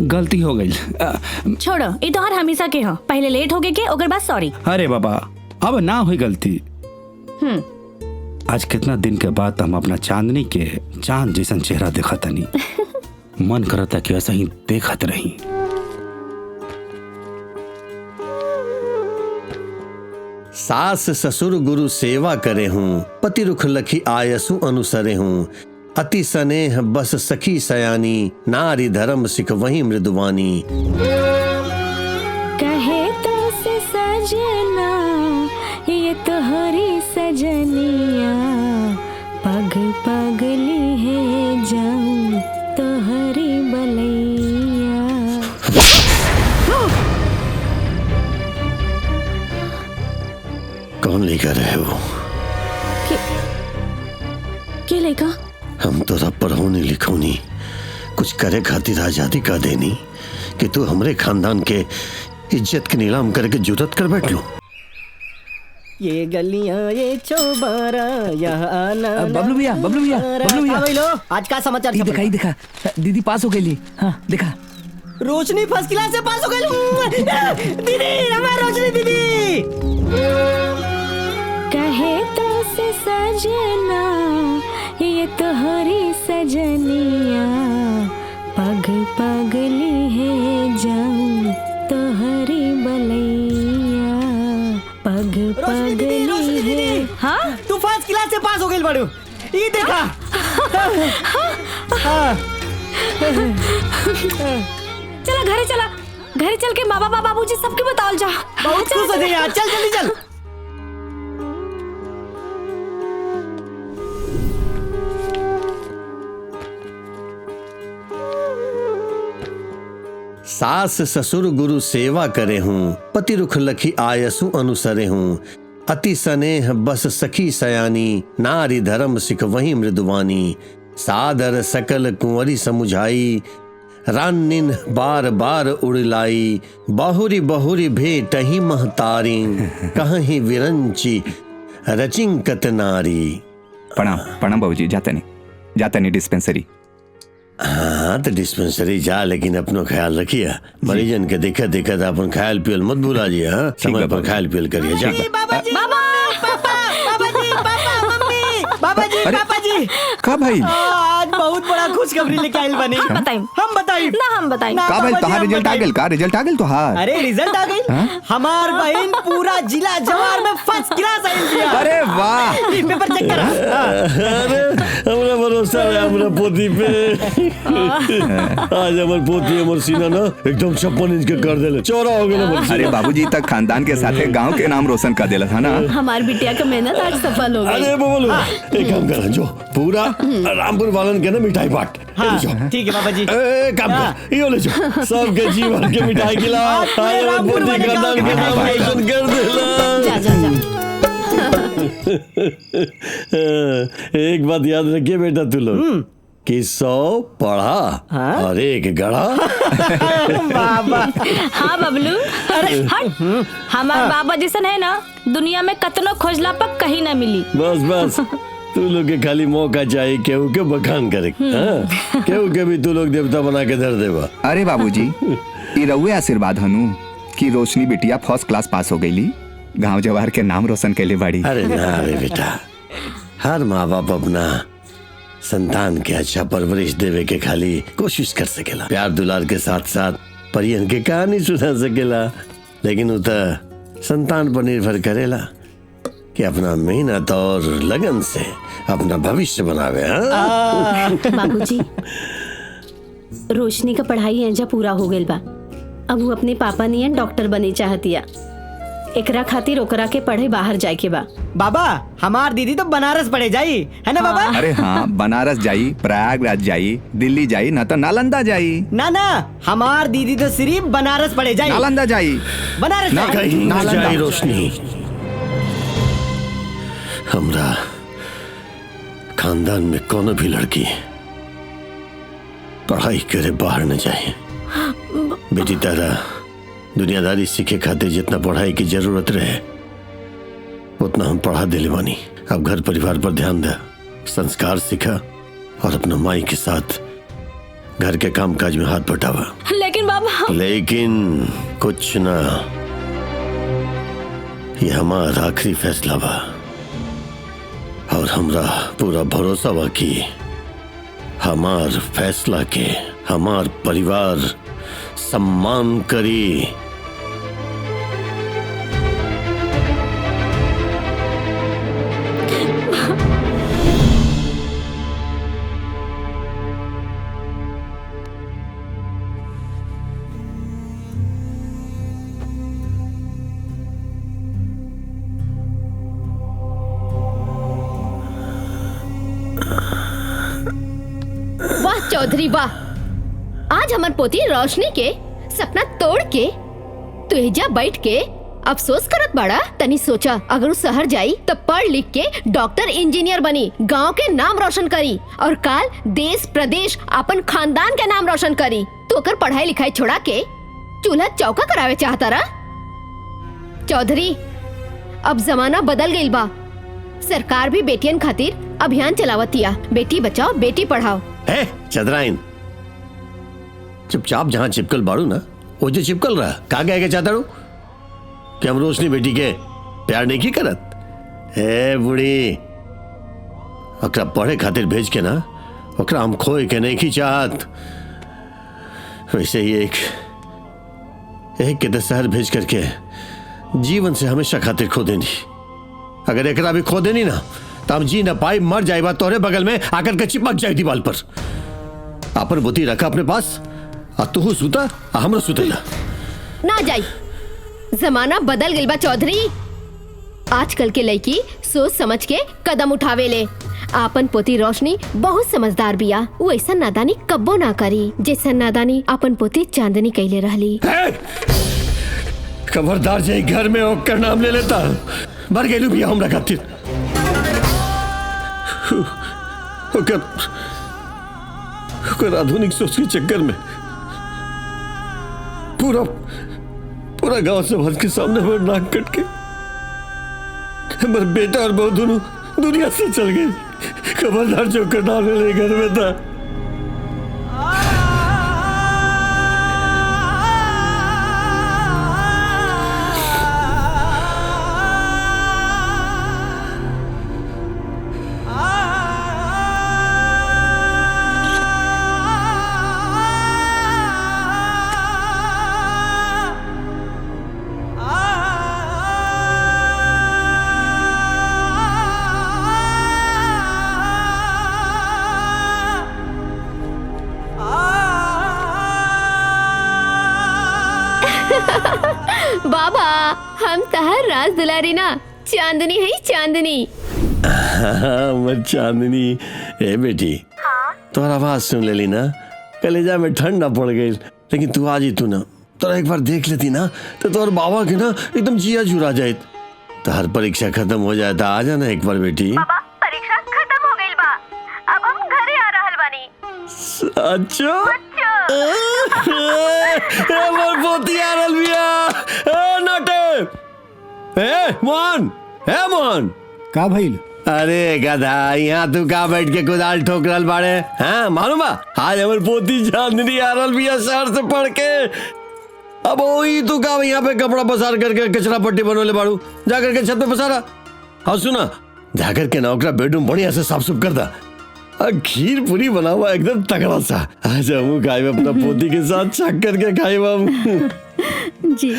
गलती हो गई। छोड़ो, ये तो हर हमेशा के हो, पहले लेट हो गए के ओकर बाद सॉरी। अरे बाबा अब ना हुई गलती। आज कितना दिन के बाद हम अपना चांदनी के चांद जैसा चेहरा देखा तनी। मन करता कि ऐसा ही देखत रही। सास ससुर गुरु सेवा करे हूँ, पति रुख लखी आयसु अनुसरे हूँ। अति स्नेह बस सखी सयानी, नारी धर्म सिख वही मृदुवानी। कहे तो से सजना ये तो हरी सजनिया, पग पगली है जाऊं तो हरी बलैया। कौन लेकर रहे वो? के लेका? हम तो रब पर होने लिखोनी कुछ करे खातिर आजादी का देनी कि तू हमरे खानदान के इज्जत के नीलाम करके जुर्रत कर बैठ लो। ये गलियां ये चौबारा यहाँ आना। बबलू भैया, बबलू भैया, बबलू भैया। भाई लो, आज का समाचार देखा दीदी पास हो गई। हाँ देखा, रोशनी फर्स्ट क्लास से पास हो गई। दीदी हमारी रोशनी दीदी। कहे तो से सजना ये तो हरी सजनिया, पग पगली है जाऊं तो हरी बलैया, पग पगली है। हाँ तू फर्स्ट क्लास से पास हो गई बड़ू, ये देखा। चला घरे चल के माँ बाबा बाबूजी सबके बताओ जा। बहुत खुश हो यार, चल जल्दी चल। सास ससुर गुरु सेवा करे हूँ, पति रुख लखी आयसु अनुसरे हूँ। अति स्नेह बस सखी सयानी, नारी धर्म सिख वही मृदुवानी। सादर सकल कुंवरी समुझाई, रानिन बार बार उड़लाई। बहुरी बहुरी भेट ही महतारी, कहीं विरंची रचिंकत नारी। प्रणाम बाबूजी। जाता नहीं डिस्पेंसरी। हाँ तो डिस्पेंसरी जा, लेकिन अपनो ख्याल रखिए। मरीजन के देखा देखा अपन खायल पियल मत भूला जी। हाँ समय पर खायल पियल करिए। जा पापा जी का भाई आज बहुत बड़ा खुशखबरी लेके आइल बनी। हम बताई का भाई तोहार रिजल्ट आ गेल? का रिजल्ट आ गेल तोहार? अरे रिजल्ट आ गई। हमार बहन पूरा जिला जवार में फर्स्ट क्लास आइल बिया। अरे वाह, पेपर चेक करा। अरे हमरा भरोसा है हमरा पोती पे। आज हमर पोती हमर सीना ना एकदम 56 इंच के कर देले, चौड़ा हो गेल। अरे बाबूजी तक खानदान के साथे गांव के नाम रोशन कर देला था ना। हमार बिटिया का मेहनत आज सफल हो गई। अरे बोलो एक काम कर, जो पूरा रामपुर वालन के ना मिठाई बांट। हाँ, ठीक है बाबा जी। काम कर, यो ले जाओ सबके जीवन के मिठाई खिला। रामपुर वाले खानदान के नाम रोशन कर देला। एक बात याद रखिए बेटा तू लोग कि 100 पढ़ा और 1 गढ़ा। बाबा हाँ बबलू, अरे हट। हमार बाबा जैसन है ना दुनिया में कतनो खोजला पर कहीं ना मिली। बस तू लोग के खाली मौका चाहिए केहू के बखान करे। केहू के भी तू लोग देवता बना के धर देवा। अरे बाबूजी ये रउए आशीर्वाद हनु कि रोशनी बिटिया फर्स्ट क्लास पास हो गईली, गांव जवार के नाम रोशन कैले बाड़ी। अरे ना रे बेटा, हर माँ बाप अपना संतान के अच्छा परवरिश देवे के खाली कोशिश कर सकेला। प्यार दुलार के साथ साथ परियन के कहानी सुना सकेला, लेकिन उ त संतान पर निर्भर करेला कि अपना मेहनत और लगन से अपना भविष्य बनावे। बाबूजी रोशनी का पढ़ाई एजा पूरा हो गइल बा। अब वो अपने पापा नियन डॉक्टर बने चाहतिया। एकरा खातिर ओकरा के पढ़े बाहर जाए के बा। बाबा हमार दीदी तो बनारस पढ़े जाई है ना बाबा? अरे हाँ, बनारस जाई, प्रयागराज जाई, दिल्ली जाई, ना तो नालंदा जाई। ना हमार दीदी तो सिर्फ बनारस पढ़े जाई। नालंदा जाई, बनारस ना कहीं ना जाई रोशनी। हमरा खानदान में कोनो भी लड़की पढ़ाई करे बाहर न जाए। बेटी तारा दुनियादारी सीखे खातिर जितना पढ़ाई की जरूरत रहे उतना हम पढ़ा दिले बानी। अब घर परिवार पर ध्यान दे, संस्कार सीखा और अपना माई के साथ घर के काम काज में हाथ बटावा। लेकिन बाबा लेकिन कुछ ना, ये हमारा आखिरी फैसला बा और हमरा पूरा भरोसा बा कि हमार फैसला के हमार परिवार सम्मान करी। वाह चौधरी वाह, आज हमार पोती रोशनी के सपना तोड़ के तू एजा बैठ के अफसोस करत बाड़ा। तनी सोचा, अगर उस शहर जाई तो पढ़ लिख के डॉक्टर इंजीनियर बनी, गांव के नाम रोशन करी और काल देश प्रदेश अपन खानदान के नाम रोशन करी। तू अगर पढ़ाई लिखाई छोड़ा के चूल्हा चौका करावे चाहता रहा। चौधरी अब जमाना बदल गइल बा, सरकार भी बेटियन खातिर अभियान चलावतिया, बेटी बचाओ बेटी पढ़ाओ। चंद्रायन, चुपचाप जहां चिपकल बाड़ू ना वो जो चिपकल रहा का कहे चाहता हूँ कि हम रोशनी बेटी के प्यार नहीं की करत। हे बुढ़ी, ओकरा पढ़े खातिर भेज के ना ओकरा हम खोए के नहीं की चाहत। वैसे ही एक के शहर भेज करके जीवन से हमेशा खातिर खो देनी। अगर एकरा भी खो देनी ना तो हम जी ना पाई, मर जाएगा तोरे बगल में आकर के चिपक जाए दीवाल पर। अपन बुद्धि रखा अपने पास, आ तू सुता हमरो सुतेला ना जाई। जमाना बदल गइल बा चौधरी, आजकल के लड़की सोच समझ के कदम उठावे ले। आपन पोती रोशनी बहुत समझदार बिया, वो ऐसा नादानी कब्बो ना करी जैसा नादानी आपन पोती चांदनी कैले रहली। खबरदार जे घर में ओकर नाम ले लेता मर गेलू बिया हमरा खातिर। ओकर आधुनिक सोच के चक्कर में पूरा गांव से भर के सामने हमारे नाक कट के हमारे बेटा और बहू दोनों दुनिया से चल गए। खबरदार जो ओकर नाम ले घर में था। बाबा हम तहर राज दुलारी ना, चांदनी है चांदनी। मत चांदनी। ए बेटी, तोहर आवाज सुन लेली ना, कलेजा में ठंड ना पड़ गई। लेकिन तू आज ही तू ना तोरा एक बार देख लेती ना तो तोहर बाबा के ना एकदम जिया जुरा जाए। तोहर परीक्षा खत्म हो जाए तो आ जाना एक बार बेटी। बाबा परीक्षा खत्म हो गई बा, अब हम घरे आ रहल बानी। अच्छा हमर पोती आ रहल बिया। मोहन का भइल? अरे गधा, यहाँ तू का बैठ के कुदाल ठोक रहल बाड़े? हाँ मालूम बा आज हमर पोती चांदनी आ रहल बिया शहर से पढ़ के। अब वही तू का यहाँ पे कपड़ा पसार करके कचरा पट्टी बनोले बाड़ू, जाकर के छत पे पसारा। हाँ सुना, जाकर के ना ओकरा बेडरूम बढ़िया से साफ सुफ कर दा। खीर पूरी बना हुआ एकदम तगड़ा सा। आज हम खाए अपना पोती के साथ छक करके खाए हम जी।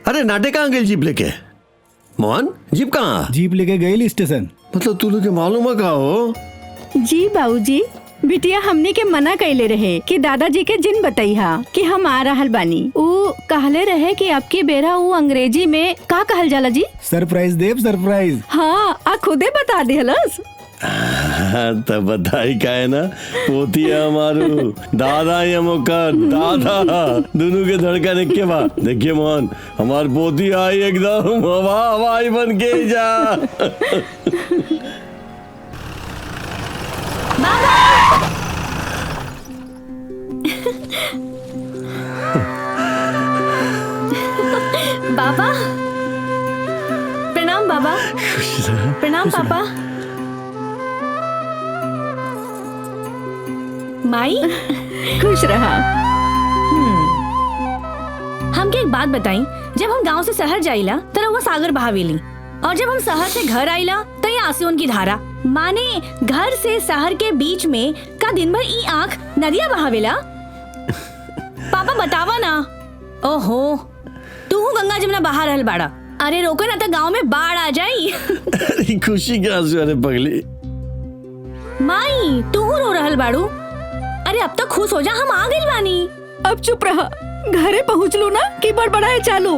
अरे नाटे कहाँ गई जीप लेके? मोहन जीप कहाँ? जीप लेके गई स्टेशन। मतलब तू लोग के मालूम है कहाँ हो? जी बाबूजी, बिटिया हमने के मना कैले रहे कि दादाजी के जिन बताइहा कि हम आ रहल बानी। ऊ कहले रहे कि आपकी बेरा ऊ अंग्रेजी में का कहल जाला जी? सरप्राइज देव सरप्राइज। हाँ, आ खुदे बता दिहलस। तब बधाई का है ना, पोती है हमारू, दादा ये मौका दादा दोनों के धड़कन एक के बाद। देखिए मोहन, हमार पोती आई एकदम हवाई बन के जा। बाबा प्रणाम। बाबा प्रणाम। पापा माई खुश रहा। हमके एक बात बताई, जब हम गांव से शहर जाइला तो रउआ सागर बहावेली, और जब हम शहर से घर आइला तो ये आंसुओं की धारा। माने घर से शहर के बीच में का दिन भर ई आँख नदिया बहावेला? पापा बतावा ना। ओहो, तू गंगा जमुना बहा रहल बाड़ा। अरे रोको ना तो गांव में बाढ़ आ जाई। अरे खुशी के आंसू, अरे पगली। माई तू रो रहल बाड़ू? अरे अब तो खुश हो जा, हम आ गइल बानी। अब चुप रहा, घरे पहुँच लो ना कि बड़बड़ाए चालू।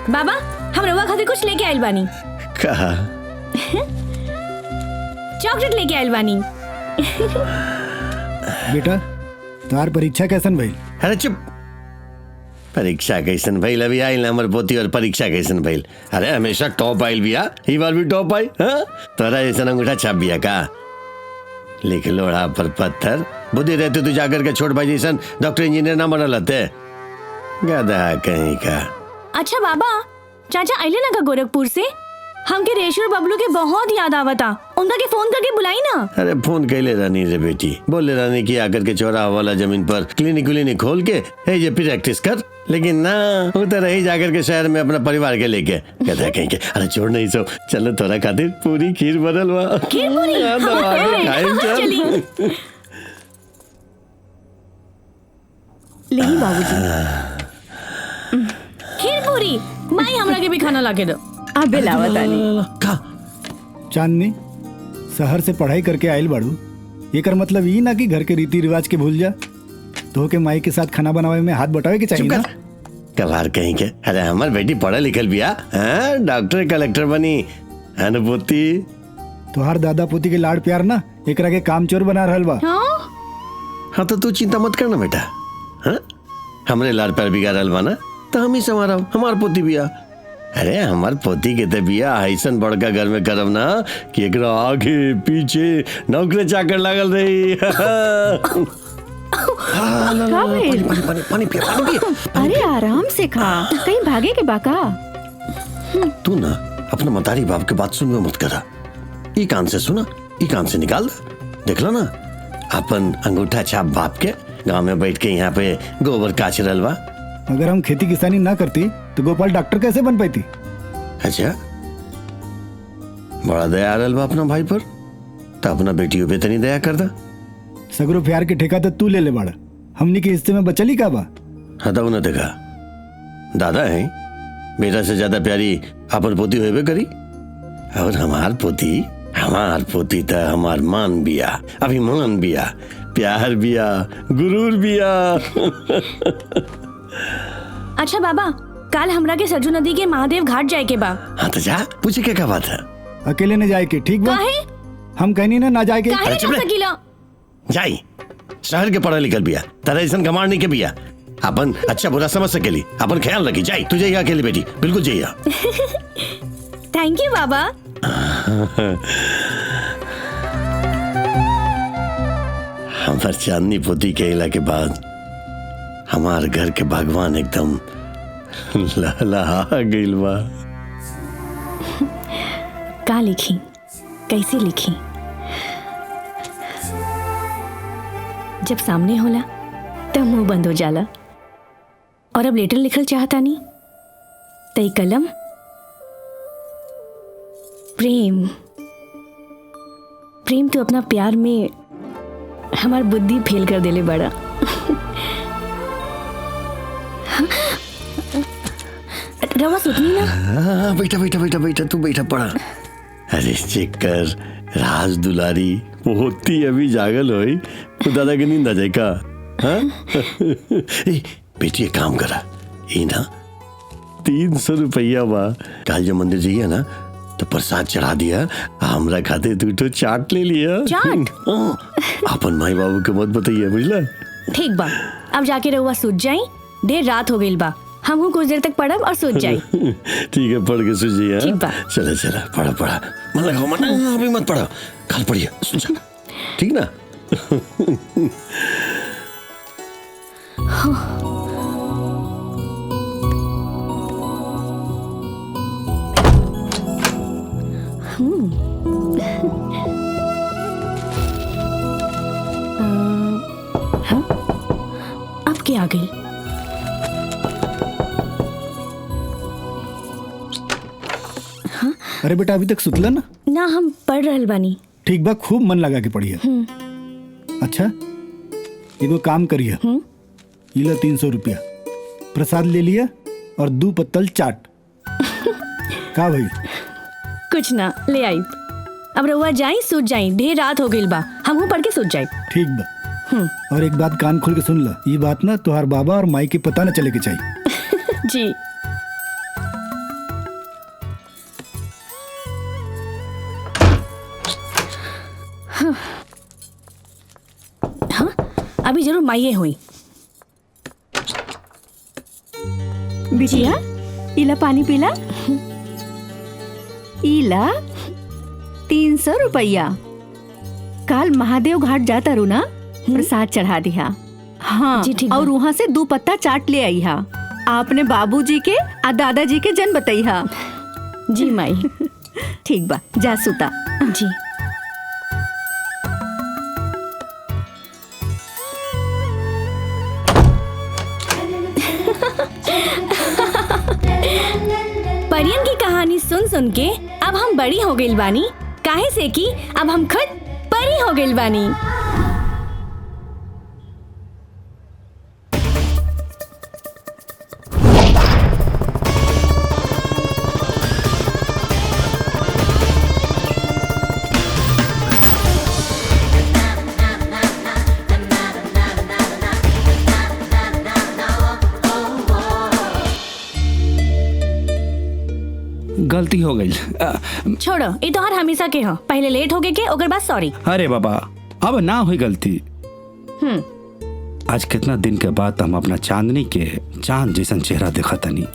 बाबा हम रउआ खातिर कुछ लेके आइल बानी। कहा? चॉकलेट लेके आइल बानी। बेटा तार परीक्षा कैसन भइल? अरे चुप। परीक्षा कैसन भइल? अभी आइल हमर पोती और परीक्षा कैसन भइल? अरे हमेशा टॉप आइल बिया, ई बार भी टॉप आई। हाँ, तोरा ऐसा अंगूठा छाप बिया का? लिख लोढ़ा पर पत्थर, बुद्धि रहते तू जाकर के छोट भाई जैसन डॉक्टर इंजीनियर ना बनल हते। गधा कहीं का। अच्छा बाबा, चाचा आइले ना का गोरखपुर से? हमके रेशु और बबलू के बहुत याद आवता, उनका के फोन करके बुलाई ना। अरे फोन कैले रानी रे बेटी, बोले रानी की आकर के चौराहा वाला जमीन पर क्लिनिक खोल के जे प्रैक्टिस कर, लेकिन ना उधर रही जाकर के शहर में अपना परिवार के लेके। कहता है कहीं के अरे छोड़ नहीं सो, चलो तोरा खातिर पूरी खीर बनल बा। खीर पूरी? लेही बाबूजी खीर पूरी। माई हमरा के भी खाना लाके दो। अब लावत आनी। चांदनी शहर से पढ़ाई करके आयल बाड़ू, एकर मतलब ई ना कि घर के रीति रिवाज के भूल जा। तो के माई के साथ खाना बनावे में हाथ बटावे के चाहिए ना। कबार कहीं के। अरे हमार बेटी पढ़ा लिखल बिया, डॉक्टर कलेक्टर बनी। अनुभूति तोहार दादा पोती के लाड़ प्यार ना एकरा के काम चोर बना रहल बा। हाँ तो तू चिंता मत करना बेटा। हाँ, हमरे लाड़ प्यार बिगाड़ल बा ना तो हम ही संवारा, हमार पोती बिया। अरे हमार पोती के तो बिया ऐसन बड़का घर में करब ना कि एकरा आगे पीछे नौकरी चाकर लागल रही। पानी पिया। अरे आराम से खा, कहीं भागे के बाका। तू ना अपना मतारी बाप के बात सुनवे मत करा। ई कान से सुना, ई कान से निकाल। देख लो ना अपन अंगूठा छाप बाप के गांव में बैठ के यहाँ पे गोबर काच रहल बा। अगर हम खेती किसानी ना करती तो गोपाल डॉक्टर कैसे बन पाती? अच्छा, बड़ा दया रहल बा अपना भाई पर, तो अपना बेटियों पे तनी दया कर दा। सगरो प्यार के ठेका तो तू ले ले बाड़ा, हमनी के हिस्से में बचल ही का बा? हाँ तो न देखा, दादा है बेटा से ज्यादा प्यारी अपन पोती होबे करी। और हमार पोती तो हमार मान बिया, अभिमान बिया, प्यार बिया, गुरूर बिया। अच्छा बाबा, कल हमरा के सरजू नदी के महादेव घाट जाए के बा। हाँ तो जा, पूछे क्या बात है? अकेले न जाए के ठीक बा? काहे? हम कहनी ना जाए के। काहे ना जा सकीला? जाई, शहर के पढ़ा लिखल बिया, तरह ऐसा गमार नहीं के बिया। अपन अच्छा बुरा समझ सकेली, अपन ख्याल रखी। जाई तू जाइए अकेली बेटी, बिल्कुल जाइए। थैंक यू बाबा। हमार चांदनी पोती के इला के बाद हमार घर के भगवान एकदम लहलहा गइल बा। का लिखी, कैसे लिखी? जब सामने होला तब मुंह बंद हो जाला। और अब लेटर लिखल चाहता नहीं, तई कलम प्रेम तो अपना प्यार में हमार बुद्धि फेल कर देले बड़ा। रवा सुतनी ना? बैठा तू बैठा पड़ा। अरे चेक कर, राज दुलारी पोती अभी जागल होई तो दादा की नींद आ जाए का? बेटी एक काम करा, ये ना 300 रुपया बा, कल जो मंदिर जाइए ना तो प्रसाद चढ़ा दिया, हमरा खाते तू तो चाट ले लिया। चाट? अपन माई बाबू के मत बताइए, बुझला? ठीक बा, अब जाके रहुआ सूत जाई, देर रात हो गई बा। हम कुछ देर तक पढ़ब और सूत जाई। ठीक है, पढ़ के सूत जाइए। ठीक बा। चला पढ़ा, मन लगाओ, मन अभी मत पढ़ो, कल पढ़िए, सुन जा, ठीक ना? हाँ? अब क्या आ गई? अरे बेटा अभी तक सुतला ना? ना हम पढ़ रहल बानी। ठीक बा, खूब मन लगा के पढ़िए। अच्छा एगो काम करिए, ये लो 300 रुपया, प्रसाद ले लिया और 2 पत्तल चाट। का भाई? कुछ ना ले आई। अब रउआ जाई, सूत जाई, ढेर रात हो गई बा, हमहू पढ़ के सूत जाई। ठीक बा। और एक बात कान खोल के सुन ला, ये बात ना तुहार बाबा और माई के पता न चले के चाहिए। जी। हाँ, अभी जरूर माइये हुई। बिटिया इला पानी पीला। इला 300 रुपया। काल महादेव घाट जाता रू ना, प्रसाद चढ़ा दिया। हाँ जी, ठीक और बा। वहाँ से 2 पत्ता चाट ले आई हा। आपने बाबूजी के आ दादाजी के जन बताई हा। जी माई। ठीक बा, जा सुता। जी। परियन की कहानी सुन सुन के अब हम बड़ी हो गई बानी, काहे से कि अब हम खुद परी हो गई बानी। गलती हो गई। छोड़ो, ये तो हर हमेशा के हो, पहले लेट हो गए के ओकर बाद सॉरी। अरे बाबा अब ना हुई गलती। आज कितना दिन के बाद हम अपना चांदनी के चांद जैसन चेहरा देखा तनी।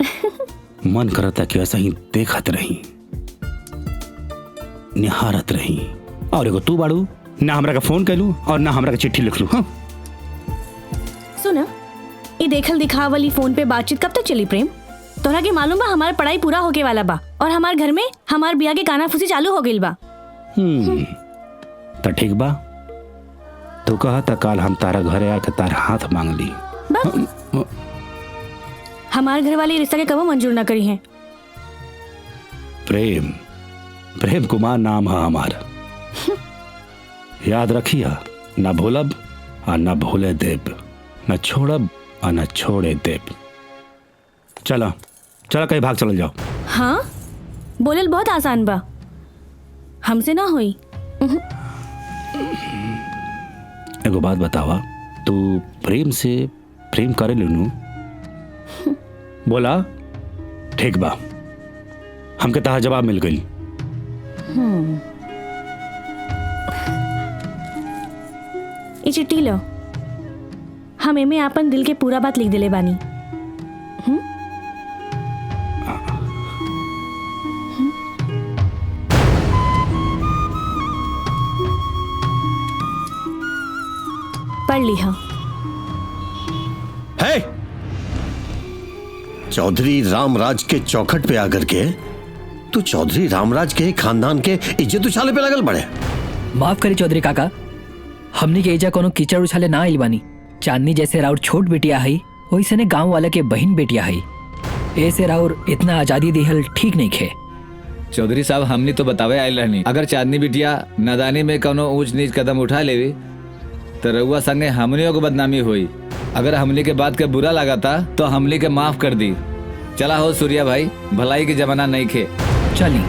मन करता कि ऐसा ही देखत रही, निहारत रही। और एगो तू बाड़ू, ना हमरा का फोन कैलू और ना हमरा का चिट्ठी लिख लू। हाँ? सुना, ये देखल दिखाव वाली फोन पे बातचीत कब तक चली प्रेम? तोहरा के मालूम बा हमार पढ़ाई पूरा होके वाला बा और हमार घर में हमार बिया के काना फूसी चालू हो गइल बा। तो ठीक बा, तू कहा था काल हम तारा घरे आके तारा हाथ मांग ली। हमार घर वाले रिश्ता के कबो मंजूर ना करी हैं। प्रेम, प्रेम कुमार नाम है हमार। याद रखिया, ना भूलब और ना भूले देव, न छोड़ब और न छोड़े देव। चला चला कहीं भाग चल जाओ। हाँ, बोलल बहुत आसान बा, हमसे ना हुई। एगो बात बतावा, तू प्रेम से प्रेम करे लूनू? बोला ठीक बा, हमके तहा जवाब मिल गई। ये चिट्ठी लो, हम एमे आपन दिल के पूरा बात लिख देले बानी। पढ़ लिहा। है चौधरी रामराज के चौखट पे आकर के तू चौधरी रामराज के खानदान के इज्जत उछाले पे लगल बड़े। माफ करी चौधरी काका, हमनी के एजा कोनो कीचड़ उछाले ना आइल बानी। चांदनी जैसे राउर छोट बेटिया है, वैसे ने गांव वाला के बहन बेटिया है। ऐसे राउर इतना आजादी दिहल ठीक नहीं खे। चौधरी साहब, हमनी तो बतावे आयल रहनी, अगर चांदनी बिटिया नादानी में कोनो ऊंच नीच कदम उठा लेवी तो रउआ संगे हमनियों को बदनामी हुई। अगर हमली के बात के बुरा लगा था तो हमली के माफ कर दी। चला हो सूर्या भाई, भलाई के जमाना नहीं खे। चली।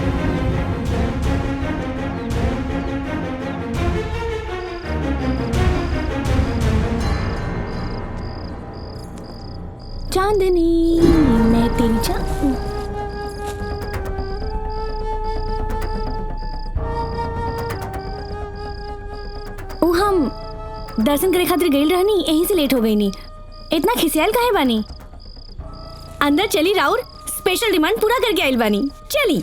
चांदनी मैं तेरी चांद। हम दर्शन करे खातिर गइल रहनी, यहीं से लेट हो गई नी। इतना खिसियाल काहे बानी? अंदर चली, राउर स्पेशल डिमांड पूरा करके आइल बानी। चली।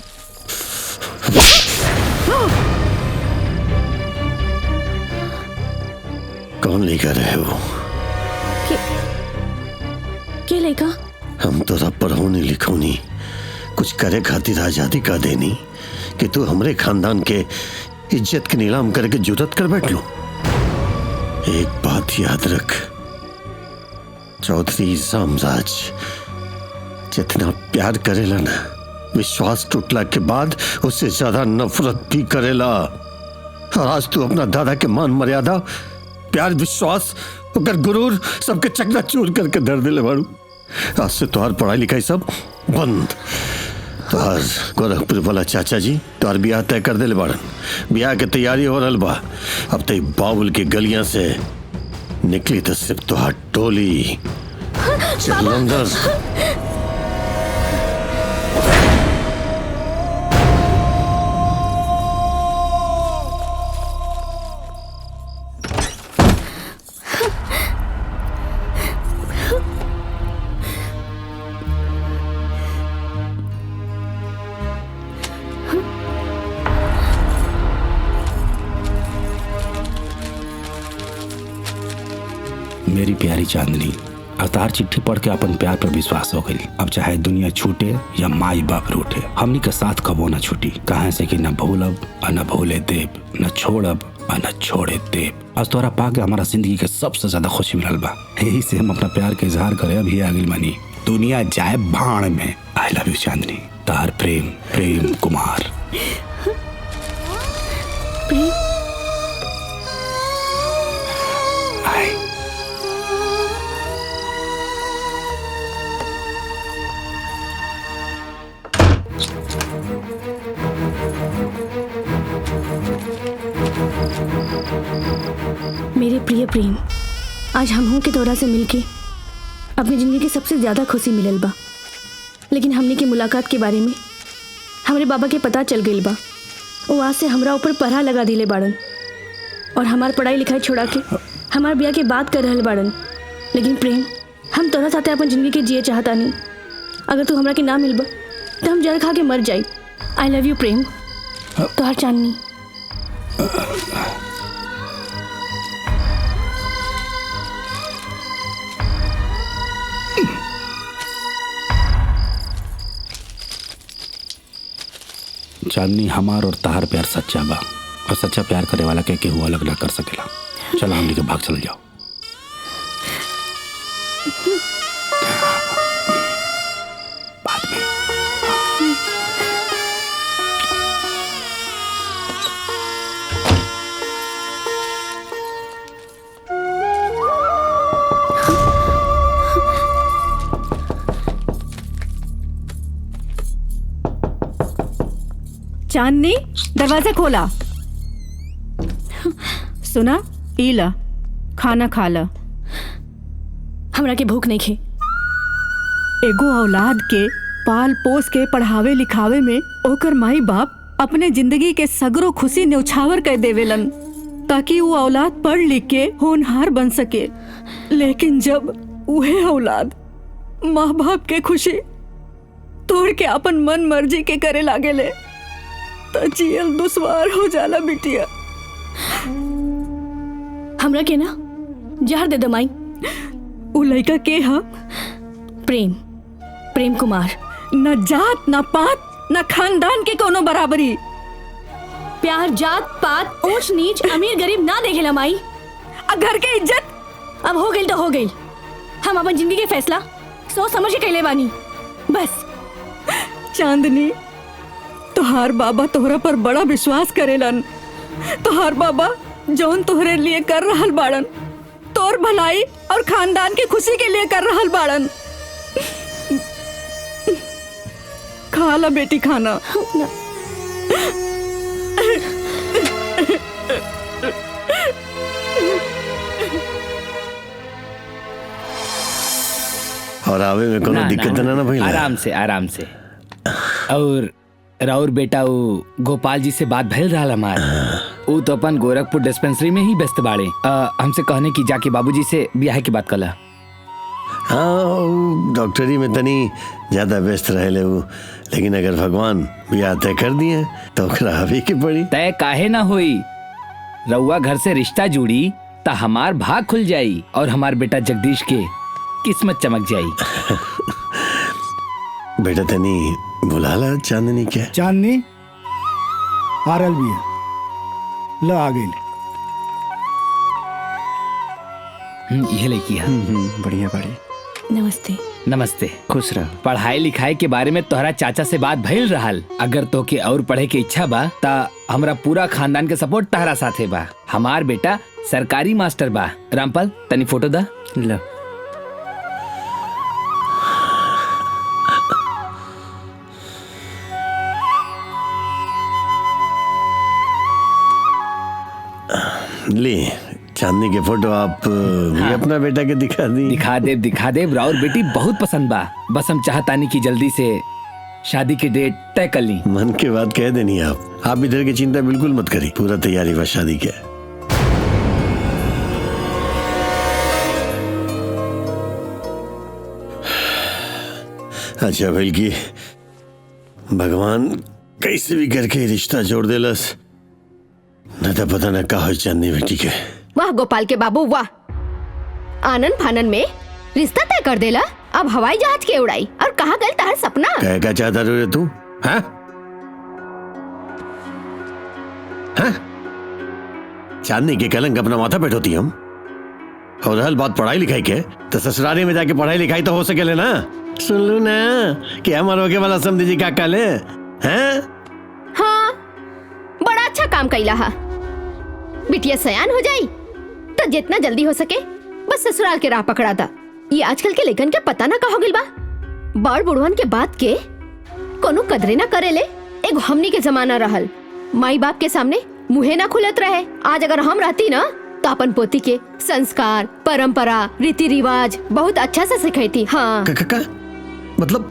कौन लेकर रहे वो? के लेका? हम तो रब पर होने लिखोनी, कुछ करे खातिर आजादी का देनी कि तू हमरे खानदान के इज्जत के नीलाम करके जुर्रत कर बैठ लू। एक बात याद रख, चौधरी साम्राज जितना प्यार करेला ना, विश्वास टूटला के बाद उससे ज्यादा नफरत भी करेला। और आज तू अपना दादा के मान मर्यादा, प्यार, विश्वास, ओकर गुरूर सबके चकनाचूर करके धर दिले बाड़ू। आज से तोहार पढ़ाई लिखाई सब बंद। तोहार गोरखपुर वाला चाचा जी तोहार ब्याह तय कर दिले बाड़न। ब्याह के तैयारी हो रहल बा। अब तई बाबुल की गलियां से निकली तो सिर्फ तोहार टोली। चल अंदर। मेरी प्यारी चांदनी, अवतार चिट्ठी पढ़ के अपन प्यार पर विश्वास हो गई। अब चाहे दुनिया छूटे या माई बाप रूठे, हमनी के साथ कबो न छूटी। कहाँ से कि न भूलब और न भूले देव, न छोड़ब और न छोड़े देव। आज तोरा पाके हमारा जिंदगी के सबसे ज्यादा खुशी मिलल बा। यही से हम अपना प्यार के इजहार करे अभी आगिल मानी। दुनिया जाए भाड़ में। आई लव यू चांदनी। तार प्रेम, प्रेम कुमार। मेरे प्रिय प्रेम, आज हम हूँ के तोरा से मिलके अपनी जिंदगी की सबसे ज्यादा खुशी मिलल बा। लेकिन हमने की मुलाकात के बारे में हमरे बाबा के पता चल गई बा। वो आज से हमरा ऊपर पहरा लगा दिले बाड़न और हमार पढ़ाई लिखाई छोड़ा के हमार ब्याह के बात कर रहल बाड़न। लेकिन प्रेम, हम तोरा साथे अपन जिंदगी के जिए चाहता नहीं। अगर तू हमरा के ना मिलबा तो हम जहर खा के मर जाई। आई लव यू प्रेम। तोहार चांदनी। चांदनी, हमार और तहार प्यार सच्चा बा और सच्चा प्यार करे वाला के केहू अलग ना कर सकेला। चलो हमनी के भाग चल जाओ। बाद में। चांदनी, दरवाजा खोला। सुना, इला खाना खा ला। हमरा के भूख नहीं खे। एगो औलाद के पाल पोस के पढ़ावे लिखावे में ओकर माई बाप अपने जिंदगी के सगरो खुशी न्यौछावर कर देवेलन ताकि वो औलाद पढ़ लिख के होनहार बन सके। लेकिन जब उहे औलाद माँ बाप के खुशी तोड़ के अपन मन मर्जी के करे लागेले तो जियल दुश्वार हो जाला बिटिया। हमरा के ना जहर दे दमाई। उ लड़का के हा? प्रेम, प्रेम कुमार। न जात, न पात, न खानदान के कोनो बराबरी। प्यार जात पात, ऊंच नीच, अमीर गरीब ना देखेला माई। अब घर के इज्जत अब हो गई तो हो गई। हम अपन जिंदगी के फैसला सोच समझ के कैले बानी बस। चांदनी, तोहार बाबा तोहरा पर बड़ा विश्वास करेलन। तोहार बाबा जौन तोहरे लिए कर रहल बाड़न तोर भलाई और खानदान की खुशी के लिए कर रहल बाड़न। खा ला बेटी खाना। और आवे में कोनो दिक्कत ना भाई? आराम से, आराम से। और राउर बेटा वो गोपाल जी से बात भइल रहा हमार। वो तो अपन गोरखपुर डिस्पेंसरी में ही व्यस्त बाड़े। हमसे कहने की जाके बाबूजी से ब्याह की बात कला। हाँ, डॉक्टरी में तनी ज्यादा व्यस्त रहे वो। लेकिन अगर भगवान ब्याह तय कर दिए तो अभी की पड़ी। तय काहे ना होई। रउआ घर से रिश्ता जुड़ी ता हमार भाग खुल जाई और हमार बेटा जगदीश के किस्मत चमक जाई। बेटा तनी बुला ला चांदनी के। चांदनी, आ रहल भी है। ल आ गई। ये लड़की है। बढ़िया बढ़िया। नमस्ते। नमस्ते। खुश रह। पढ़ाई लिखाई के बारे में तोहरा चाचा से बात भइल रहल। अगर तोके और पढ़े के इच्छा बा ता हमरा पूरा खानदान के सपोर्ट तहरा साथे बा। हमार बेटा सरकारी मास्टर बा। रामपाल तनी फोटो दा। ल ले चांदनी के फोटो आप भी अपना बेटा के दिखा दी। दिखा दे राउर बेटी बहुत पसंद बा। बस हम चाहतानी कि जल्दी से शादी की डेट तय कर ली। मन की बात कह देनी आप इधर की चिंता बिल्कुल मत करी। पूरा तैयारी बस शादी के। अच्छा भाई की भगवान कैसे भी करके रिश्ता जोड़ देलस, न तो पता न का हो चांदनी बेटी के। वाह गोपाल के बाबू वाह, आनन फानन में रिश्ता तय कर देला। अब हवाई जहाज के उड़ाई और कहाँ गए तार सपना। क्या चाहता रे तू? हाँ? हाँ? चांदनी के कलंक अपना माथा बैठोती हम। और हल बात पढ़ाई लिखाई के तो ससुराली में जाके पढ़ाई लिखाई तो हो सके ना। सुन लू ना कि हमारे रोके वाला समझी जी का कल है। हाँ बड़ा अच्छा काम कैला हा। बिटिया सयान हो जाई तो जितना जल्दी हो सके बस ससुराल के राह पकड़ा था। ये आजकल के लेकिन के पता ना का हो गिल बा। बड़ बुढ़वन के बात के कोनो कदरे ना करेले। एगो हमनी के जमाना रहल, माई बाप के सामने मुहे ना खुलत रहे। आज अगर हम रहती ना तो अपन पोती के संस्कार, परंपरा, रीति रिवाज बहुत अच्छा से सिखाती। हाँ मतलब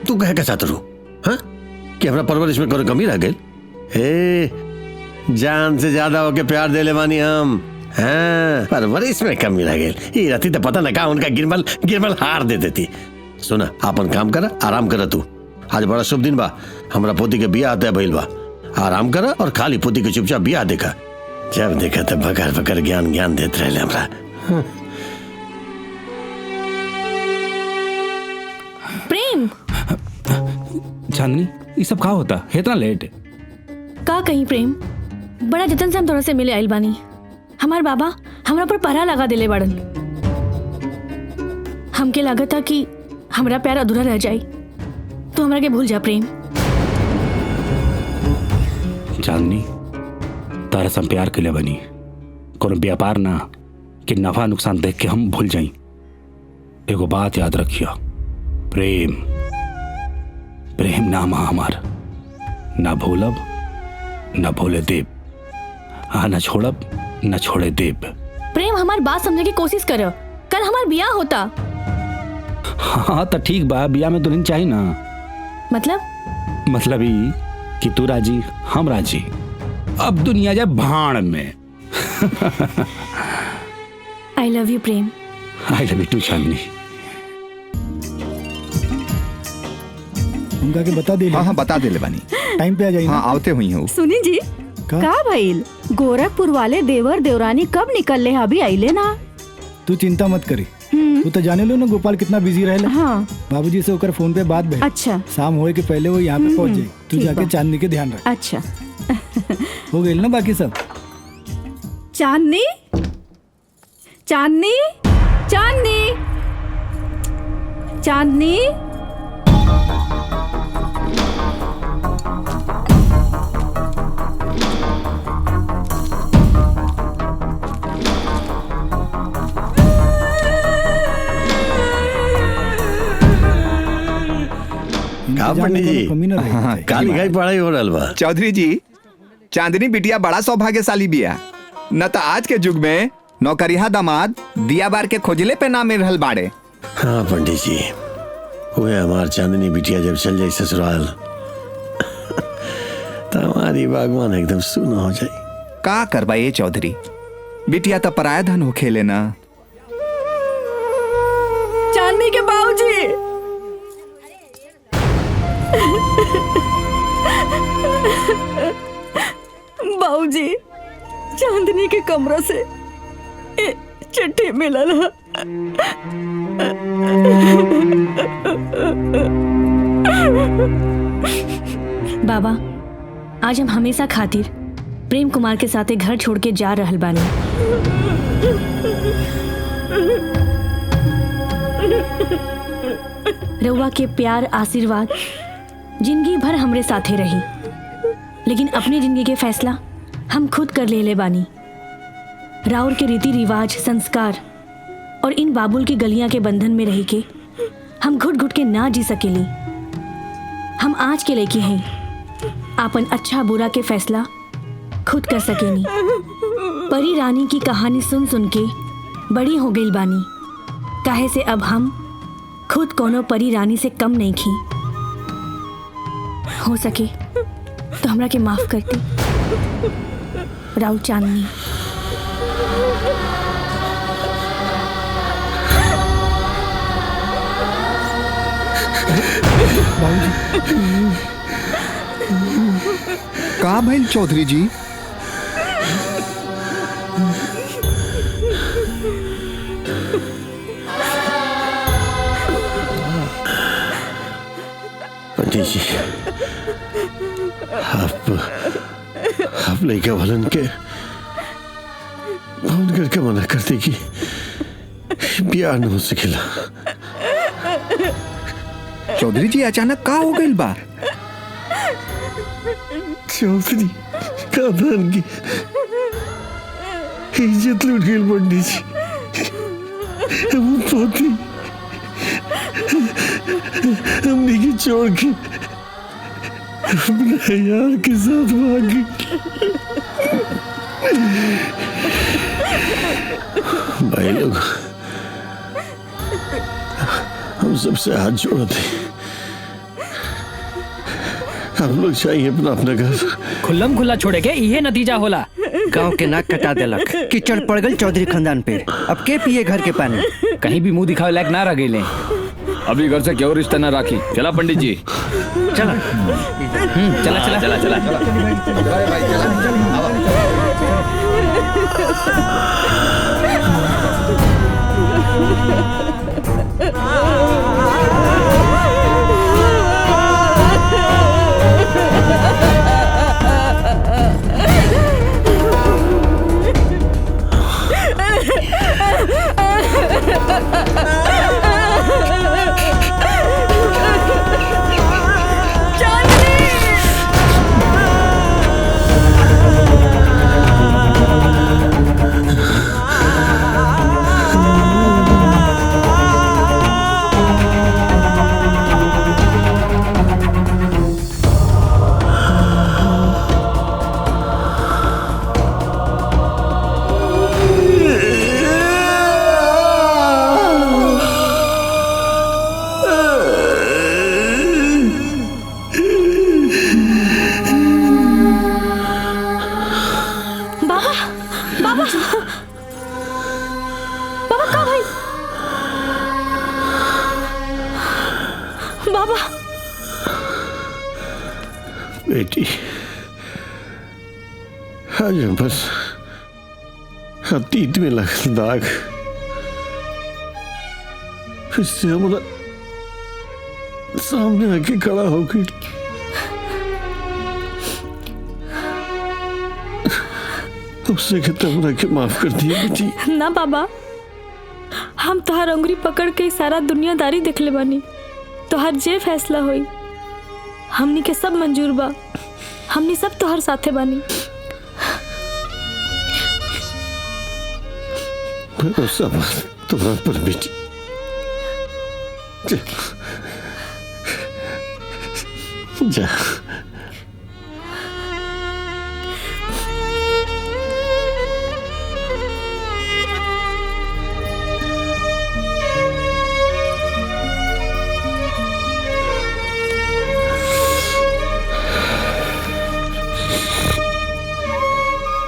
तू कहे कैसा तरू? हाँ कि हमरा परवरिश में कोनो कमी रह गई? जान से ज्यादा होके प्यार दे ले बानी हम। हाँ परवरिश में कमी रह गई। ये रहती तो पता न का उनका गिरमल हार दे देती। सुना अपन काम कर, आराम कर। तू आज बड़ा शुभ दिन बा, हमरा पोती के बियाह तय भइल बा। आराम कर और खाली पोती के चुपचाप बियाह देखा। जब देखा तब बकर ज्ञान देते रहे हमरा। प्रेम चांदनी ये सब का होता है इतना लेट? का कहीं प्रेम, बड़ा जतन से हम तोरा से मिले आइल बानी। हमार बाबा हमरा पर पहरा लगा दिले बड़न। हमके लागत था कि हमरा प्यार अधूरा रह जाए, तो हमरा के भूल जा प्रेम। चांदनी तारा से हम प्यार के लिए बनी, कोनो व्यापार ना कि नफा नुकसान देख के हम भूल जाई। एगो बात याद रखियो, प्रेम नाम है हमार। ना भूलब न भूले देव, हाँ न छोड़ब न छोड़े देव। प्रेम हमार बात समझने की कोशिश करो, कल हमार बियाह होता। हाँ तो ठीक बा, बियाह में दुल्हन चाहिए ना। मतलब ई कि तू राजी हम राजी, अब दुनिया जाए भाड़ में। I love you Prem. I love you too Chandni. उनका के बता दे। हाँ बता दे ले बानी। टाइम पे आ जाइए। हाँ आवते हुई हूँ। सुनी जी का भइल, गोरखपुर वाले देवर देवरानी कब निकलले? अभी आइले ना। तू चिंता मत करी, तू तो जाने लो ना गोपाल कितना बिजी रहेला। हाँ बाबूजी से होकर फोन पे बात भइल। अच्छा शाम होए के पहले वो यहाँ पे पहुँच जाए। तू जाके चांदनी के ध्यान रख। अच्छा हो गई ना बाकी सब? चांदनी चांदनी चांदनी चांदनी पंडित जी काली गाय पढ़ाई हो रहा बा। चौधरी जी चांदनी बिटिया बड़ा सौभाग्यशाली बिया। न तो आज के युग में नौकरिया दामाद दिया बार के खोजले पे ना मिल रहल बाड़े। हाँ पंडित जी, हुए हमार चांदनी बिटिया जब चल जाए ससुराल तो हमारी बागवान एकदम सुना हो जाए। का करबा ये चौधरी, बिटिया तो पराया धन हो खेले ना। चांदनी के बाबूजी बाबूजी चांदनी के कमरा से चिट्ठी मिलल है। बाबा आज हम हमेशा खातिर प्रेम कुमार के साथे घर छोड़ के जा रहल बानी। रउआ के प्यार आशीर्वाद जिंदगी भर हमरे साथे रही, लेकिन अपनी जिंदगी के फैसला हम खुद कर ले बानी। राउर के रीति रिवाज, संस्कार और इन बाबुल की गलियां के बंधन में रह के हम घुट घुट के ना जी सकेली। हम आज के लेके हैं, आपन अच्छा बुरा के फैसला खुद कर सकेनी। परी रानी की कहानी सुन सुन के बड़ी हो गई बानी, काहे से अब हम खुद कोनो परी रानी से कम नहीं खी। हो सके तो हमरा के माफ करती। राउ चांदनी। का भइल चौधरी जी? पंडित जी, आप लड़का वालन के फोन करके मना करते कि ब्याह न हो सकेला। चौधरी जी अचानक का हो गइल बा? चौधरी खानदान की इज्जत लूट गई पंडित जी। हम पोती हमने की छोड़ के अपने यार के साथ भागी। भाई लोग, हम सबसे हाथ जोड़ते, हम लोग चाहिए अपना अपना घर खुल्लम खुल्ला छोड़े के ये नतीजा होला। गांव के नाक कटा देलक, कीचड़ पड़ गई चौधरी खानदान पे। अब के पिए घर के पानी? कहीं भी मुंह दिखावे लायक ना रह गए। अभी घर से क्यों रिश्ता ना राखी? चला पंडित जी, चला चला चला चला बेटी, आज हम बस अतीत में लगल दाग फिर से हमारा सामने आके खड़ा हो गई। उससे कहता हमरा के माफ कर दिया बेटी। ना बाबा, हम तोहर अंगुरी पकड़ के सारा दुनियादारी देखले बानी। तोहर जे फैसला होई हमनी के सब मंजूर बा। हमनी सब तोहर साथे बानी। भरोसा तुम्हारा पर बेटी। जा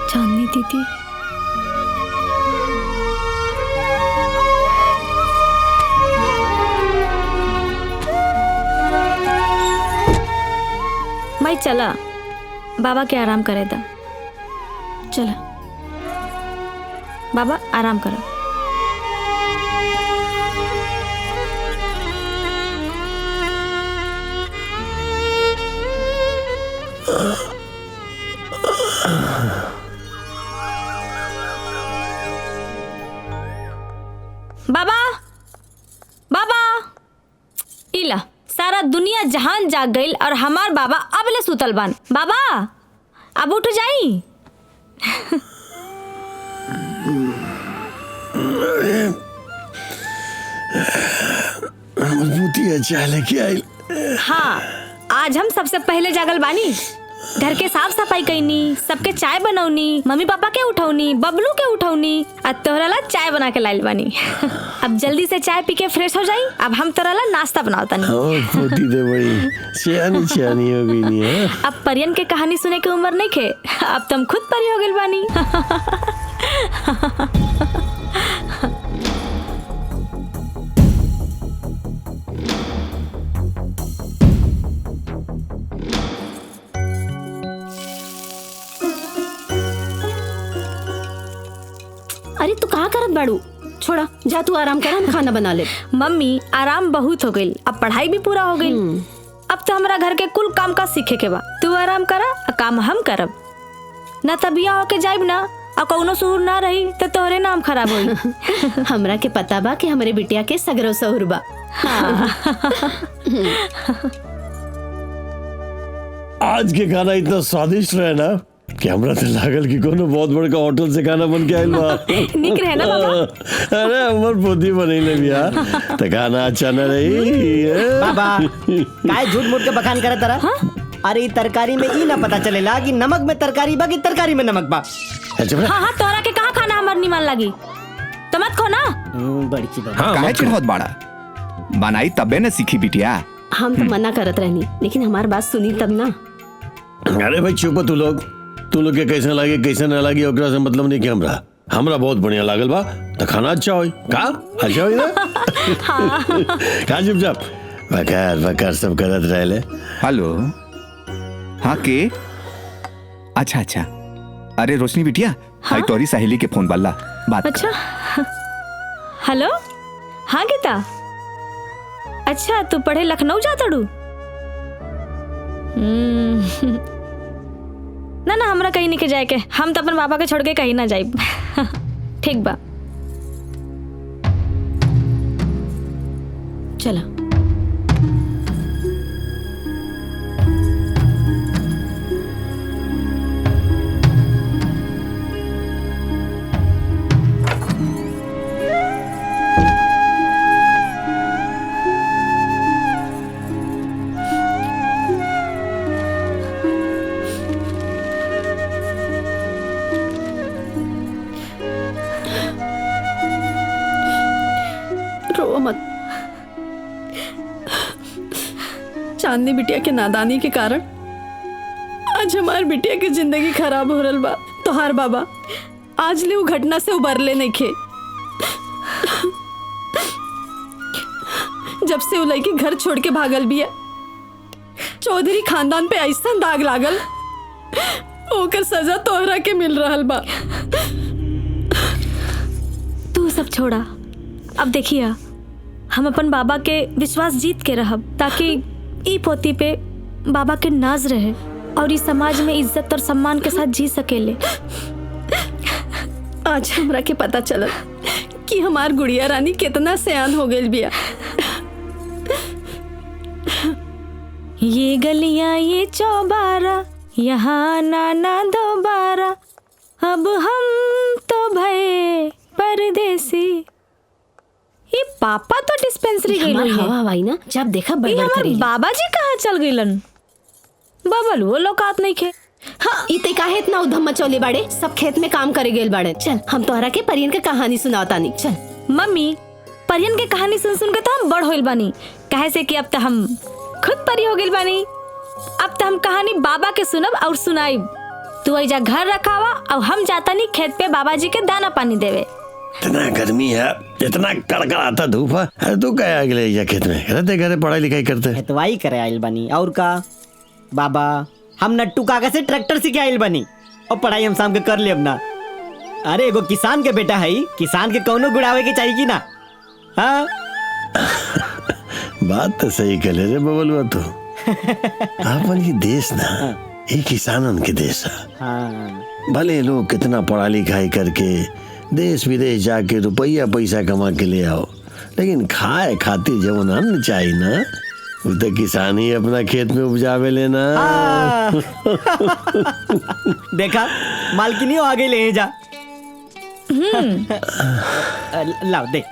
चांदनी दीदी, भाई चला, बाबा के आराम करे दा। चला बाबा, आराम करो। बाबा बाबा इला सारा दुनिया जहान जाग गईल और हमार बाबा अब ले सुतल बान। बाबा अब उठ जाई। भूतिया चाय लेके आई। हाँ आज हम सबसे पहले जागल बानी। घर के साफ सफाई कैनी, सबके चाय बनौनी, मम्मी पापा के उठौनी, बबलू के उठौनी, और तोहरा ला चाय बना के लाइल बानी। अब जल्दी से चाय पी के फ्रेश हो जाई। अब हम तोहरा ला नाश्ता बनावतानी। पोती दे बड़ी सियानी हो गई नहीं है। अब परियन के कहानी सुने के उम्र नहीं खे। अब तुम खुद परी हो गइल बानी। अरे तू कहाँ करत बाड़ू? छोड़ा, जा तू आराम कर, हम खाना बना ले। मम्मी आराम बहुत हो गई, अब पढ़ाई भी पूरा हो गई। अब तो हमारा घर के कुल काम का सीखे के बा। तू आराम करा, काम हम करब। न तबिया होके जाइब ना, और कौनो सुर ना रही तो तोहरे नाम खराब होई। हमरा के पता बा कि हमारे बिटिया के सगरो सहुर बा। आज के खाना इतना स्वादिष्ट रहे ना कि हमरा तो लागल कि कोनो बहुत बड़का होटल से खाना बन के आइल बा। निक रहे ना बाबा। अरे हमर पोती बनैले बिया त खाना अच्छा न रही। बाबा काय झूठ मूठ के बखान करे तरह। अरे ई तरकारी में ई ना पता चलेला कि नमक में तरकारी बा कि तरकारी में नमक बा। हाँ हाँ तोहरा के कहाँ खाना हमार निमान लगी। तो मत खो ना। बड़ी चीज काहे चिढ़त बाड़ा? बनाई तबे न सीखी बिटिया। हम तो मना करत रहनी, लेकिन हमारी बात सुनी तब ना। अरे भाई चुप तू लोग के कैसे लागे कैसे ना लागे ओकरा से मतलब नहीं कि हमरा बहुत बढ़िया लागल बा तो खाना अच्छा होई। का अच्छा होई ना? का चुपचाप बकार सब करत रहले। हेलो हाँ के? अच्छा अच्छा। अरे रोशनी बिटिया, हाय तोरी सहेली के फोन वाला बात। अच्छा हेलो हाँ गीता। अच्छा तू पढ़े लखनऊ जाता डू? ना ना हमरा कहीं नहीं के जाए के। हम तो अपन बाबा के छोड़ के कहीं ना जाए। ठीक बा चला। रो मत। चांदनी बिटिया के नादानी के कारण आज हमार बिटिया की जिंदगी खराब हो रहा बा। तोहार बाबा आज ले वो घटना से उबरले नहीं खे। जब से वो लड़की घर छोड़ के भागल बिया, चौधरी खानदान पे ऐसा दाग लागल, ओकर सजा तोहरा के मिल रहल बा। तू सब छोड़ा। अब देखिए हम अपन बाबा के विश्वास जीत के रहब, ताकि ई पोती पे बाबा के नाज रहे और इस समाज में इज्जत और सम्मान के साथ जी सकेले। आज हमरा के पता चलल कि हमार गुड़िया रानी कितना सयान हो गई बिया। ये गलियां ये चौबारा, यहाँ नाना दोबारा, अब हम तो भय परदेसी। ये पापा तो डिस्पेंसरी गई हमार हवा हवाई ना, जब देखा बड़बड़ करेली। बाबा जी कहाँ चल गईलन? बबल वो लोकात नहीं खे। हाँ इते काहे इतना उधम मचौले बाड़े? सब खेत में काम करे गेल बाड़े। चल हम तोहरा के परियन के कहानी सुनावतानी। चल मम्मी, परियन के कहानी सुन सुन के तो हम बड़ होइल बानी। कहे से कि अब तो हम खुद परी हो गइल बानी। अब तो हम कहानी बाबा के सुनब और सुनाइब। तू ऐजा घर रखावा और हम जाता नहीं खेत पे बाबा जी के दाना पानी देवे। इतना गर्मी है, इतना कड़कड़ाता धूप है। अरे तू क्या अगले या खेत में रहते घरे पढ़ाई लिखाई करते? खेतवाई करे आइल बनी और का। बाबा हम नट्टू काका से ट्रैक्टर सीखे आइल बनी और पढ़ाई हम शाम के कर ले अपना। अरे एगो किसान के बेटा है, किसान के कौनो गुड़ावे के चाहिए कि ना। हाँ बात तो सही कह ले रे बबलुआ। तो अपन ये देश ना ये किसानन के देश है। हाँ भले लोग कितना पढ़ा लिखाई करके देश विदेश जाके रुपया पैसा कमा के ले आओ, लेकिन खाए खातिर जवन अन्न चाहिए ना, वो तो किसान ही अपना खेत में उपजावे लेना। देखा मालकिनी आगे ले जा। लाओ देख।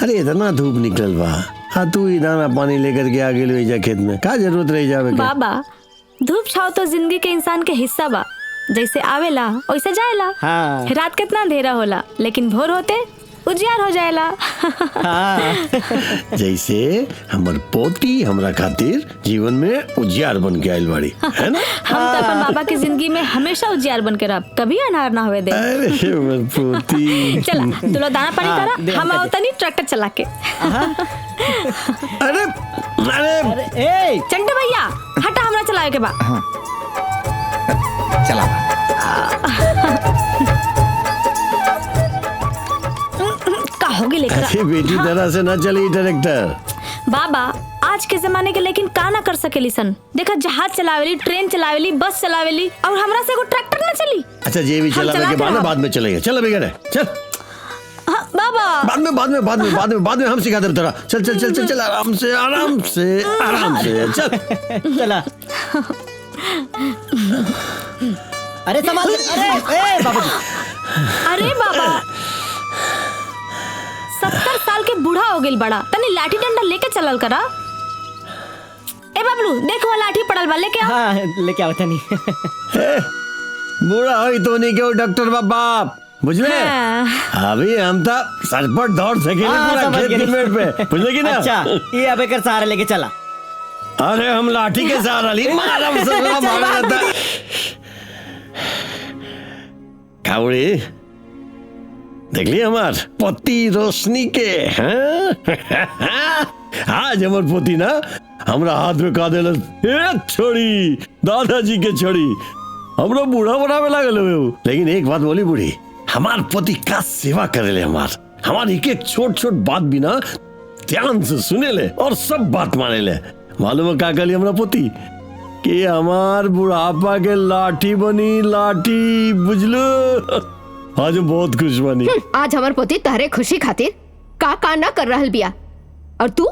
अरे इतना धूप निकल बा, हाँ तू ही दाना पानी लेकर के आगे ले जा खेत में, का जरूरत रह जावे के? बाबा धूप छाव तो जिंदगी के इंसान के हिस्सा बा, जैसे आवेला वैसे जाएला। हाँ रात कितना अंधेरा होला लेकिन भोर होते उजियार हो जाएला। हाँ जैसे हमर पोती हमरा खातिर जीवन में उजियार बन के आयल बाड़ी, है ना? हम तो अपन बाबा की जिंदगी में हमेशा उजियार बन के रह, कभी अनार ना होवे दे। अरे हमर पोती। चला तू लोग दाना पानी करा, हम आवता नहीं ट्रैक्टर चला के। अरे अरे ए चंटे भैया हटा, हमरा चलाए के बा। चला का होगी लेकर अरे बेटी तरह से ना चली ट्रैक्टर। बाबा आज के जमाने के लेकिन का ना कर सकेली सन। देखा जहाज चलावेली, ट्रेन चलावेली, बस चलावेली, और हमरा से एगो ट्रैक्टर ना चली। अच्छा ये भी चलावे के बाद ना बाद में चलेगा। चल अभी करे चल। हाँ, बाबा बाद में हम सिखा देते तेरा। चल चल चल चल चल आराम से चल। चला। अरे संभाल। अरे ए बाबू जी। अरे बाबा 70 साल के बूढ़ा हो गइल बड़ा, तनी लाठी डंडा लेके चलल करा। ए बबलू देखो लाठी पड़ल बा, लेके आओ। हाँ लेके आओ तनी। बूढ़ा हो तो नहीं क्यों डॉक्टर बाबा, बुझले? हाँ। अभी हम तो सर पर दौड़ सके पूरा समझ खेत गई। की मेड़ पे, बुझले कि ना? अच्छा ये अब एक सहारा लेके चला। अरे हम लाठी के सहारा ली मारम से भाग जाता। कावड़ी देख ली हमार पति रोशनी के, आज हमार पोती ना हमरा हाथ में का देलस छोड़ी, दादाजी के छोड़ी हमरो बूढ़ा बनावे लागल हो। लेकिन एक बात बोली बूढ़ी, हमार पोती का सेवा करेले, हमार एक एक छोट छोट बात भी ना ध्यान से सुने ले और सब बात माने ले। मालूम है का कहली हमरा पोती कि हमार बुढ़ापा के लाठी बनी, लाठी, बुझलो? आज बहुत खुश बनी। आज हमार पोती तहरे खुशी खातिर का ना कर रहल बिया, और तू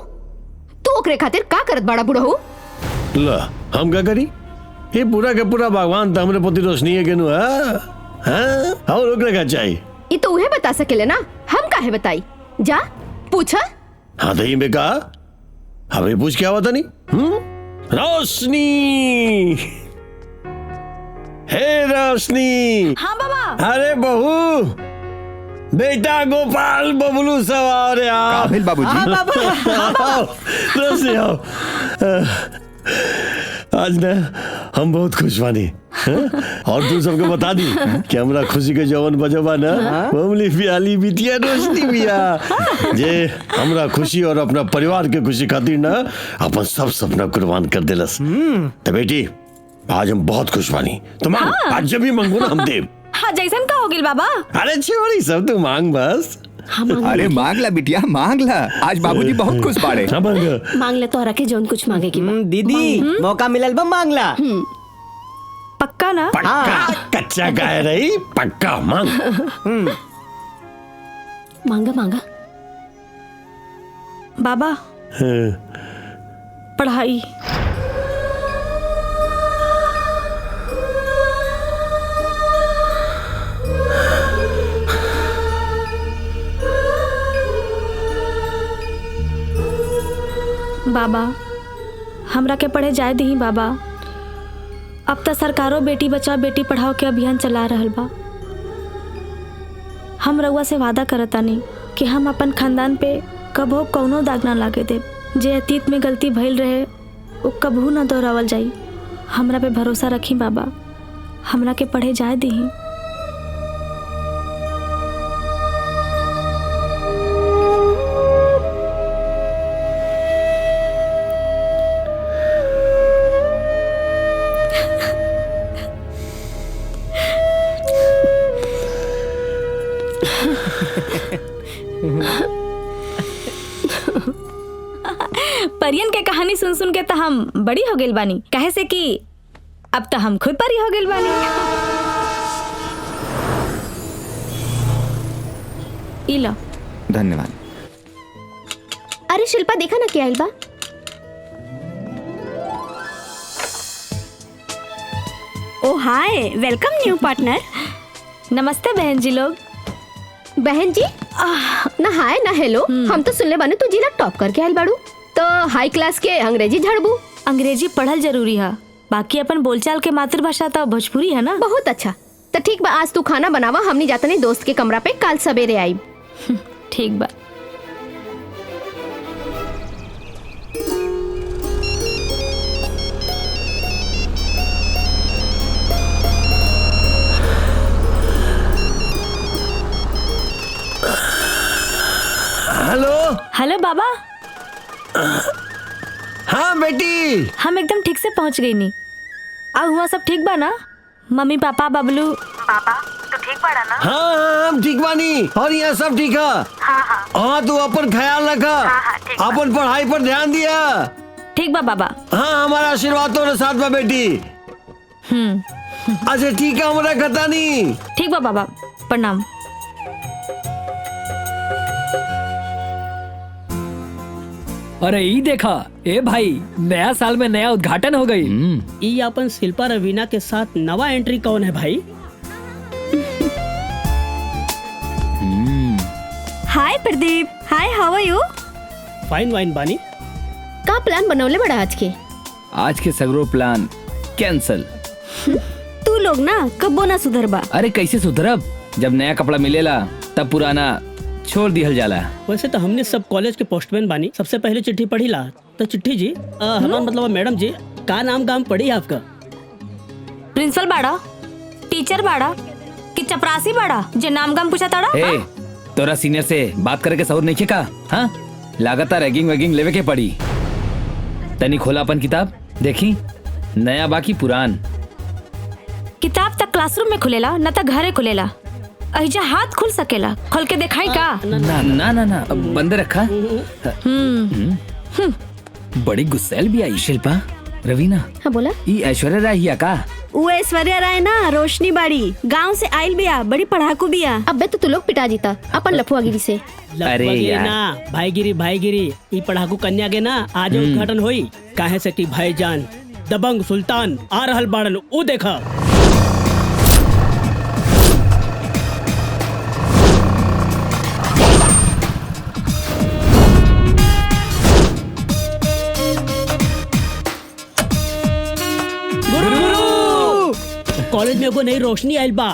ओकरे खातिर का करत बड़ा बुढ़ऊ? ला हम का करी? ये पूरा के पूरा भगवान तो हमरे पोती रोशनी है केनु, हाँ और ओकरे का चाहिए? ये तो उहे बता सकेले ना, हम काहे बताई? जा पूछा। हाँ तो ही में कहा हमें पूछ क्या हुआ था नहीं? रोशनी, हे रोशनी। हाँ बाबा। अरे बहू, बेटा गोपाल बबलू सवार यार। काबिल बाबूजी। हाँ बाबा। रोशनी आओ। आज ना हम बहुत खुश बानी, और तू सबको बता दी कि हमरा खुशी के जवन बजबा ना हमली प्याली बिटिया रोशनी बिया, जे हमरा खुशी और अपना परिवार के खुशी खातिर ना अपन सब सपना कुर्बान कर देलस। तो बेटी आज हम बहुत खुश बानी, तो मांग, आज जब भी मांगो ना हम देव। हाँ जैसन का हो गिल बाबा। अरे छोड़ी सब, तू मांग बस। अरे मांग ला बिटिया मांग ला, आज बाबूजी बहुत खुश बाड़े। हाँ मांग। मांग ले तो रखे जोन कुछ मांगे की। दीदी मौका मिलल बा मांग ला। पक्का ना? पक्का, कच्चा का है रही, पक्का मांग। मांगा मांगा। बाबा पढ़ाई। बाबा हमरा के पढ़े जाए दी बाबा, अब तो सरकारों बेटी बचाओ बेटी पढ़ाओ के अभियान चला रहल बा। हम रउआ से वादा करतानी कि हम अपन खानदान पे कबो कौनो दाग ना लागे दे। जे अतीत में गलती भइल रहे वो कबहू ना दोहरावल जाई। हमरा पे भरोसा रखी बाबा, हमरा के पढ़े जाए दी। परियन के कहानी सुन सुन के तो हम बड़ी हो गइल बानी, कहे से कि अब तो हम खुद परी हो गइल बानी। ई लो। धन्यवाद। अरे शिल्पा देखा ना क्या आइल बा। ओ हाय, वेलकम न्यू पार्टनर। नमस्ते बहन जी लोग। बहन जी ना हाय ना हेलो, हम तो सुनले बानी तू जिला टॉप करके आइल बाड़ू, तो हाई क्लास के अंग्रेजी झाड़बू। अंग्रेजी पढ़ल जरूरी है, बाकी अपन बोलचाल के मातृभाषा तो भोजपुरी है ना। बहुत अच्छा, तो ठीक बा, आज तू खाना बनावा, हमनी जाते नहीं दोस्त के कमरा पे, काल सवेरे आई। ठीक बा। हेलो। हेलो बाबा। हाँ बेटी, हम एकदम ठीक से पहुंच गई नी। अब हुआ सब ठीक बा ना? मम्मी पापा बबलू पापा तो ठीक बाड़ा ना? हाँ हम ठीक बानी और यहाँ सब ठीक है। हाँ तू अपन ख्याल रखा, अपन पढ़ाई पर ध्यान दिया। ठीक बा बाबा। हाँ हमारा आशीर्वाद तो साथ में बेटी। अच्छा ठीक है, हमारा खता नहीं। ठीक बा बाबा, प्रणाम। अरे ई देखा, ए भाई नया साल में नया उद्घाटन हो गई। ये अपन शिल्पा रवीना के साथ नवा एंट्री कौन है भाई? Hi Pradeep, hi how are you? Fine wine बानी। का प्लान बनौले बड़ा आज के? आज के सगरो प्लान कैंसल। तू लोग ना कबो ना सुधरबा। अरे कैसे सुधरब, जब नया कपड़ा मिलेला तब पुराना छोड़ दिहल जाला। वैसे तो हमने सब कॉलेज के पोस्टमैन बानी, सबसे पहले चिट्ठी पढ़ी ला। तो चिट्ठी जी हमारा मतलब मैडम जी का नाम गाम पढ़ी आपका? प्रिंसिपल बाड़ा, टीचर बाड़ा कि चपरासी बाड़ा जे नाम गाम पूछा ताड़ा? ए, तोरा सीनियर से बात करे के सहूर नहीं का? हाँ लगातार रैगिंग वैगिंग लेवे के पड़ी। तनी खोला अपन किताब देखी, नया बाकी पुरान। किताब तक क्लासरूम में खुलेला न त घरे खुलेला, अहिजा हाथ खुल सकेला, खोल के दिखाई का? ना ना ना ना बंद रखा। बड़ी गुस्सैल भी आई शिल्पा। रवीना हाँ बोला। ई ऐश्वर्या राय हिया का? वो ऐश्वर्या राय ना रोशनी बाड़ी, गांव से आइल बिया, बड़ी पढ़ाकू बिया। अबे तो तू लोग पिटा जीता अपन लफुआगिरी से। अरे यार ना भाईगिरी ई पढ़ाकू कन्या के ना आज उद्घाटन होई, काहे से कि भाईजान दबंग सुल्तान आ रहल बाड़न, ऊ देखा। कॉलेज में एगो नई रोशनी आइल बा,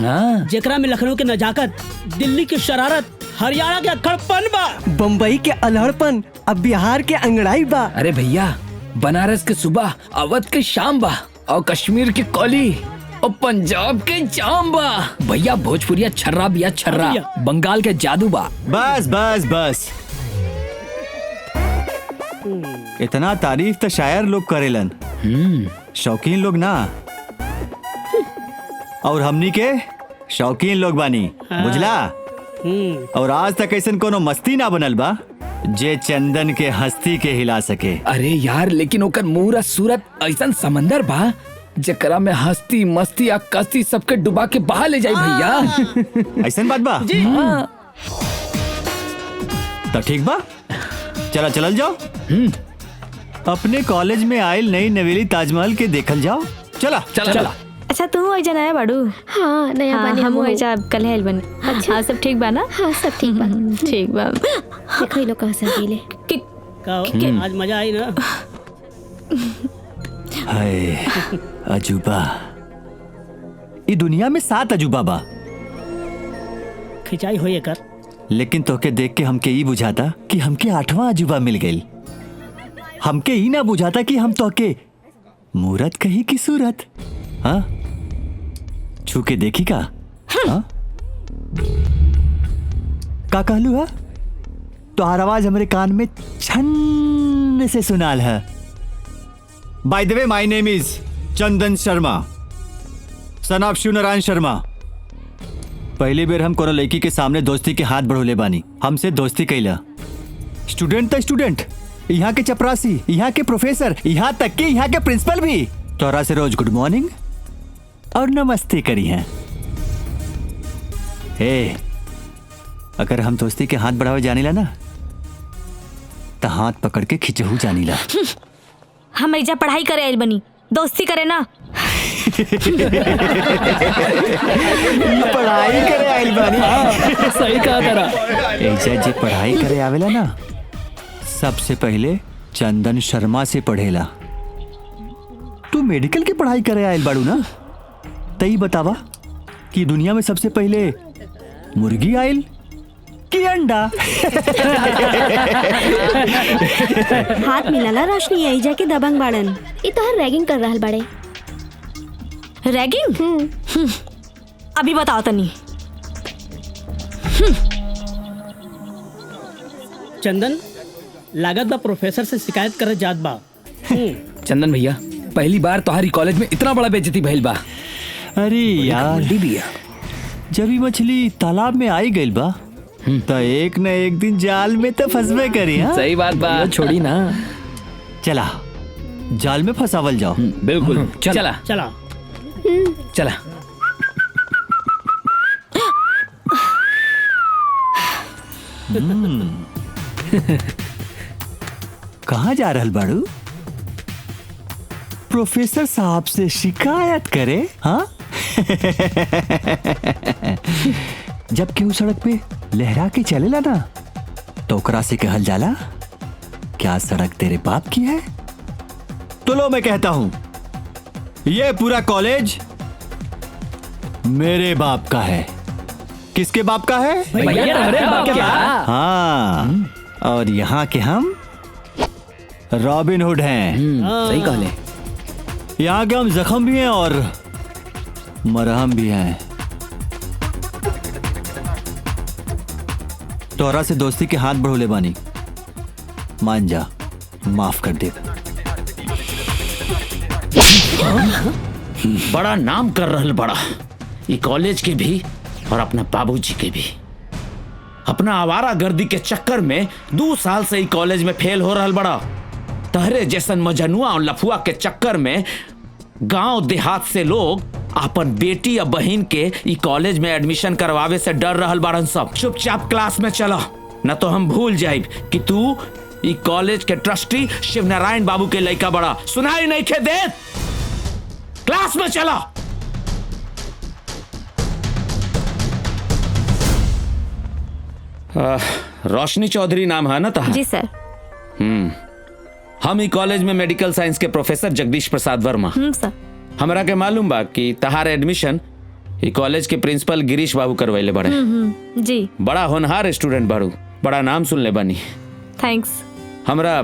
जेकरा में लखनऊ के नजाकत, दिल्ली की शरारत, हरियाणा के अक्खड़पन बा, बम्बई के अल्हड़पन, अब बिहार के अंगड़ाई बा। अरे भैया, बनारस के सुबह, अवध के शाम बा, और कश्मीर के कौली, और पंजाब के जाम बा। भैया भोजपुरिया छर्रा बिया छर्रा, बंगाल के जादू बा। बस बस बस, इतना तारीफ तो शायर लोग करेलन, शौकीन लोग ना। और हमनी के शौकीन लोग बानी, बुझला? और आज तक ऐसा कोनो मस्ती ना बनल बा जे चंदन के हस्ती के हिला सके। अरे यार, लेकिन ओकर मूरत सूरत ऐसा समंदर बा जकरा में हस्ती मस्ती आ कस्ती सबके डुबा के बहा ले जाए भैया। ऐसा बात बा? तो ठीक बा, चला चलल जाओ। अपने कॉलेज में आयल नई नवेली ताजमहल के देखल जाओ। चला चला चला। अच्छा तू ऐजा नया बाड़ू? हाँ नया बानी हम ऐजा कल है बने। अच्छा हाँ, सब ठीक बा ना? हाँ सब ठीक बा। ठीक बा। देखो ये लोग कहाँ से अकेले। आज मजा आई ना? हाय अजूबा, ई दुनिया में 7 अजूबा बा। खिंचाई होई कर, लेकिन तोके देख के हमके ई बुझाता कि हमके 8वां अजूबा मिल गई। हमके ई ना बुझाता कि हम तोके मूरत कही की सूरत। हाँ छू के देखी का? हाँ? का कहलू है? तोहार आवाज हमारे कान में छन से सुनाल है। By the way, my name is Chandan Sharma, son of Shivnarayan Sharma. पहली बेर हम कोनो लड़की के सामने दोस्ती के हाथ बढ़ोले बानी। हमसे दोस्ती कैला। स्टूडेंट तो स्टूडेंट, यहाँ के चपरासी, यहाँ के प्रोफेसर, यहाँ तक कि यहाँ के प्रिंसिपल भी तोरा से रोज गुड मॉर्निंग और नमस्ते करी हैं। हे, अगर हम दोस्ती के हाथ बढ़ावे जानीला ना तो हाथ पकड़ के खिंचहू जानीला। हम ऐजा पढ़ाई करे आइल बनी, दोस्ती करे ना। पढ़ाई करे आइल बानी। सही कहा तारा। ऐजा जे पढ़ाई करे आवेला ना सबसे पहले चंदन शर्मा से पढ़ेला। तू मेडिकल की पढ़ाई करे आइल बाड़ू ना, तई बतावा कि दुनिया में सबसे पहले मुर्गी आइल कि अंडा? हाथ मिलाला रोशनी ऐजा के दबंग बाड़न। ई तोहर रैगिंग कर रहल बाड़े। रैगिंग? अभी बताओ तनी। चंदन, लागत बा प्रोफेसर से शिकायत करे जात बा। चंदन भैया, पहली बार तुम्हारी कॉलेज में इतना बड़ा बेइज्जती भइल बा। अरे यार, जब ये मछली तालाब में आई गइल बा तो एक न एक दिन जाल में तो फंसबे करी। हाँ? सही बात बा, छोड़ी ना। चला जाल में फंसावल जाओ। बिल्कुल, चला चला चला। कहाँ जा रहल बाड़ू? प्रोफेसर साहब से शिकायत करे? हाँ? जब केहू सड़क पे लहरा के चलेला ना तो ओकरा से कहल जाला, क्या सड़क तेरे बाप की है? तो लो मैं कहता हूं, ये पूरा कॉलेज मेरे बाप का है। किसके बाप का है? भैया तुम्हारे बाप का। हाँ, और यहाँ के हम रॉबिन हुड हैं। सही कहले। यहाँ के हम जख्म भी हैं और मरहम भी हैं। तोरा से दोस्ती के हाथ बढ़ोले बानी, मान जा, माफ कर दे। बड़ा नाम कर रहल बड़ा, ये कॉलेज के भी और अपना बाबूजी के भी। अपना आवारा गर्दी के चक्कर में 2 साल से ही कॉलेज में फेल हो रहल बड़ा। तहरे जैसन मजनुआ और लफुआ के चक्कर में गांव देहात से लोग अपन बेटी या बहन के ई कॉलेज में एडमिशन करवावे से डर रहल बाड़न सब। चुपचाप क्लास में चला, न तो हम भूल जाइब कि तू ई कॉलेज के ट्रस्टी शिव नारायण बाबू के लड़का बड़ा। सुनाई नहीं खे दे? क्लास में चला। रोशनी चौधरी नाम है ना तहार? जी सर। हम ई कॉलेज में मेडिकल साइंस के प्रोफेसर जगदीश प्रसाद वर्मा। सर। हमरा के मालूम बा कि तहार एडमिशन ई कॉलेज के प्रिंसिपल गिरीश बाबू करवाइले बड़े। जी। बड़ा होनहार स्टूडेंट बाड़ू, बड़ा नाम सुनले बानी। थैंक्स। हमरा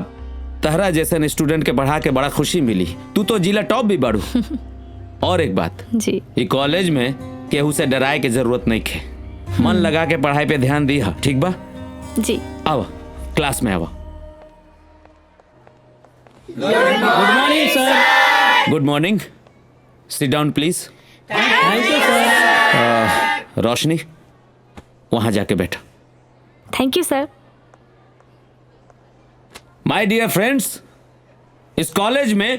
तहरा जैसे स्टूडेंट के पढ़ा के बड़ा खुशी मिली। तू तो जिला टॉप भी बाड़ू। और एक बात जी, ई कॉलेज में केहू से डराए के जरूरत नहीं खे। मन लगा के पढ़ाई पे ध्यान दी, ठीक बा? जी। आवा क्लास में आवा। Good morning sir. Good morning. Sit down please. Thank you sir. Roshni, वहां जाके बैठा। Thank you sir. My dear friends, इस कॉलेज में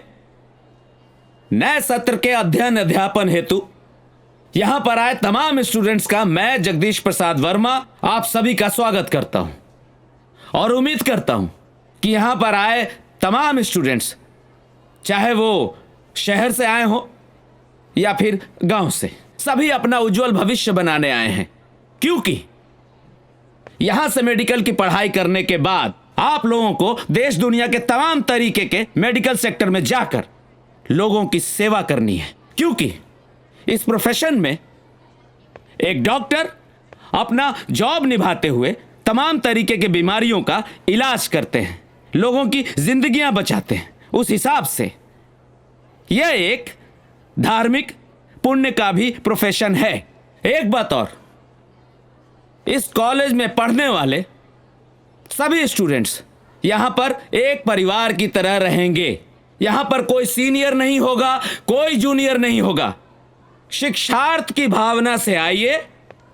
नए सत्र के अध्ययन अध्यापन हेतु यहां पर आए तमाम स्टूडेंट्स का मैं जगदीश प्रसाद वर्मा आप सभी का स्वागत करता हूं और उम्मीद करता हूं कि यहां पर आए तमाम स्टूडेंट्स, चाहे वो शहर से आए हो या फिर गांव से, सभी अपना उज्जवल भविष्य बनाने आए हैं। क्योंकि यहां से मेडिकल की पढ़ाई करने के बाद आप लोगों को देश दुनिया के तमाम तरीके के मेडिकल सेक्टर में जाकर लोगों की सेवा करनी है। क्योंकि इस प्रोफेशन में एक डॉक्टर अपना जॉब निभाते हुए तमाम तरीके के बीमारियों का इलाज करते हैं, लोगों की जिंदगियां बचाते हैं। उस हिसाब से यह एक धार्मिक पुण्य का भी प्रोफेशन है। एक बात और, इस कॉलेज में पढ़ने वाले सभी स्टूडेंट्स यहां पर एक परिवार की तरह रहेंगे। यहां पर कोई सीनियर नहीं होगा, कोई जूनियर नहीं होगा। शिक्षार्थ की भावना से आइए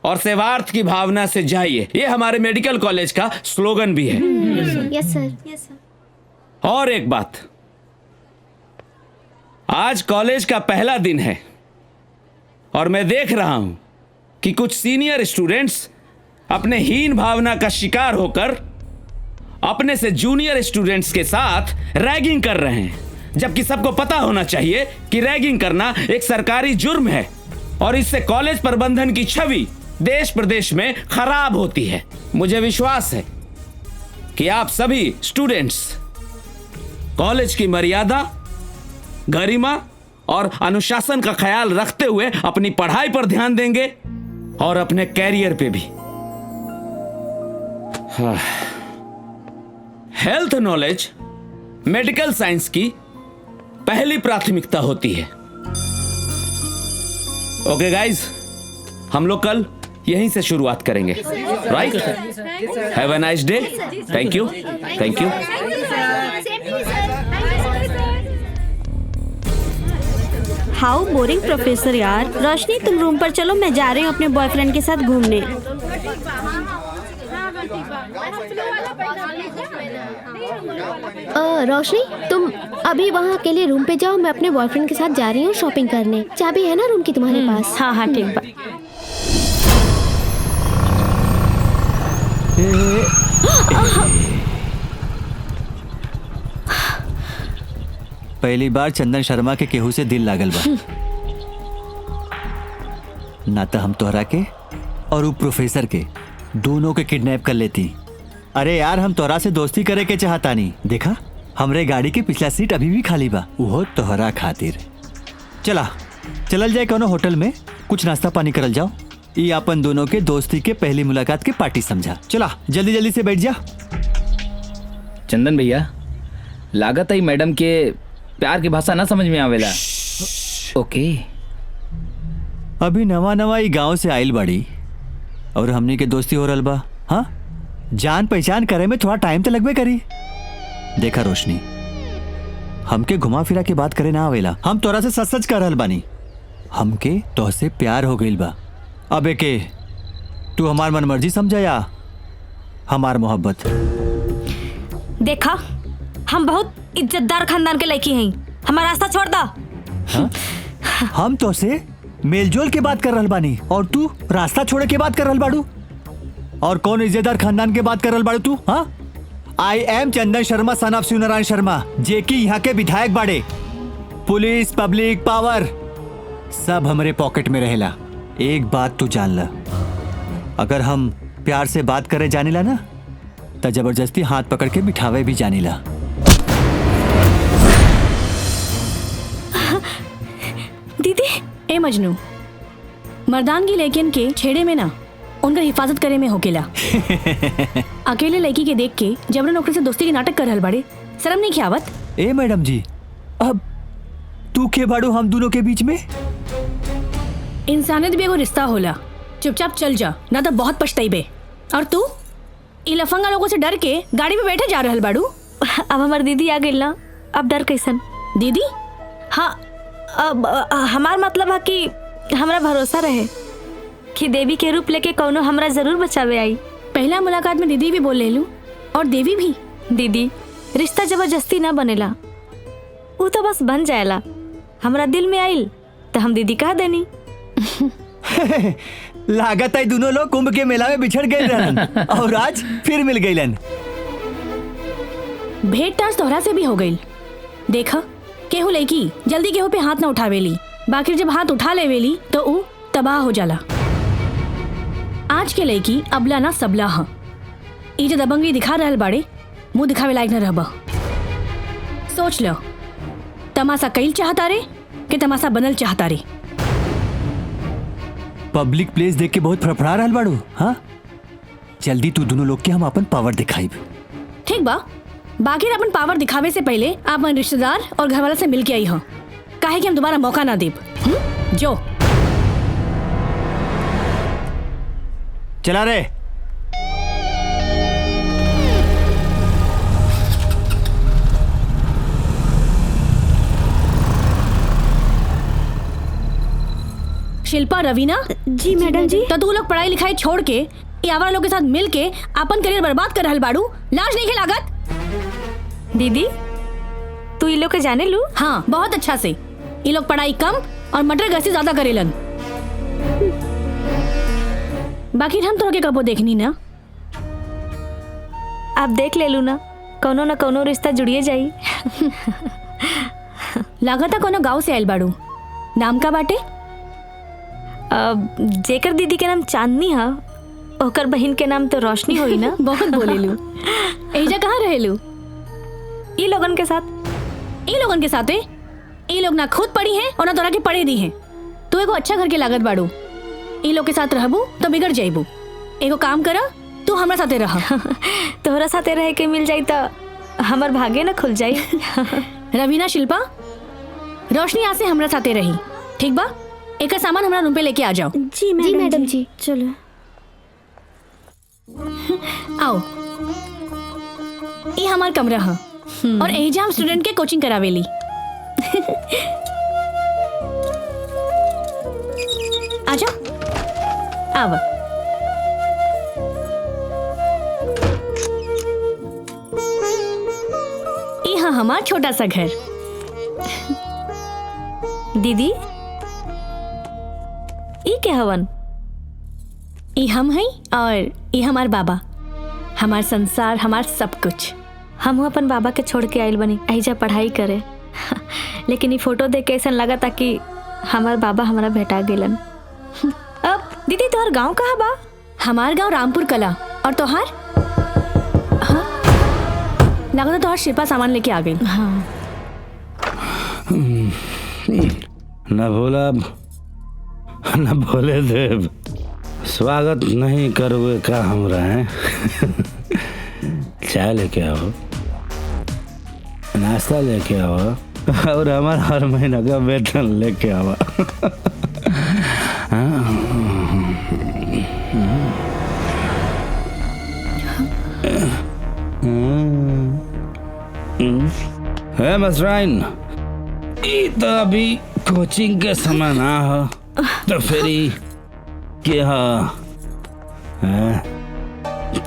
और सेवार्थ की भावना से जाइए, ये हमारे मेडिकल कॉलेज का स्लोगन भी है। यस सर। और एक बात, आज कॉलेज का पहला दिन है और मैं देख रहा हूं कि कुछ सीनियर स्टूडेंट्स अपने हीन भावना का शिकार होकर अपने से जूनियर स्टूडेंट्स के साथ रैगिंग कर रहे हैं, जबकि सबको पता होना चाहिए कि रैगिंग करना एक सरकारी जुर्म है और इससे कॉलेज प्रबंधन की छवि देश प्रदेश में खराब होती है। मुझे विश्वास है कि आप सभी स्टूडेंट्स कॉलेज की मर्यादा, गरिमा और अनुशासन का ख्याल रखते हुए अपनी पढ़ाई पर ध्यान देंगे और अपने कैरियर पे भी। हेल्थ नॉलेज मेडिकल साइंस की पहली प्राथमिकता होती है। ओके गाइज, हम लोग कल यहीं से शुरुआत करेंगे, right? Have a nice day. Thank you, thank you. How boring professor यार। रोशनी तुम रूम पर चलो, मैं जा रही हूँ अपने बॉयफ्रेंड के साथ घूमने। रोशनी, तुम अभी वहाँ अकेले रूम पे जाओ, मैं अपने बॉयफ्रेंड के साथ जा रही हूँ शॉपिंग करने। चाबी है ना रूम की तुम्हारे पास? हाँ हाँ ठीक बा। पहली बार चंदन शर्मा के केहू से दिल लागल बा। ना तो हम तोहरा के और उ प्रोफेसर के दोनों के किडनैप कर लेती। अरे यार, हम तोहरा से दोस्ती करे के चाहता नहीं। देखा, हमरे गाड़ी के पिछला सीट अभी भी खाली बा, वो तोहरा खातिर। चलल जाए कोनो होटल में, कुछ नाश्ता पानी करल जाओ। ये अपन दोनों के दोस्ती के पहली मुलाकात के पार्टी समझा। चला जल्दी जल्दी से बैठ जा। चंदन भैया, लागत है मैडम के प्यार की भाषा ना समझ में आवेला। ओके, अभी नवा नवा ही गांव से आइल बाड़ी और हमनी के दोस्ती हो रहल बा। हाँ, जान पहचान करे में थोड़ा टाइम तो लगबे करी। देखा रोशनी, हमके घुमा फिरा के बात करे ना आवेला। हम तोरा से सच सच कर रहल बानी, हमके तोहसे प्यार हो गइल बा। अब एके तू हमार मन मर्जी समझा या हमार मोहब्बत? देखा, हम बहुत इज्जतदार खानदान के लड़की हैं, हमारा रास्ता छोड़ दो। हाँ? हम तो से मेलजोल के बात कर रहल बानी और तू रास्ता छोड़े के बात कर रहल बाड़ू। और कौन इज्जतदार खानदान के बात कर रहल बाड़ू तू? हाँ, I am Chandan Sharma, son of Shivnarayan Sharma, जे की यहाँ के विधायक बाड़े। पुलिस, पब्लिक, पावर सब हमरे पॉकेट में रहेला। एक बात तू जान ला, अगर हम प्यार से बात करे जानेला ना, तो जबरदस्ती हाथ पकड़ के बिठावे भी जानेला। दीदी, ए मजनू, मर्दानगी लेकिन के छेड़े में ना, उनका हिफाजत करे में होकेला। अकेले लड़की के देख के जबरन ओकरे से दोस्ती के नाटक कर रहल बाड़े, शर्म नहीं खियावत? ए मैडम जी, अब तू के बाड़ू हम दोनों के बीच में? इंसानियत भी एगो रिश्ता होला, चुपचाप चल जा, ना तो बहुत पछताइबे। और तू इ लफंगा लोगों से डर के गाड़ी में बैठे जा रहल बाड़ू। अब हमार दीदी आ गइल ना, अब डर कैसन? दीदी? हाँ, अब हमार मतलब है कि हमरा भरोसा रहे कि देवी के रूप लेके कौनो हमरा जरूर बचावे आई। पहला मुलाकात में दीदी भी बोल ले लू और देवी भी। दीदी, रिश्ता जबरदस्ती ना बनेला, वो तो बस बन जाएला। हमरा दिल में आइल तो हम दीदी कह देनी। लागत है दोनों लोग कुंभ के मेला में बिछड़ गए रहन और आज फिर मिल गइलन। भेंट ताज तोहरा से भी हो गई। देखा, केहू लड़की जल्दी केहू पे हाथ ना उठावेली, बाकी जब हाथ उठा लेवेली तो ऊ तबाह हो जाला। आज के लड़की अबला ना सबला हा। ई जो दबंगी दिखा रहल बाड़े, मुंह दिखावे लायक न रहबा। सोच लो, तमाशा कईल चाहता रे कि तमाशा बनल चाहता रे? पब्लिक प्लेस देख के बहुत फड़फड़ा रहल बाड़ू। हाँ, जल्दी तू दोनों लोग के हम अपन पावर दिखाई। ठीक बा, बाकी अपन पावर दिखावे से पहले आप अपन रिश्तेदार और घरवाला से मिल के आई हो, काहे कि हम दोबारा मौका ना देब। जो चला रे। शिल्पा, रवीना। जी मैडम जी। तो तू लोग पढ़ाई लिखाई छोड़ के ये आवारा लोग के साथ मिल के अपन करियर बर्बाद कर रहल बाड़ू, लाज नहीं के लागत? दीदी, तू इन लोग के जाने लू? हाँ, बहुत अच्छा से। ये लोग पढ़ाई कम और मटर गश्ती ज्यादा करेलन। बाकी हम तो के कबो देखनी ना। आप देख ले लू ना, कोनो न कोनो रिश्ता जुड़िए जाई। लागता कोनो गांव से आयल बाड़ू। नाम का बाटे? जेकर दीदी के नाम चांदनी है, ओकर बहन के नाम तो रोशनी होई ना। बहुत बोले लू। एजा कहाँ रहे लू? ई लोगन के साथ। ई लोगन के साथ है? ई लोग ना खुद पढ़ी हैं और ना तोरा के पढ़े दी हैं। तू एगो अच्छा घर के लागत बाड़ू। ई लोग के साथ रहबू तो बिगड़ जाइबू। एगो काम करा, तू हमरा साथे रह। तोहरा साथे रह के मिल जाई तो हमर भाग्य न खुल जाई। रवीना, शिल्पा, रोशनी आज से हमरा साथे रही, ठीक बा? एक सामान हमरा रूम पे लेके आ जाओ। जी मैडम जी। चलो आओ। ये हमार कमरा है और एजा हम स्टूडेंट के कोचिंग करावेली। आजा, आवा। ये हाँ हमार छोटा सा घर। दीदी, ई के हवन? ये हम हैं और ये हमार बाबा, हमार संसार, हमार सब कुछ। हम अपन बाबा के छोड़ के आइल बनी ऐजा पढ़ाई करे। लेकिन ये फोटो देख के ऐसा लगा था कि हमार बाबा हमारा भेटा गेलन। अब दीदी तोहर गांव कहाँ बा? हमार गांव रामपुर कला। और तोहार? हाँ, लगा तोहार शिल्पा सामान लेके आ गई। हाँ। न भोला न भोले देव, स्वागत नहीं करोगे का हमरा है? चाय लेके आओ, नाश्ता लेके आओ और हमारा हर महीना का वेतन लेके आओ। है मसराइन, ये तो अभी कोचिंग के समय ना हो तो फिर क्या है?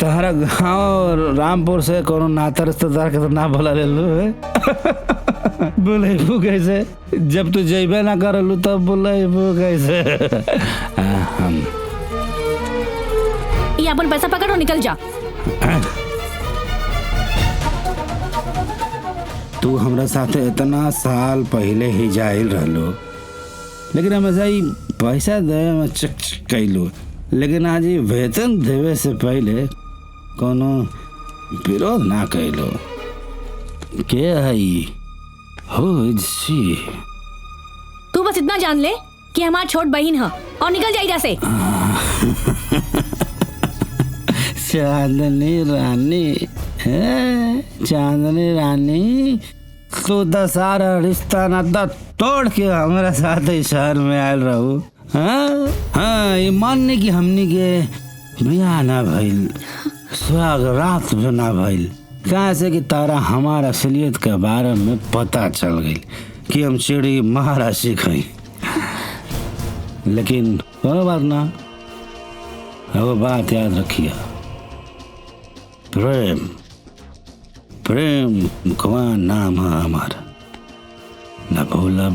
तहरा गाँव रामपुर से कोनो नाता रिश्तेदार के तो ना बोला ले लो है। बोलेबू कैसे जब तू जेबे ना करलू तब बोलेबू कैसे? हम ये अपन पैसा पकड़ और निकल जा। तू हमरा साथे इतना साल पहले ही जाइल रहलो, लेकिन हमेशा ही पैसा देवे में चक कैलू, लेकिन आज ही वेतन देवे से पहले कोनो विरोध ना कैलो। के है? Who is she? तू बस इतना जान ले कि हमारी छोट बहन है और निकल जा इधर से। चांदनी रानी है, चांदनी रानी, तू तो सारा रिश्ता नाता तोड़ के हमारा साथ ही शहर में आयल रहू। हाँ हाँ, ये मानने की हमनी के बियाह ना भइल, सुहाग रात भी ना भइल। कहाँ से कि तारा हमारा असलियत के बारे में पता चल गई कि हम चिड़ी महाराशि खाई। लेकिन वो बात ना, वो बात याद रखिए, प्रेम प्रेम भगवान नाम है हमारा, न भूलब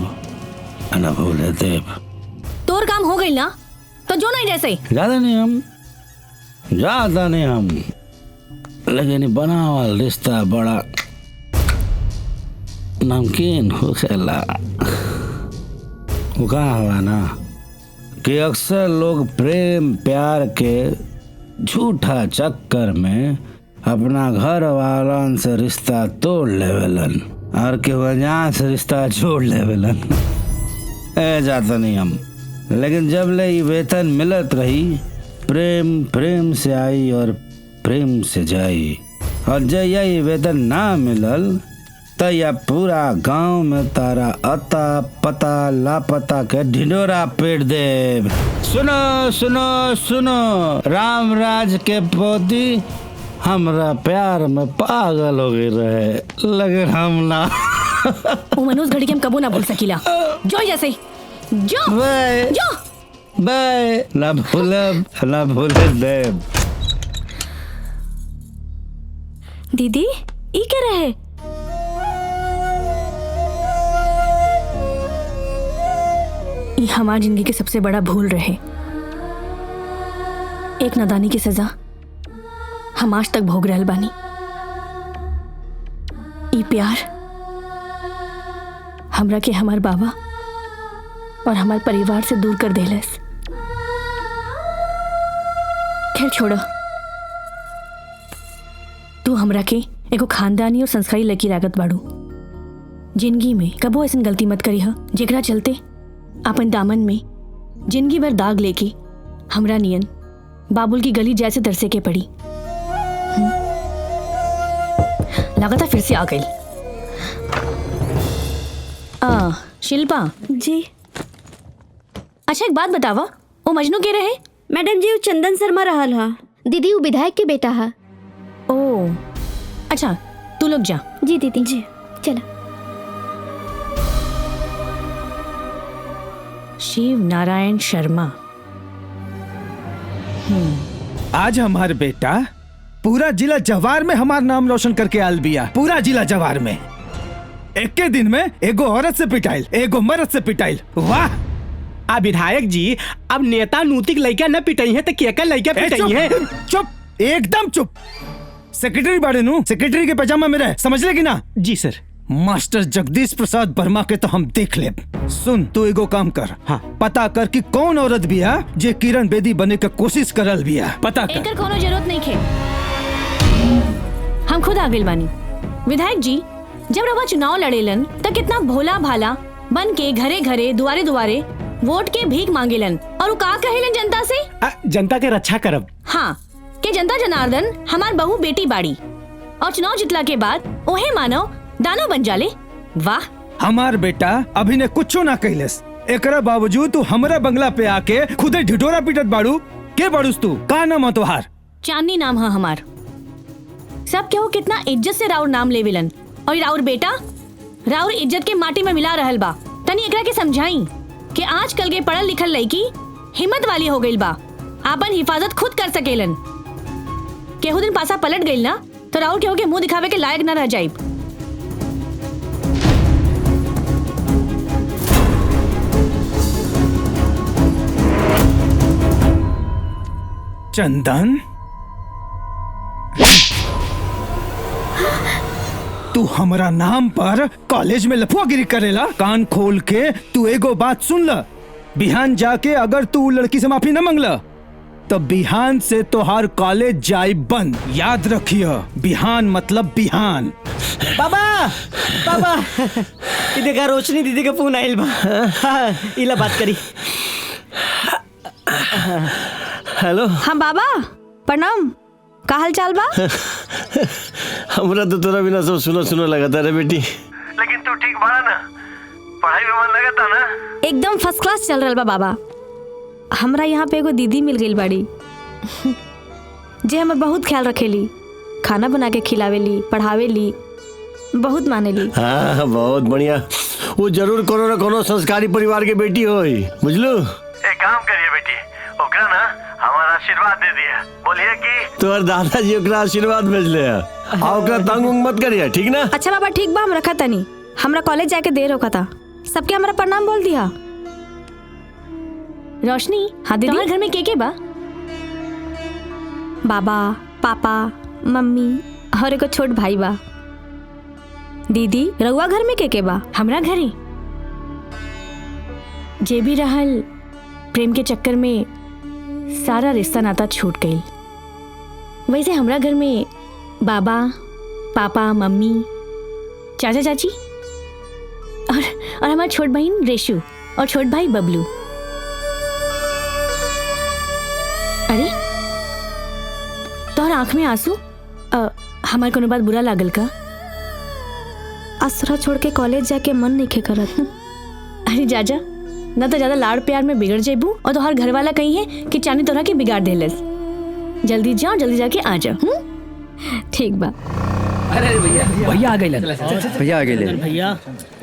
न भूले देव। तोर काम हो गई ना तो जो नहीं जैसे। ज्यादा नहीं हम, लेकिन बना हुआ रिश्ता बड़ा नमकीन हो खेला। वो कहा हुआ ना कि अक्सर लोग प्रेम प्यार के झूठा चक्कर में अपना घर वालन से रिश्ता तोड़ लेवेलन और केहू अनजान से रिश्ता जोड़ लेवेलन। जाता नहीं हम, लेकिन जब ले ये वेतन मिलत रही, प्रेम प्रेम से आई और प्रेम से जाई, और जब ये वेतन ना मिलल तो यह पूरा गांव में तारा अता पता लापता के ढिंडोरा पेट दे। सुनो सुनो सुनो, रामराज के पोती हमरा प्यार में पागल हो गए रहे, लेकिन हम ना। वो मनोज घड़ी के हम कबो ना भूल सकीला। जो जैसे जो जो बाय, ना भूले देव। दीदी ई क्या रहे? ये हमारी जिंदगी की सबसे बड़ा भूल रहे। एक नादानी की सजा हम आज तक भोग रहल बानी। ई प्यार हमरा के हमार बाबा और हमार परिवार से दूर कर देलस। खैर छोड़ो, तू हमरा के एगो खानदानी और संस्कारी लड़की लागत बाड़ू। जिंदगी में कबो ऐसी गलती मत करी है जेकरा चलते अपन दामन में जिंदगी भर दाग लेके हमरा नियन बाबुल की गली जैसे दरसे के पड़ी। लगातार फिर से आ गई। शिल्पा जी। अच्छा एक बात बतावा, वो मजनू के रहे? मैडम जी, वो चंदन शर्मा रहल हा। दीदी वो विधायक के बेटा है। ओ अच्छा, तू लोग जा। जी दीदी जी चलो। शिव नारायण शर्मा। आज हमारे बेटा पूरा जिला जवार में हमारा नाम रोशन करके आल बिया। पूरा जिला जवार में एक के दिन में एगो औरत से पिटाइल, एगो मर्द से पिटाइल। वाह! आ विधायक जी, अब नेता नूतिक लड़का न पिटाई है तो केकर लड़का पिटाई है? चुप, एकदम चुप। सेक्रेटरी बाड़े नु, सेक्रेटरी के पजामा में रहे, समझ ले कि ना? जी सर। मास्टर जगदीश प्रसाद वर्मा के तो हम देख ले। सुन, तू एगो काम कर। हाँ। पता कर कि कौन औरत बिया जे किरण बेदी बने के कोशिश करल बिया। पता कर। एकर कोनो जरूरत नहीं खे, हम खुद आगे बानी। विधायक जी, जब रवा चुनाव लड़ेलन तब कितना भोला भाला बन के घरे घरे दुआरे दुआरे वोट के भीख मांगेलन और वो का कहेलन जनता से? जनता के रक्षा करब। हाँ, के जनता जनार्दन हमार बहू बेटी बाड़ी और चुनाव जितला के बाद ओहे मानव दानव बन जाले। वाह! हमार बेटा अभी ने कुछो ना कहलेस, एकरा बावजूद तू हमरा बंगला पे आके खुदे ढिढोरा पीटत बाड़ू। के बाड़ूस तू? का नाम है तोहार? चांदनी नाम है हमार। सब केहू कितना इज्जत से राउर नाम लेवेलन और राउर बेटा राउर इज्जत के माटी में मिला रहल बा। तनी एकरा के समझाई कि आजकल के पढ़ल लिखल लड़की हिम्मत वाली हो गई बा, आपन हिफाजत खुद कर सकेलन। केहू दिन पासा पलट गई ना तो राउर केहू के मुंह दिखावे के लायक न रह जाइब। चंदन, तू हमारा नाम पर कॉलेज में लफुआगिरी करेला? कान खोल के तू एगो बात सुन ल। बिहान जाके अगर तू लड़की से माफी न मांगला तो बिहान से तोहार कॉलेज जाई बंद। याद रखियो, बिहान मतलब बिहान। बाबा बाबा, ये देखा रोशनी दीदी का फोन आइल बा। हाँ, इला बात करी। हेलो। हाँ बाबा, प्रणाम। का हाल चाल बा? हमरा तो तोरा बिना सब सुनो सुनो लगता रे बेटी। लेकिन तू ठीक बाड़ा ना? पढ़ाई में मन लगता ना? एकदम फर्स्ट क्लास चल रहा बा बाबा। हमरा यहाँ पे एगो दीदी मिल गई बाड़ी जे हमें बहुत ख्याल रखेली, खाना बना के खिलावेली, पढ़ावेली, बहुत मानेली। हाँ, बहुत बढ़िया। वो जरूर कोनो न कोनो संस्कारी परिवार के बेटी होई, बुझलू? एक काम करिए बेटी, ओकरा ना हमारा आशीर्वाद दे दिया। बोलिए कि तोहर दादाजी ओकरा आशीर्वाद भेजले है। आ ओकरा तंग उंग मत करिए, ठीक ना? अच्छा बाबा, ठीक बा, हम रखा तनी। हमरा कॉलेज जाके देर होका था, सबके हमारा प्रणाम बोल दिया। रोशनी, हाँ दीदी, तुम्हारे घर में के बा? बाबा, पापा, मम्मी और एगो छोट भाई बा। दीदी, रउआ घर में के बा? हमरा घरे जे भी रहल, प्रेम के चक्कर में सारा रिश्ता नाता छूट गई। वैसे हमरा घर में बाबा, पापा, मम्मी, चाचा चाची और हमारी छोट बहन रेशु और छोट भाई बबलू। अरे तोहर आंख में आंसू? हमारे कोनो बात बुरा लागल का? असरा छोड़ के कॉलेज जाके मन नहीं खे करत। अरे जाजा, न तो ज्यादा लाड़ प्यार में बिगड़ जेबू और तोहर घर वाला कही है कि चांदी तोहरा के बिगाड़ देलस। जल्दी जाओ, जल्दी जाके आ जाओ। ठीक बा। अरे भैया, भैया आ गए। भैया आ गए। भैया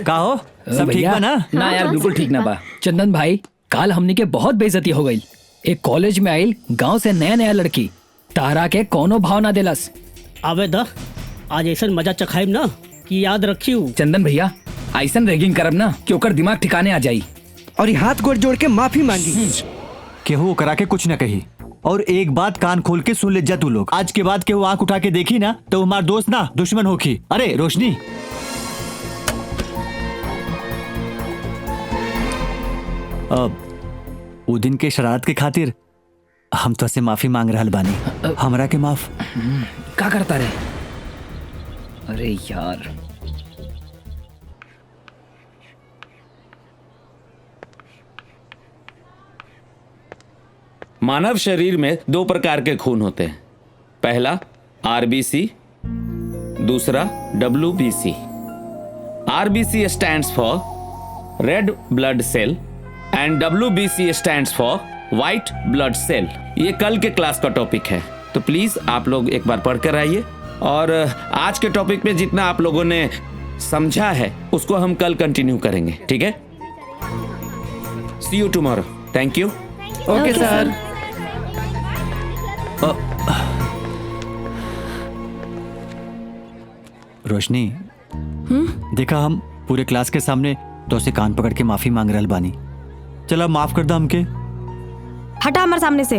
का हो, सब ठीक बा ना? ना यार, बिल्कुल ठीक ना बा। चंदन भाई, काल हमनी के बहुत बेइज्जती हो गई। एक कॉलेज में आइल गांव से नया नया लड़की तारा के कोनो भाव ना देलस। आवे द, आज ऐसा मजा चखाइब ना कि याद रखियो। चंदन भैया, ऐसा रैगिंग करब ना कि ओकर दिमाग ठिकाने आ जाई। और ये हाथ गोड़ जोड़ के माफी मांगी। केहू करा के कुछ न कही। और एक बात कान खोल के सुन ले जा तू लोग, आज के बाद केहू आंख उठा के देखी ना तो हमार दोस्त ना दुश्मन होखी। अरे रोशनी, अब वो दिन के शरारत के खातिर हम तो से माफी मांग रहल बानी, हमरा के माफ। का करता रे? अरे यार, मानव शरीर में 2 प्रकार के खून होते हैं। पहला आरबीसी, दूसरा WBC. RBC stands for red blood cell and WBC stands for white blood cell. ये कल के क्लास का टॉपिक है, तो प्लीज आप लोग एक बार पढ़ कर आइए। और आज के टॉपिक में जितना आप लोगों ने समझा है उसको हम कल कंटिन्यू करेंगे, ठीक है? See you tomorrow. Thank you. Okay sir. Roshni, देखा हम पूरे क्लास के सामने तो से कान पकड़ के माफी मांग रहल बानी। चला माफ कर दा हमके। हटा हमारे सामने से।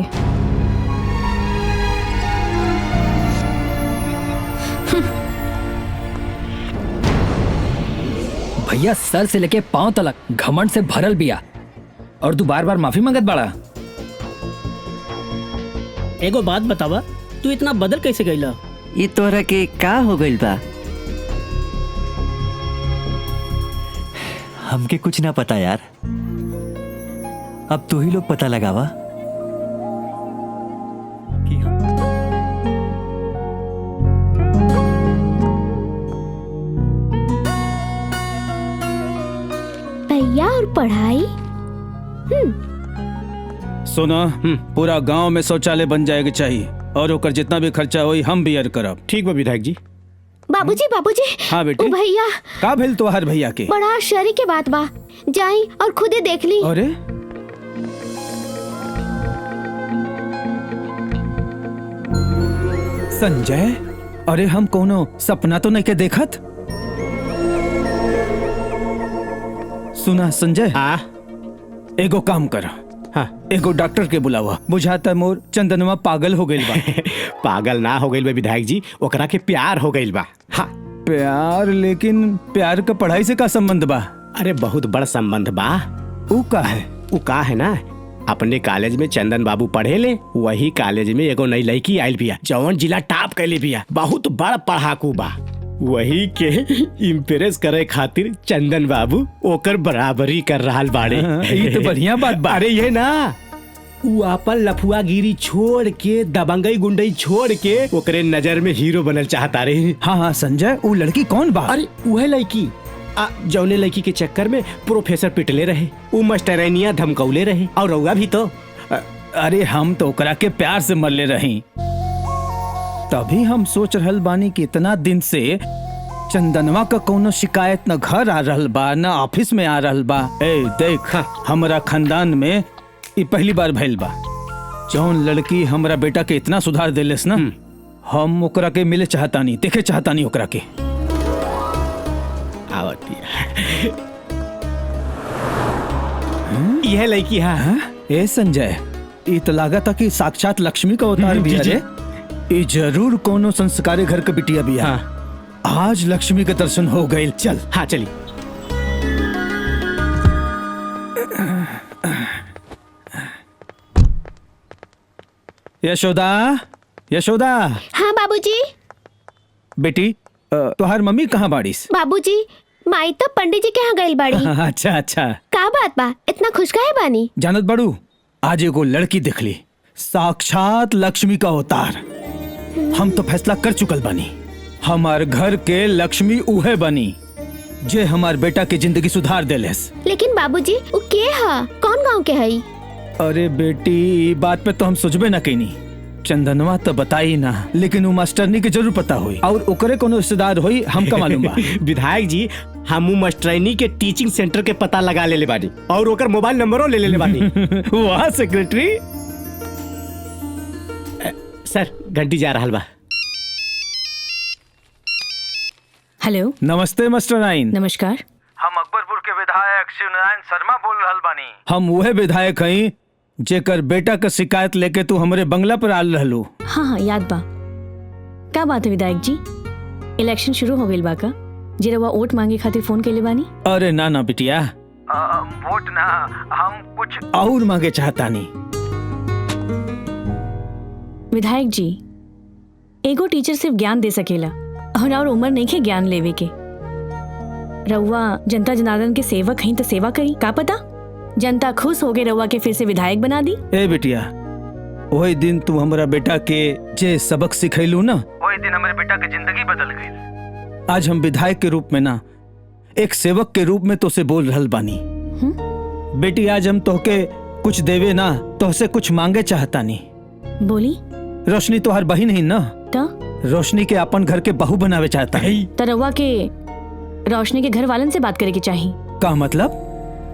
भैया सर से लेके पांव तक घमंड से भरल बिया और तू बार बार माफी मांगत बाड़ा। एगो बात बतावा, तू इतना बदल कैसे गईला? ये तोरा के का हो गइल बा? हमके कुछ ना पता यार, अब तू ही लोग पता लगावा। भैया और पढ़ाई। सुना, पूरा गांव में शौचालय बन जाएगा चाहिए और ओकर जितना भी खर्चा होई हम बियर करब। ठीक बा विधायक जी। बाबूजी बाबूजी। हाँ बेटी। ओ भैया का भेल तोहार भैया के? बड़ा आश्चर्य के बात बा, जाई और खुदे देख ली। अरे संजय, अरे हम कोनो सपना तो नहीं के देखत? सुना संजय, एगो काम कर। हाँ, एगो डॉक्टर के बुलावा। बुझाता मोर चंदनवा पागल हो गइल बा। पागल ना हो गइल बा विधायक जी, ओकरा के प्यार हो गइल बा। हाँ। प्यार? लेकिन प्यार का पढ़ाई से का संबंध बा? अरे बहुत बड़ा संबंध बा। ऊ का है? ऊ का है ना, अपने कॉलेज में चंदन बाबू पढ़े ले, वही कॉलेज में एगो नई लड़की आयल बिया जौन जिला टॉप कैले बिया। बहुत बड़ा पढ़ाकू बा। वही के इम्प्रेस करे खातिर चंदन बाबू ओकर बराबरी कर रहा बाड़े। ये तो बढ़िया बात बा। अरे ये ना, ऊ अपन लफुआगिरी छोड़ के, दबंगई गुंडई छोड़ के ओकरे नजर में हीरो बनल चाहता रे। हाँ हाँ संजय, वो लड़की कौन बा? अरे वह लड़की जौने लड़की के चक्कर में प्रोफेसर पिटले रहे, वो मास्टरनिया धमकौले रहे और रउआ भी तो। अरे हम तो ओकरा के प्यार से मरले रही, तभी हम सोच रहल बानी कि इतना दिन से चंदनवा का कोनो शिकायत न घर आ रहल बा न ऑफिस में आ रहल बा। ए देख, हमरा खानदान में ये पहली बार भइल बा जौन लड़की हमरा बेटा के इतना सुधार देलेस ना, हम ओकरा के मिले चाहतानी, देखे चाहतानी ओकरा के। यह लड़की है। ए संजय, ये तो लागत कि साक्षात लक्ष्मी का अवतार भी है। ये जरूर कोनो संस्कारी घर के बिटिया भी है। आज लक्ष्मी के दर्शन हो गए। चल। हाँ चली। यशोदा, यशोदा। हाँ बाबूजी। बेटी, तुहार मम्मी कहाँ बाड़ीस? बाबूजी, माई तो पंडित जी के यहाँ गइल बाड़ी। अच्छा अच्छा। का बात बा, इतना खुश काहे बानी? जानत बाड़ू, आज एगो लड़की देख ली, साक्षात लक्ष्मी का अवतार। हम तो फैसला कर चुकल बानी, हमार घर के लक्ष्मी उहे बनी जे हमार बेटा के जिंदगी सुधार देलेस। लेकिन बाबूजी, वो के हा? कौन गांव के हई? अरे बेटी, बात पे तो हम सोचबे ना कईनी। चंदनवा तो बताई ना, लेकिन वो मास्टरनी के जरूर पता होई और ओकरे कोनो रिश्तेदार होई, हमका मालूम बा। विधायक जी, हम मास्टरनी के टीचिंग सेंटर के पता लगा ले बानी और ओकर मोबाइल नंबरो ले ले बानी। वाह सेक्रेटरी। सर, घंटी जा रहा बा। हेलो। नमस्ते मास्टर नाइन। नमस्कार। हम अकबरपुर के विधायक शिवनारायण शर्मा बोल रहल बानी। हम वह विधायक हई जेकर बेटा का शिकायत लेके तू हमरे बंगला पर आल रहलू। हाँ हाँ याद बा। का बात है विधायक जी, इलेक्शन शुरू हो गइल बा का? जे रउआ वोट मांगे खातिर फोन कइले बानी? अरे ना ना बिटिया, वोट ना, हम कुछ और मांगे चाहतानी। विधायक जी, एगो टीचर सिर्फ ज्ञान दे सकेला और उम्र नहीं के ज्ञान लेवे के। रउआ जनता जनार्दन के सेवक हई तो सेवा करी, का पता जनता खुश हो गए रउआ के फिर से विधायक बना दी। ए बिटिया, वही दिन तू हमारा बेटा के जे सबक सिखैलू ना, वही दिन हमारे बेटा की जिंदगी बदल गई। आज हम विधायक के रूप में ना, एक सेवक के रूप में तो से बोल रहल बानी। बेटी, आज हम तोहके कुछ देवे ना, तोहसे कुछ मांगे चाहतानी। बोली। रोशनी तो हर बहिन है ना, रोशनी के अपन घर के बहू बनावे चाहता है। तो रउआ के रोशनी के घर वालन से बात करे के चाहिए। का मतलब?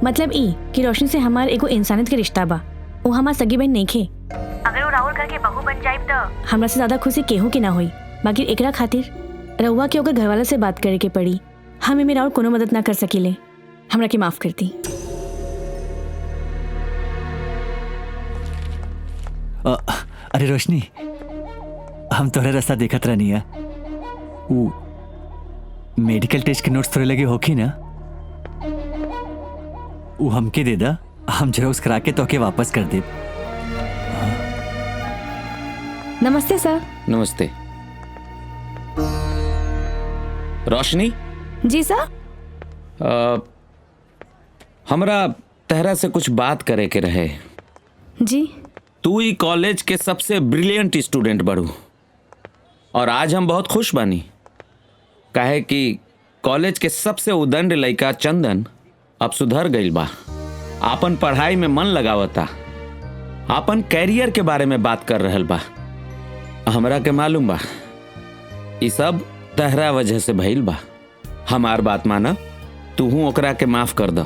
मतलब ई कि रोशनी से हमार एगो इंसानियत के रिश्ता बा, वो हमार सगी बहन नहीं खे। अगर वो राहुल घर के बहू बन जाए तो हमरा से ज्यादा खुशी केहू के ना होई। बाकी एकरा खातिर रउआ के ओकर घर वाला से बात करे के पड़ी। हम एमे राहुल कोनो मदद ना कर सकीले, हमरा के माफ करती। अरे रोशनी, हम तोहरे रास्ता देखत रहनी है। वो मेडिकल टेस्ट के नोट्स थोड़े लगे होखी ना, वो हमके दे दा, हम जेरोक्स करा के तोके वापस कर दे। नमस्ते सर। नमस्ते। रोशनी जी सर। हमरा तहरा से कुछ बात करे के रहे। जी। तू ही कॉलेज के सबसे ब्रिलियंट स्टूडेंट बड़ू और आज हम बहुत खुश बानी काहे कि कॉलेज के सबसे उदंड लड़का चंदन अब सुधर गइल बा, आपन पढ़ाई में मन लगावता, आपन कैरियर के बारे में बात कर रहल बा। हमरा के मालूम बा ई सब तहरा वजह से भइल बा। हमार बात माना, तू हूँ ओकरा के माफ कर द,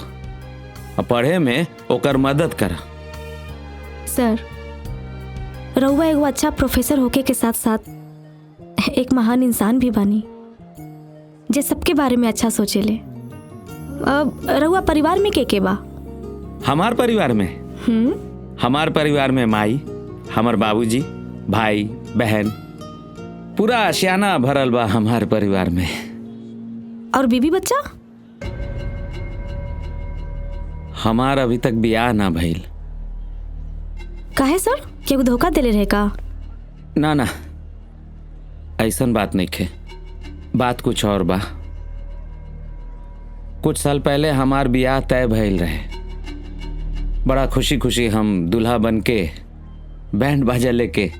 पढ़े में ओकर मदद कर। सर, रउआ एगो अच्छा प्रोफेसर होके के साथ साथ एक महान इंसान भी बानी जे सबके बारे में अच्छा सोचेले। अब रउआ परिवार में के बा? हमार परिवार में हमार परिवार में माई, हमार बाबूजी, भाई बहन, पूरा आशियाना भरल बा हमार परिवार में। और बीबी बच्चा? हमार अभी तक बियाह ना भइल। काहे सर, केहू धोखा देले रहे का? ना ना, ऐसन बात नहीं खे, बात कुछ और बा। कुछ साल पहले हमार बियाह तय भइल रहे। बड़ा खुशी खुशी हम दूल्हा बन के बैंड बाजा लेके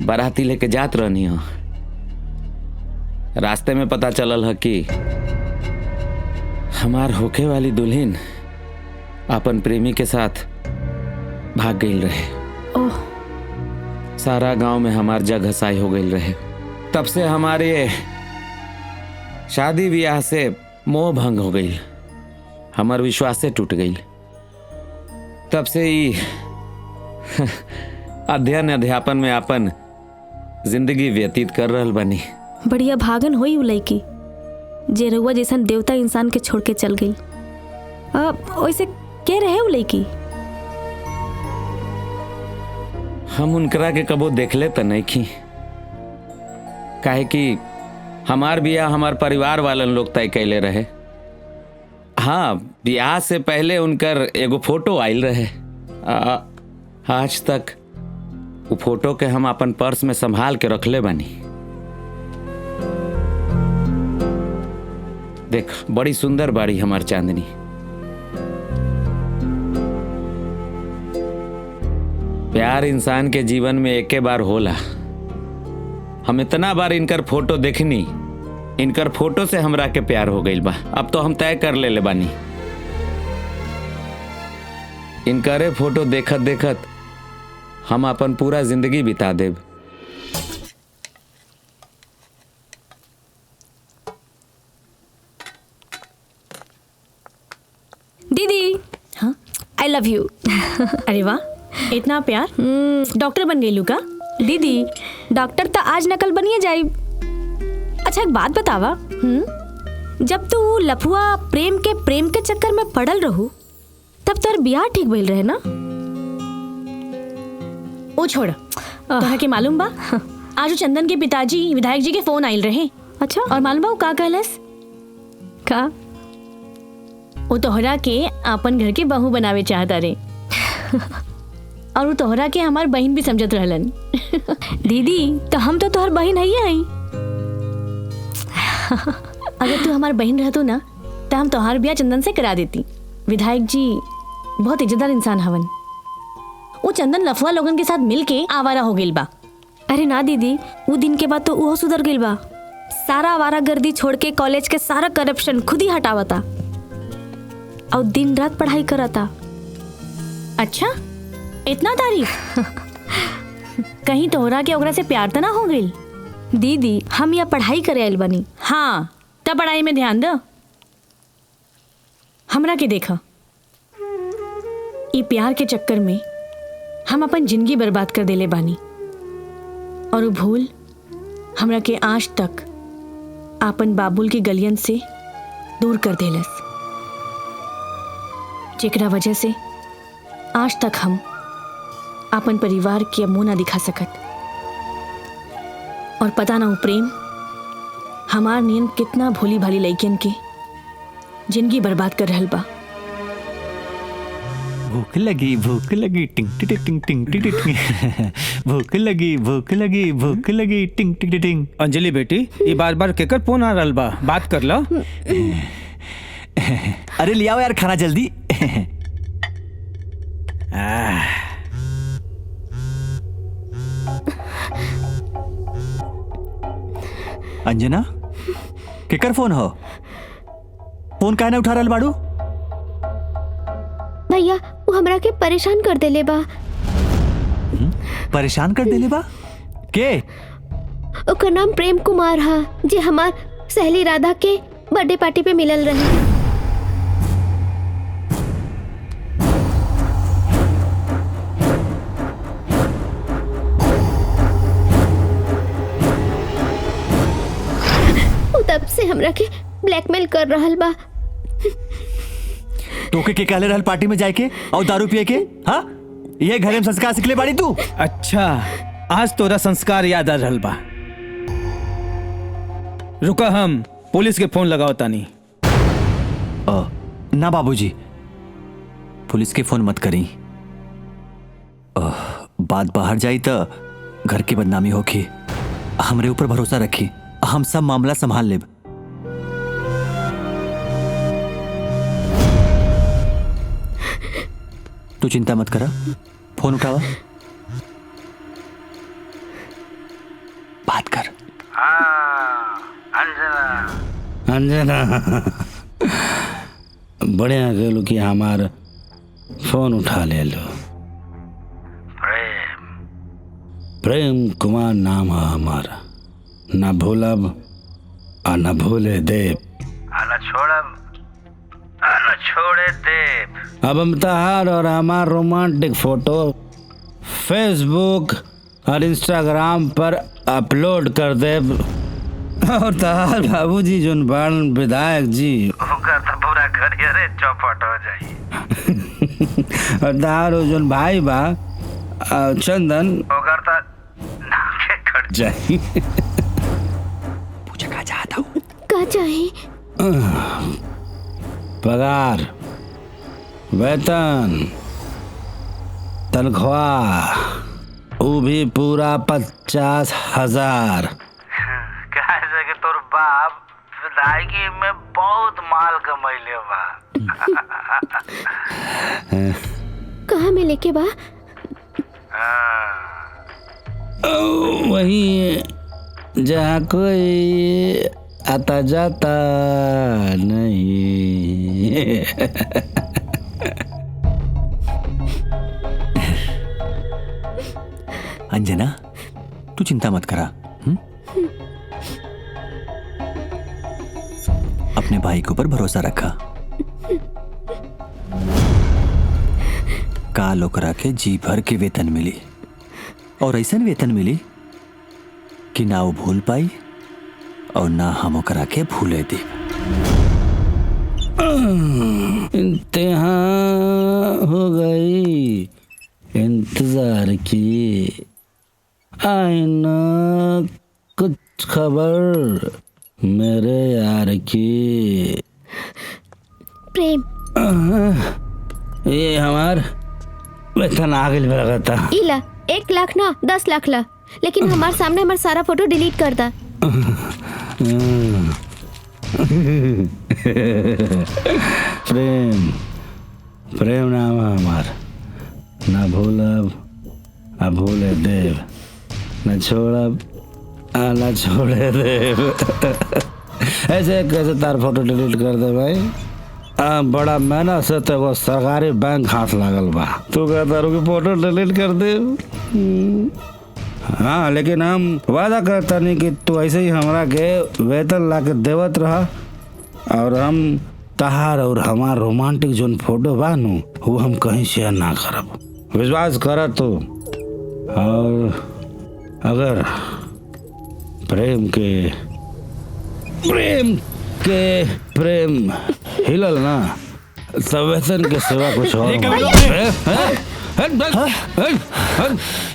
बाराती लेके जात रहनी हो। रास्ते में पता चलल है कि हमार होके वाली दुल्हन अपन प्रेमी के साथ भाग गई रहे। ओह। सारा गांव में हमार जग हसाई हो गई रहे। तब से हमारे शादी ब्याह से मोह भंग हो गई, हमार विश्वास से टूट गई। तब से ही अध्ययन अध्यापन में अपन जिंदगी व्यतीत कर रहल बनी। बढ़िया भागन होई उ लड़की जे रउआ जैसन देवता इंसान के छोड़ के चल गई। अब वैसे के रहे उ लड़की? हम उनकरा के कबो देखले तो नहीं खी, काहे कि हमार बियाह हमार परिवार वालन लोग तय कैले रहे। हाँ, बियाह से पहले उनकर एगो फोटो आयल रहे। आज तक वो फोटो के हम अपन पर्स में संभाल के रखले बानी। देख, बड़ी सुंदर बाड़ी हमार चांदनी। प्यार इंसान के जीवन में एके बार होला। हम इतना बार इनकर फोटो देखनी, इनकर फोटो से हमरा के प्यार हो गइल बा। अब तो हम तय कर ले बानी, इनकरे फोटो देखत देखत हम अपन पूरा जिंदगी बिता देब। दीदी, हाँ, आई लव यू। अरे वाह, इतना प्यार। डॉक्टर बन गई का? दीदी, डॉक्टर तो आज नकल बनिए जाए। अच्छा एक बात बतावा, जब तू लफुआ प्रेम के चक्कर में पड़ल रहू तब तोर बियाह ठीक भइल रहे ना? ओ छोड़, तोहरा के मालूम बा आज चंदन के पिताजी विधायक जी के फोन आइल रहे। अच्छा, और मालूम बा का कहलस? का? वो तोहरा के अपन घर के बहू बनावे चाहता रे। और वो तोहरा के हमार बहन भी समझत रहलन। दीदी तो हम तो तोहर बहन है ही। अगर तू हमार बहन रहतू ना तो हम तोहार ब्याह चंदन से करा देती। विधायक जी बहुत इज्जतदार इंसान हवन। वो चंदन लफुआ लोगन के साथ मिल के आवारा हो गइल बा। अरे ना दीदी, वो दिन के बाद तो वो सुधर गइल बा। सारा आवारागर्दी छोड़ के कॉलेज के सारा करप्शन खुद ही हटावता और दिन रात पढ़ाई करता। अच्छा, इतना तारीफ? कहीं तोहरा के ओकरा से प्यार तो ना हो गइल? दीदी हम यहाँ पढ़ाई करे आइल बनी। हाँ, तब पढ़ाई में ध्यान दो। हमरा के देखा, ये प्यार के चक्कर में हम अपन जिंदगी बर्बाद कर देले बानी। और वो भूल हमरा के आज तक आपन बाबुल की गलियन से दूर कर देलस, जेकरा वजह से आज तक हम अपन परिवार के मुंह ना दिखा सकत। और पता ना वो प्रेम हमार नियन कितना भोली भाली लड़कियन के जिंदगी बर्बाद कर रहल बा। भूख लगी टिंग टिंग टिंग टिंग टिंग टिंग। भूख लगी टिंग टिंग टिंग। अंजलि बेटी, ये बार बार केकर फोन आ रहल बा? बात कर लो। अरे लियाओ यार खाना जल्दी। अंजना, केकर फोन हो? फोन काहे ना उठा रहल बाड़ू? भैया वो हमरा के परेशान कर देले बा। परेशान कर देले बा? के? ओकर नाम प्रेम कुमार हा, जे हमार सहेली राधा के बर्थडे पार्टी पे मिलल रहे। तब से हमरा के ब्लैकमेल कर रहल बा। टोके के कहले रहल पार्टी में जाए के और दारू पिए के? हाँ, ये घरे में संस्कार सिखले बाड़ी तू? अच्छा, आज तोरा संस्कार याद आ रहल बा। रुका, हम पुलिस के फोन लगाओ तानी। ना बाबूजी, पुलिस के फोन मत करी। बात बाहर जाई तो घर की बदनामी होगी। हमरे ऊपर भरोसा रखी, हम सब मामला संभाल लेब। तू चिंता मत करा, फोन उठावा, बात कर। अंजना बढ़िया गेलू कि हमार फोन उठा ले लो। प्रेम कुमार नाम है हमारा, न भूलब और न भूले देव, न छोड़ब न छोड़े देव। अब हम तहार और हमार रोमांटिक फोटो फेसबुक और इंस्टाग्राम पर अपलोड कर देव। और तहार बाबूजी जोन बाड़न विधायक जी, ओकर तो पूरा करियर चौपट हो जाई। और तहार जोन भाई बा चंदन, ओकर तो नाके कट जाई। पूछा का चाहता हूँ? का चाहिए? पगार, वेतन, तनख्वाह, वो भी पूरा 50,000। कहे कि तोर बाप विधायकी में बहुत माल कमैले बा। कहाँ मिले के बा? वही जहाँ कोई आता जाता नहीं। अंजना, तू चिंता मत करा। अपने भाई के ऊपर भरोसा रखा। काल ओकरा के जी भर के वेतन मिली, और ऐसा वेतन मिली कि ना वो भूल पाई और ना हम ओकरा के भूले दी। इंतहा हो गई इंतजार की, आईना कुछ खबर मेरे यार की। प्रेम ये हमार वेतन आगे लगा था। इला 1 लाख ना 10 लाख ला, लेकिन हमारे सामने हमारा सारा फोटो डिलीट कर दा। प्रेम प्रेम नाम है हमार, ना भूलब आ भूले देव, न छोड़ब आ न छोड़े देव। ऐसे कैसे तार फोटो डिलीट कर दे भाई? बड़ा मेहनत से तो वो सरकारी बैंक हाथ लागल बा, तू कहता रू कि फोटो डिलीट कर दे। हाँ, लेकिन हम वादा करता नहीं कि तू ऐसे ही हमरा के वेतन ला के देवत रहा, और हम तहार और हमार रोमांटिक जोन फोटो बा नु वो हम कहीं शेयर ना करब। विश्वास कर तू। और अगर प्रेम हिलल ना तो वेतन के सिवा कुछ और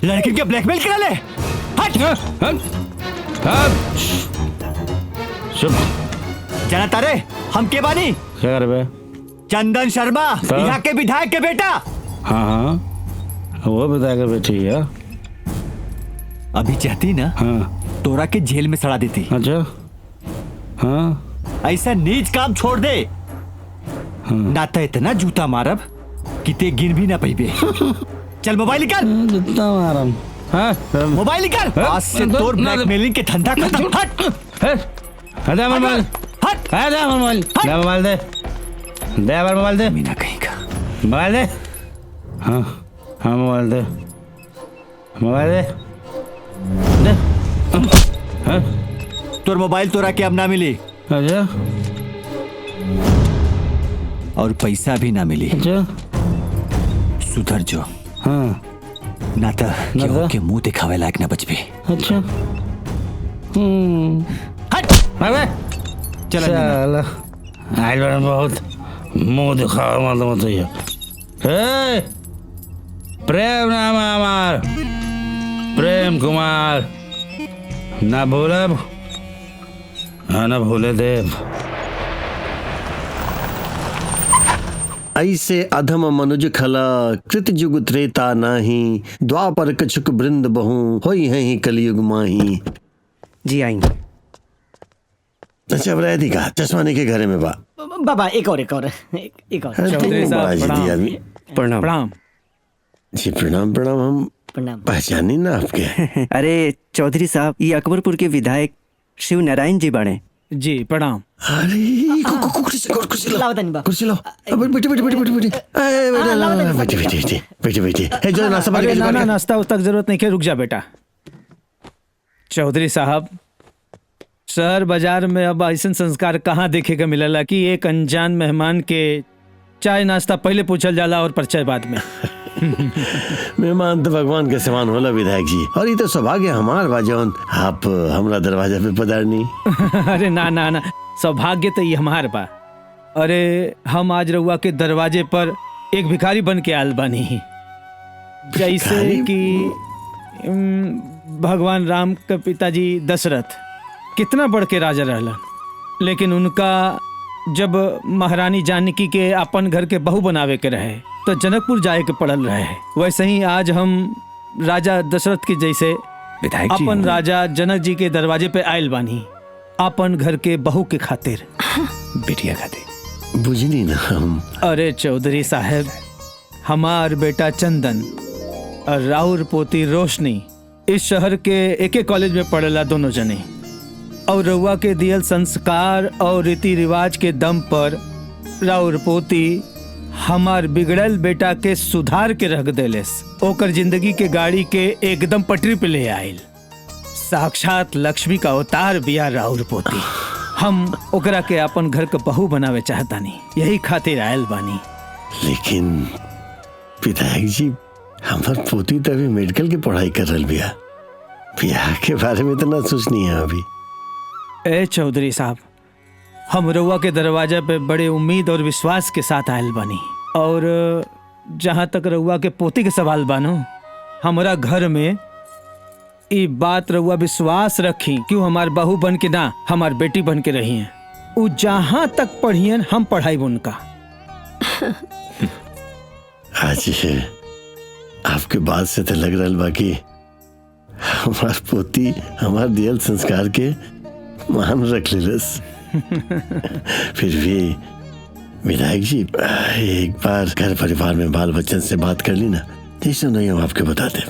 लड़की के ब्लैकमेल करा ले। चुप। जाना तारे हम के बानी? क्या कर बे? चंदन शर्मा, यहाँ के विधायक के बेटा। हाँ हाँ, वो विधायक के बेटी है। अभी चाहती ना? हाँ। तोरा के जेल में सड़ा देती। अच्छा हाँ, ऐसा नीच काम छोड़ दे। हाँ। ना तो इतना जूता मारब कि ते गिन भी ना पाइबे। चल मोबाइल निकाल। जितना मारम। हाँ मोबाइल निकाल। आज से तोर ब्लैकमेलिंग के धंधा खत्म। हट हट मोबाइल, हट मोबाइल, दे मोबाइल, दे मोबाइल, दे मीना कहीं का मोबाइल दे। हाँ हाँ मोबाइल दे, मोबाइल दे। हाँ तोर मोबाइल तोरा के अब ना मिली। अच्छा। और पैसा भी ना मिली। अच्छा। सुधर जो। हाँ। ना तो केहू के मुंह दिखावे लायक ना बचबे। अच्छा। हट। अबे चल आज बड़ा बहुत मुंह दिखावा मत ये। प्रेम नाम है हमार, प्रेम कुमार, ना भूलब न भूले देव। ऐसे अधम मनुज खला कृत जुग त्रेता नाही, द्वापर कछुक बृंद बहु होई है ही कलयुग माही। जी आई। अच्छा बराती का चश्माने के घरे में बा। बाबा एक और चौधरी साहब प्रणाम। प्रणाम जी प्रणाम प्रणाम। हम पहचानी ना आपके। अरे चौधरी साहब, ये अकबरपुर के विधायक शिव नारायण जी बने। जी प्रणाम। अरे कुर्सी लो। बैठे जो नाश्ता तक जरूरत नहीं है, रुक जा बेटा। चौधरी साहब, शहर बाजार में अब ऐसा संस्कार कहाँ देखे का मिलला कि एक अनजान मेहमान के चाय नाश्ता पहले पूछल जाला और परिचय बाद में। मेहमान तो भगवान के समान होला विधायक जी, और ये तो सौभाग्य हमार बा जौन आप हमरा दरवाजा पे पधारनी। अरे ना ना ना, सौभाग्य तो ये हमार बा। अरे हम आज रउआ के दरवाजे पर एक भिखारी बन के आयल बानी। जैसे कि भगवान राम के पिताजी दशरथ कितना बढ़ के राजा रहलन, लेकिन उनका जब महारानी जानकी के अपन घर के बहू बनावे के रहे तो जनकपुर जाए के पड़ल रहे। वैसे ही आज हम राजा दशरथ के जैसे अपन राजा जनक जी के दरवाजे पे आयल बानी, अपन घर के बहू के खातिर, बिटिया खातिर। बुझनी ना हम। अरे चौधरी साहब, हमार बेटा चंदन और राउर पोती रोशनी इस शहर के एक कॉलेज में पढ़ेला दोनों जने, और रउआ के दियल संस्कार और रीति रिवाज के दम पर राउर पोती हमार बिगड़ल बेटा के सुधार के रख देलेस, ओकर जिंदगी के गाड़ी के एकदम पटरी पे ले आयल। साक्षात लक्ष्मी का अवतार बिया राउर पोती। हम ओकरा के अपन घर के बहू बनावे चाहतानी, यही खातिर आयल बानी। लेकिन विधायक जी, हमार पोती तो अभी मेडिकल की पढ़ाई कर रही बिया, ब्याह के बारे में तो ना सोचनी है अभी। ए चौधरी साहब, हम रउआ के दरवाजा पे बड़े उम्मीद और विश्वास के साथ आयल बानी। और जहाँ तक रउआ के पोती के सवाल बानो, हमारा घर में ई बात रउआ विश्वास रखी कि वो हमार बहू बन के ना हमार बेटी बन के रही हैं। वो जहाँ तक पढ़ियन हम पढ़ाई उनका। आज आपके बात से तो लग रहा बाकी हमार पोती हमार दियल संस्कार के मान रख लेलस। फिर भी विधायक जी एक बार घर परिवार में बाल बच्चन से बात कर ली ना, जैसे नहीं हम आपके बता दे।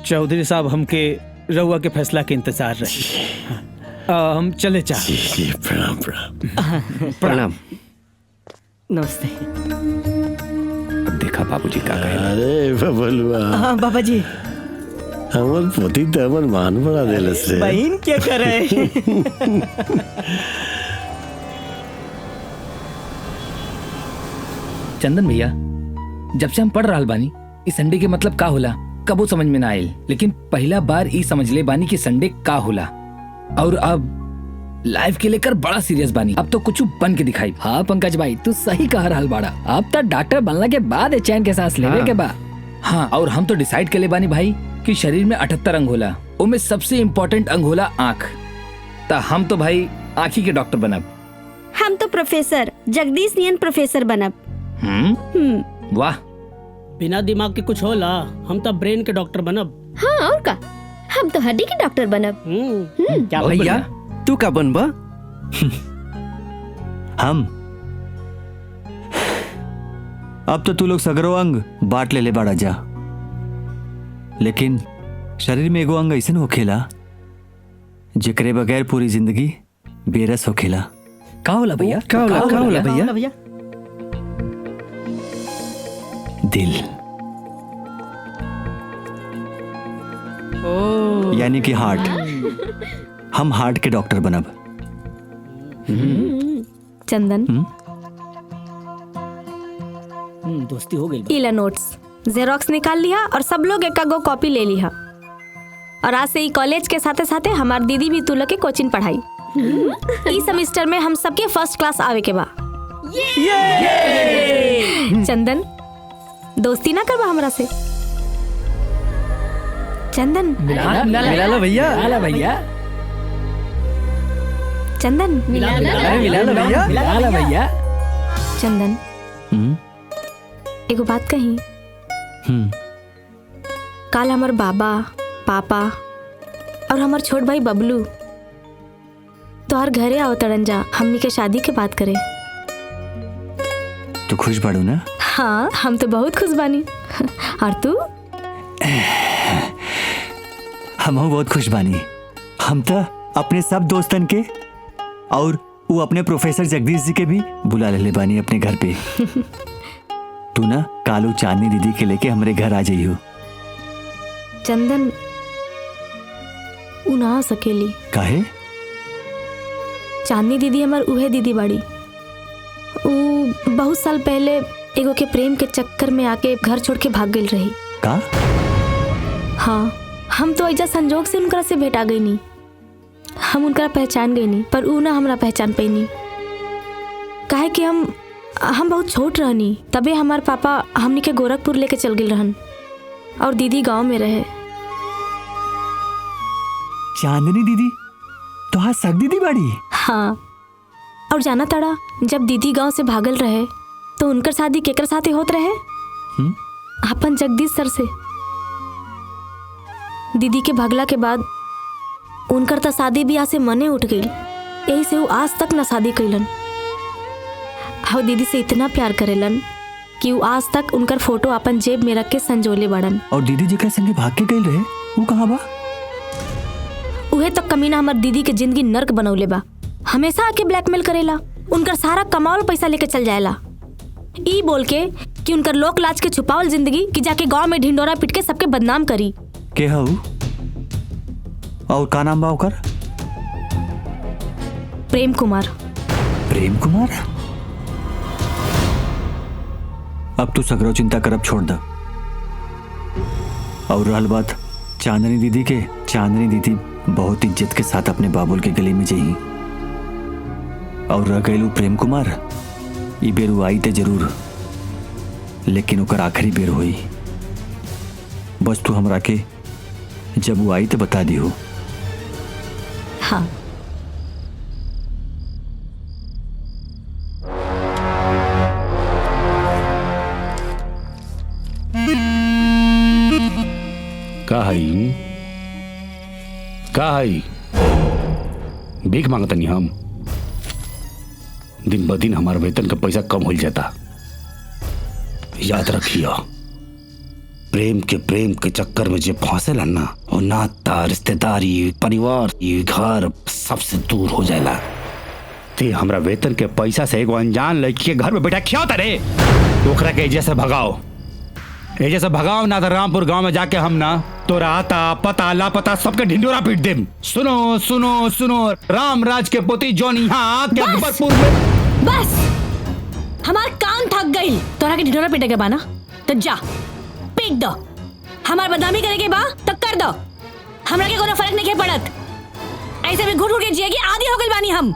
चौधरी साहब हमके रउआ के फैसला के इंतजार रहे। हम चले चाह। जी प्रणाम प्रणाम प्रणाम। नमस्ते। अब देखा बाबूजी का कहे। अरे बबलुआ। हाँ बाबा जी। हमर पोती तो हमर मान बड़ा देलस रे। बहन क्या करे। चंदन भैया, जब से हम पढ़ रहा बानी इस संडे के मतलब का होला कबो समझ में ना आयल, लेकिन पहला बार ई समझ ले बानी कि संडे का होला। और अब लाइफ के लेकर बड़ा सीरियस बानी। अब तो कुछ बन के दिखाई। हाँ पंकज भाई, तू सही कह रहा बाड़ा। अब तो डॉक्टर बनला के बाद चैन के सांस लेने के बाद। हाँ, और हम तो डिसाइड कर ले बानी भाई कि शरीर में 78 अंग होला, उनमें सबसे इम्पोर्टेंट अंग होला आँख। ता हम तो भाई आँखी के डॉक्टर बनब। हम तो प्रोफेसर जगदीश नियन प्रोफेसर बनब। वाह। बिना दिमाग के कुछ होला, हम तो ब्रेन के डॉक्टर बनब। हाँ और का, हम तो हड्डी के डॉक्टर बनब। क्या भैया तू का बनबा? हम अब तो तू लोग सगरो अंग बांट ले बाड़ा जा, लेकिन शरीर में एगो अंग ऐसे होखेला जेकरे बगैर पूरी जिंदगी बेरस होखेला। का होला भैया? का होला भैया? दिल। यानी कि हार्ट। हम हार्ट के डॉक्टर बनब। चंदन दोस्ती हो गई। इला नोट्स जेरोक्स निकाल लिया और सब लोग एक कॉपी ले लिया। और आज से ई कॉलेज के साथे साथे हमार दीदी भी तू लोग के कोचिंग पढ़ाई। ई सेमेस्टर में हम सबके फर्स्ट क्लास आवे के बा। चंदन दोस्ती ना करवा हमरा से। चंदन मिला लो भैया। चंदन मिला लो भैया। चंदन एगो बात कही। काल हमार बाबा पापा और हमार छोट भाई बबलू तोहर घरे आओ तड़न जा, हमनी के शादी के बात करे। तू खुश बाड़ू ना? हाँ हम तो बहुत खुश बानी। और तू? हम बहुत खुश बानी। हम तो अपने सब दोस्तन के और वो अपने प्रोफेसर जगदीश जी के भी बुला ले बानी अपने घर पे। तू ना कालू चांदनी दीदी के लेके हमारे घर आ जाइयो। चंदन उ ना आ सकेली। काहे? चांदनी दीदी हमार उहे दीदी बाड़ी। उ बहुत साल पहले एगो के प्रेम के चक्कर में आके घर छोड़ के भाग गई रही। का? हाँ, हम तो ऐसा संजोग से उनकरा से भेटा गई नहीं। हम उनकरा पहचान गई नहीं, पर उ ना हमरा पहचान पैनी। काहे कि हम बहुत छोट रहनी, तबे हमार पापा हमनी के गोरखपुर लेके चल गए रहन और दीदी गांव में रहे। चांदनी दीदी तो हाँ सग दीदी बाड़ी? हाँ, और जाना तड़ा जब दीदी गांव से भागल रहे तो उनकर शादी केकर साथे होत रहे? अपन जगदीश सर से। दीदी के भागला के बाद उनकर तो शादी ब्याह से मने उठ गई, यही से वो आज तक न शादी कैलन। और दीदी से इतना प्यार करेलन कि वो आज तक उनकर फोटो अपन जेब में रख के संजोले बड़न। और दीदी जेकरा संगे भाग के गई रहे वो कहाँ बा? उहे तक कमीना हमार दीदी के जिंदगी नर्क बनौले बा। हमेशा आके ब्लैकमेल करेला, उनकर सारा कमावल पैसा लेके चल जाएला, ई बोल के कि उनकर लोक लाज के छुपावल जिंदगी कि जाके गांव में ढिंडोरा पीट के सबके बदनाम करी। के हऊ? और का नाम बा ओकर? प्रेम कुमार। प्रेम कुमार? अब तू सगरो चिंता करब छोड़ द। और रहल बात चांदनी दीदी के, चांदनी दीदी बहुत इज्जत के साथ अपने बाबुल के गले में जही। और रह गए प्रेम कुमार। ई बेर वो आई ते जरूर, लेकिन ओकर आखिरी बेर हुई। बस तू हमरा के जब वो आई तो बता दियो। हाँ। का हई भीख मांगतनी हम। दिन ब दिन हमारा वेतन का पैसा कम हो जाता। याद रखियो, प्रेम के चक्कर में जो फंसेला ना, वो नाता, रिश्तेदारी, परिवार, घर सबसे दूर हो जाएला। ते हमरा वेतन के पैसा से एगो अनजान लड़की के घर में बैठा खियाता रे, ओकरा के एजे से भगाओ ना तो रामपुर गांव में जाके हम ना तोरा आता पता लापता सबके ढिंडोरा पीट देम। सुनो सुनो सुनो, रामराज के पोती जोन यहाँ के अकबरपुर में। बस हमार कान थक गई तोरा के ढिंडोरा पीटे के बाना, तो जा पीट दो। हमार बदनामी करे के बा तो कर दो, हमरा के कोनो फर्क नहीं पड़त। ऐसे भी घुट घुट के जिएगी आदि हो गइल बानी हम।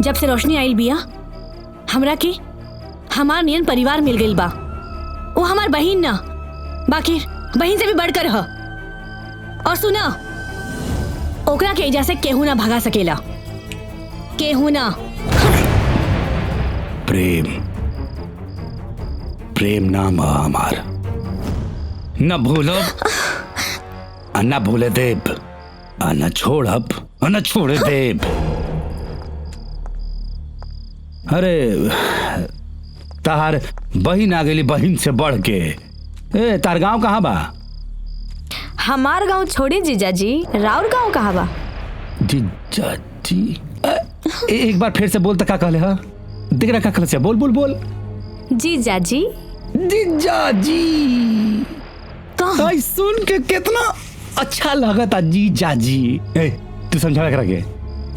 जब से रोशनी आइल बिया हमरा की हमार नियन परिवार मिल गइल बा। वो हमार बहिन ना, बाकी बहिन से भी बढ़कर ह। और सुना, ओकरा के एजा से केहू ना भगा सकेला, केहू ना। प्रेम नाम है हमार, न भूलो न भूले देव, न छोड़ब न छोड़े देव। अरे तार बहिन आ गई, बहिन से बढ़ के। ए तार गांव कहाँ बा? हमार गांव छोड़ी जीजाजी, राउर गांव कहाँ बा? जीजाजी एक बार फिर से बोल तो का कहले हा? देख रहा का कहले से, बोल बोल बोल। जीजाजी कहाँ? सुन के कितना अच्छा लगा था जीजाजी। ए तू समझा करा के,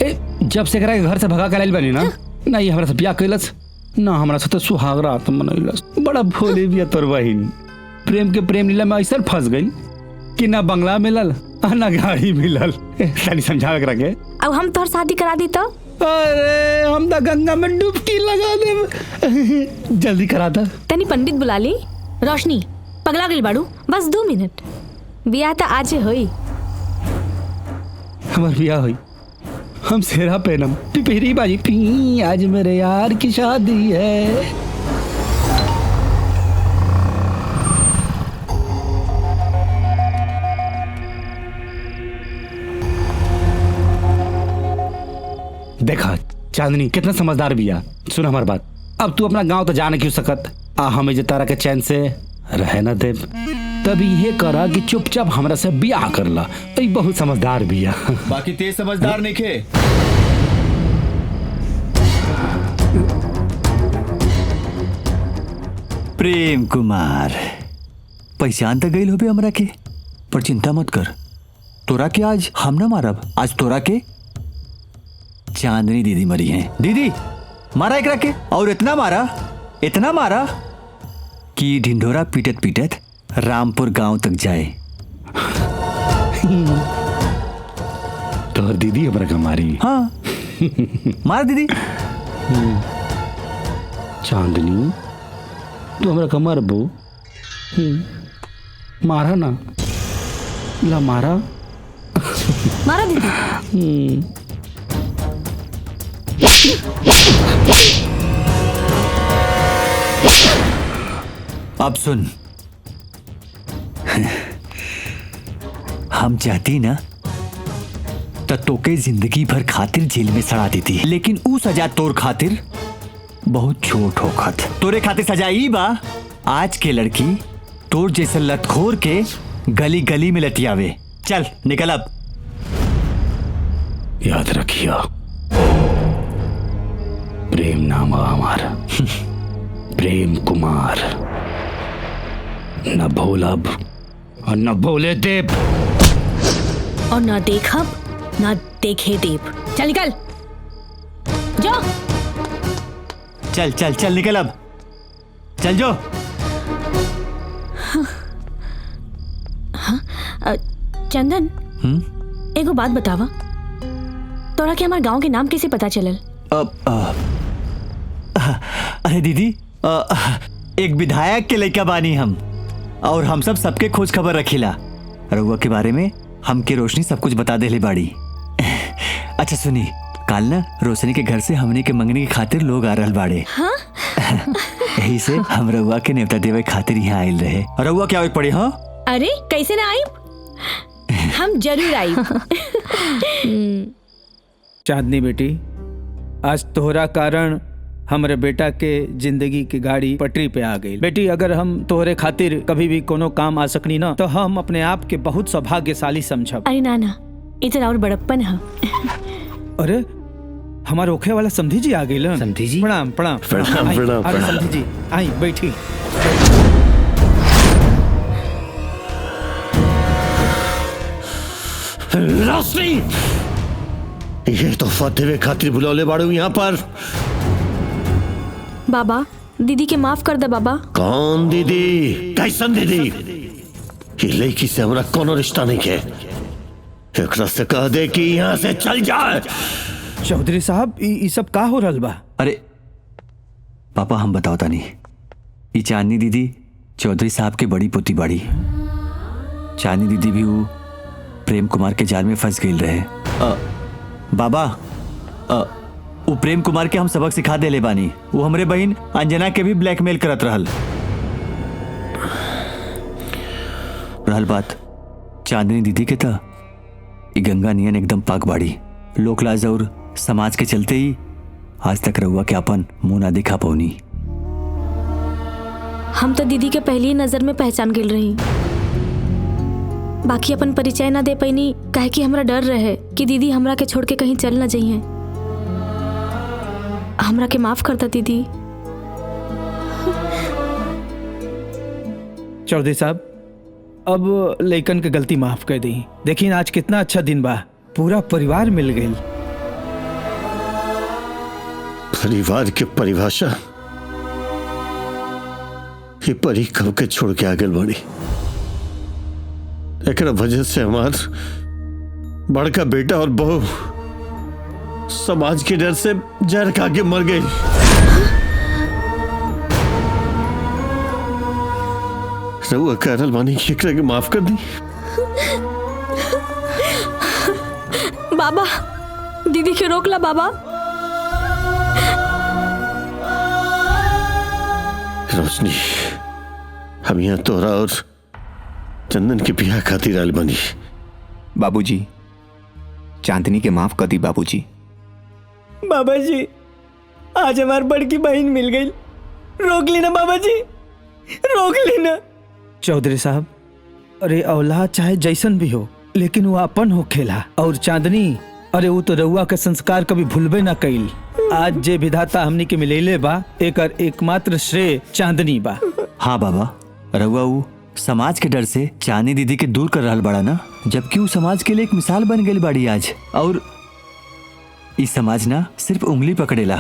ए जब से करा के घर से भगा के लाइल बनी ना, ना ये हमरा से ब्याह कैलस, ना हमरा से तो सुहाग रात मनैलस। बड़ा भोले बिया तोर बहिन। प्रेम के प्रेम लीला में ऐसा फंस गई कि ना बंगला मिलल ना गाड़ी मिलल। तनी समझा के रखे। अब हम तोहर शादी करा दी तो? अरे हम तो गंगा में डुबकी लगा दे। जल्दी करा दे। तनी पंडित बुला ली। रोशनी पगला गइल बाड़ू, बस 2 मिनट। बियाह तो आज होई। हमार बियाह होई, हम सेहरा पहनम, पिपरी बाजी पी, आज मेरे यार की शादी है। देखा चांदनी कितना समझदार बिया। सुन हमार बात, अब तू अपना गांव तो जाने क्यों सकत, हमें जे तारा के चैन से रहे न दे, तभी ये करा कि चुपचाप हमरा से बियाह कर ला। तो बहुत समझदार बिया। बाकी तेज समझदार नहीं खे। प्रेम कुमार पहचान तो गई हो भी हमरा के, पर चिंता मत कर, तोरा के आज हम ना मारब, आज तोरा के चांदनी दीदी मरी है। दीदी मारा एक रखे, और इतना मारा कि ढिंढोरा पीटत पीटत रामपुर गांव तक जाए। तो दीदी हमरा का मारी? हाँ मार दीदी। चांदनी तू हमरा का मारबो? मारा ना, ला मारा दीदी। अब सुन, हम चाहती ना तो तोके जिंदगी भर खातिर जेल में सड़ा देती, लेकिन ऊ सजा तोर खातिर बहुत छोट होखत। तोरे खातिर सजा ई बा, आज के लड़की तोर जैसे लतखोर के गली गली में लटियावे। चल निकल अब। याद रखियो, प्रेम नाम है हमारा, प्रेम कुमार, न भोलब और न भोले देव, और न देखब न देखे देव। चल निकल, जो। चल चल चल निकल अब, चल जो। चंदन, एगो बात बतावा, तोरा के हमारे गांव के नाम कैसे पता चलल? अरे दीदी, एक विधायक के लड़का बानी हम, और हम सबके खोज खबर रखीला। रउआ के बारे में हमके रोशनी सब कुछ बता देले बाड़ी। अच्छा सुनी, काल ना रोशनी के घर से हमने के मंगनी के खातिर लोग आ रहल बाड़े। हाँ? यही से हम रउआ के नेवता देवे खातिर यहाँ आयल रहे। रउआ क्या आवे पड़ी? हाँ, अरे कैसे ना आइब, हम जरूर आइब। चांदनी बेटी, आज तोहरा कारण हमारे बेटा के जिंदगी की गाड़ी पटरी पे आ गई। बेटी, अगर हम तोहरे खातिर कभी भी कोनो काम आ सकनी ना, तो हम अपने आप के बहुत सौभाग्यशाली समझब। अरे नाना, इतना और बड़प्पन है। अरे हमारे ओखे वाला समधी जी आ गई। समधी जी, प्रणाम प्रणाम प्रणाम आई, प्रणाम अरे प्रणाम। समधी जी आई, बैठी। रोशनी, ये तोहफा देवे खातिर बुलौले बाड़ू यहाँ पर। बाबा, दीदी के माफ कर दे बाबा। कौन दीदी? कैसन दीदी? ये लड़की से हमरा कोनो रिश्ता नहीं है। एकरा से कह दे कि यहाँ से चल जाए। चौधरी साहब, ये सब का हो रहल बा? अरे पापा, हम बताओ नहीं। ये चांदनी दीदी चौधरी साहब के बड़ी पोती बाड़ी। चांदनी दीदी भी वो प्रेम कुमार के जाल में फंस गई रहे। बाबा, वो प्रेम कुमार के हम सबक सिखा दे ले बानी। वो हमरे बहन अंजना के भी ब्लैकमेल करत रहल बात चांदनी दीदी के था। ये गंगा नियन एकदम पाक बाड़ी। लोक लाज और समाज के चलते ही आज तक रहुआ के अपन मुंह ना दिखा पौनी। हम तो दीदी के पहली नजर में पहचान गिल रही, बाकी अपन परिचय ना दे पैनी, काहे कि हमरा डर रहे कि दीदी हमरा के छोड़ के कहीं चल ना जाइए। हमरा के माफ करता दीदी। चौधरी साहब, अब लइकन के गलती माफ कर दी। देखिए आज कितना अच्छा दिन बा, पूरा परिवार मिल गई। परिवार के परिभाषा ये परी कब के छोड़ के आगे बढ़ी। एक वजह से हमार बड़का बेटा और बहू समाज के डर से जहर खा के मर गई। रहुआ करल मानी की एकरा के माफ कर दी। बाबा, दीदी के रोकला बाबा। रोशनी, हम यहाँ तोरा और चंदन के बियाह खातिर आयल बनी। बाबूजी, चांदनी के माफ कर दी बाबूजी। बाबा जी, आज हमारी बड़की बहन मिल गई। रोक लेना बाबा जी, रोक लेना। चौधरी साहब, अरे औलाद चाहे जैसन भी हो, लेकिन वो अपन हो खेला। और चांदनी, अरे वो तो रउआ के संस्कार कभी भूलबे ना कइल। आज जे विधाता हमनी के मिलेले बा, एकर एकमात्र श्रेय चांदनी बा। हाँ बाबा, रउआ वो समाज के डर से चांदनी दीदी के दूर कर रहल बड़ा ना, जबकि वो समाज के लिए एक मिसाल बन गई बाड़ी आज। और इस समाज ना सिर्फ उंगली पकड़ेला,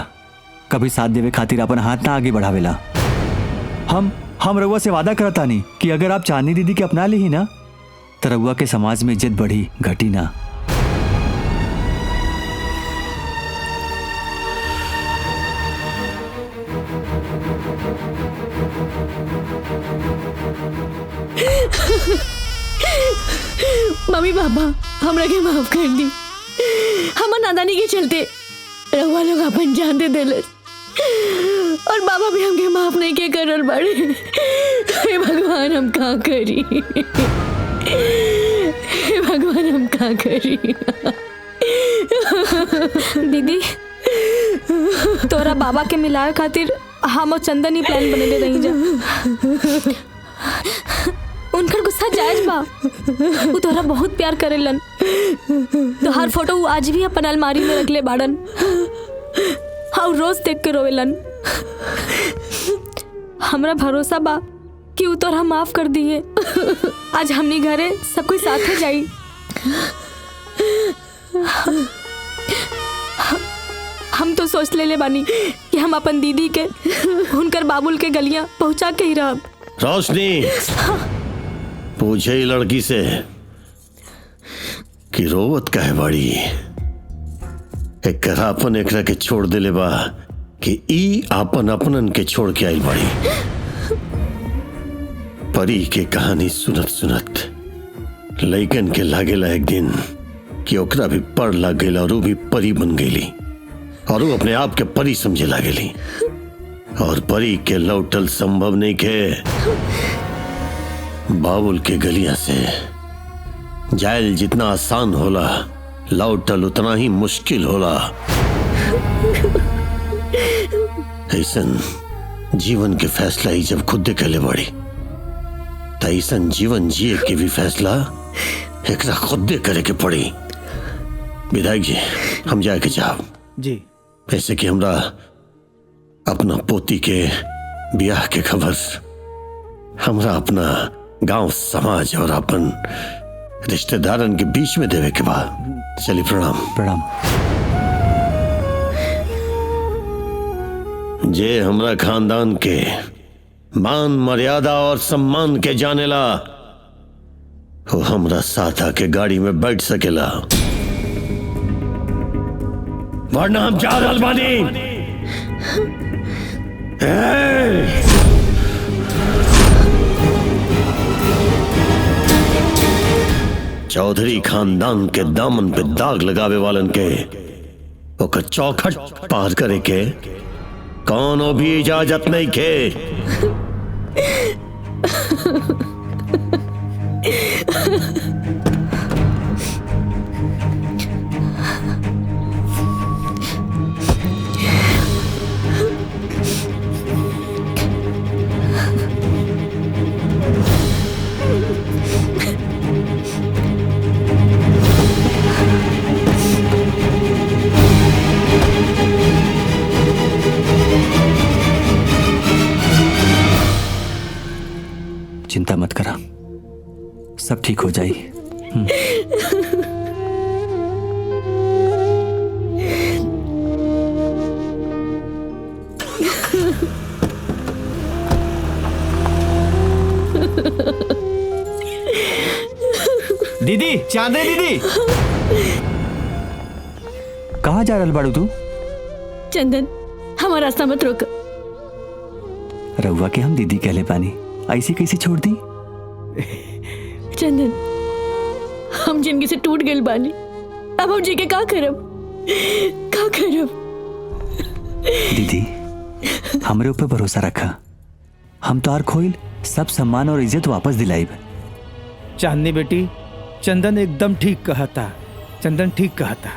कभी साथ देवे खातिर अपन हाथ ना आगे बढ़ावेला। हम रउआ से वादा करता नहीं कि अगर आप चांदनी दीदी के अपना ली ही ना, तो रउआ के समाज में इज्जत बढ़ी, घटी ना। मम्मी पापा, हमरा के माफ कर दी। हमार नादानी के चलते रहुआ लोग अपन जान दे देलस, और बाबा भी हमके माफ नहीं के करल बाड़े। हे भगवान, हम का करी? हे भगवान, हम का करी? दीदी, तोरा बाबा के मिलावे खातिर हम और चंदन ही प्लान बनेले रही जा। उनकर गुस्सा जायज बा, वो तोरा बहुत प्यार करेलन। तो हर फोटो वो आज भी अपन अलमारी में रख ले बाड़न, और रोज देख के रोवेलन। हमरा भरोसा बा कि वो तोरा माफ कर दिए। आज हमनी घरे सब कोई साथे जाई। हम तो सोच ले बानी कि हम अपन दीदी के उनकर बाबुल के गलियां पहुंचा के ही रहब। रोशनी, पूछे लड़की से कि रोवत काहे बड़ी? एक आपन एकरा के छोड़ देले बा कि ई आपन अपनन के छोड़ के आई बड़ी। परी के कहानी सुनत सुनत लइकन के लागेला एक दिन कि ओकरा भी पढ़ लग गई और वो भी परी बन गई और वो अपने आप के परी समझे लागेली और परी के लौटल संभव नहीं के बाबुल के गलियां से जायल जितना आसान होला लौटल उतना ही मुश्किल होला। ऐसन जीवन के फैसला ही जब खुद कहले बड़ी तो ऐसन जीवन जिए के भी फैसला एक खुद करे के पड़ी। विधायक जी हम जाके जाओ जी। ऐसे कि हमरा अपना पोती के ब्याह के खबर हमरा अपना गांव समाज और अपन रिश्तेदारन के बीच में देवे के बाद चलिए प्रणाम। प्रणाम। जे हमरा खानदान के मान मर्यादा और सम्मान के जानेला वो हमरा साथ आके गाड़ी में बैठ सकेला, वरना हम जा रहल बानी। चौधरी खानदान के दामन पे दाग लगावे वालन के ओकर चौखट पार करे के कौनो भी इजाजत नहीं के। चिंता मत करा, सब ठीक हो जाए। दीदी, चांदनी दीदी, कहाँ जा रहल बाड़ू तू? चंदन, हमारा रास्ता मत रोक। रउआ के हम दीदी कहले पानी, ऐसी कैसे छोड़ दी? चंदन, हम जिंदगी से टूट गए बानी, अब हम जी के का करब? का करब? दीदी, हमरे ऊपर भरोसा रखा, हम तो आर खोइल सब सम्मान और इज्जत वापस दिलाइब। चांदनी बेटी, चंदन एकदम ठीक कहा था। चंदन ठीक कहा था।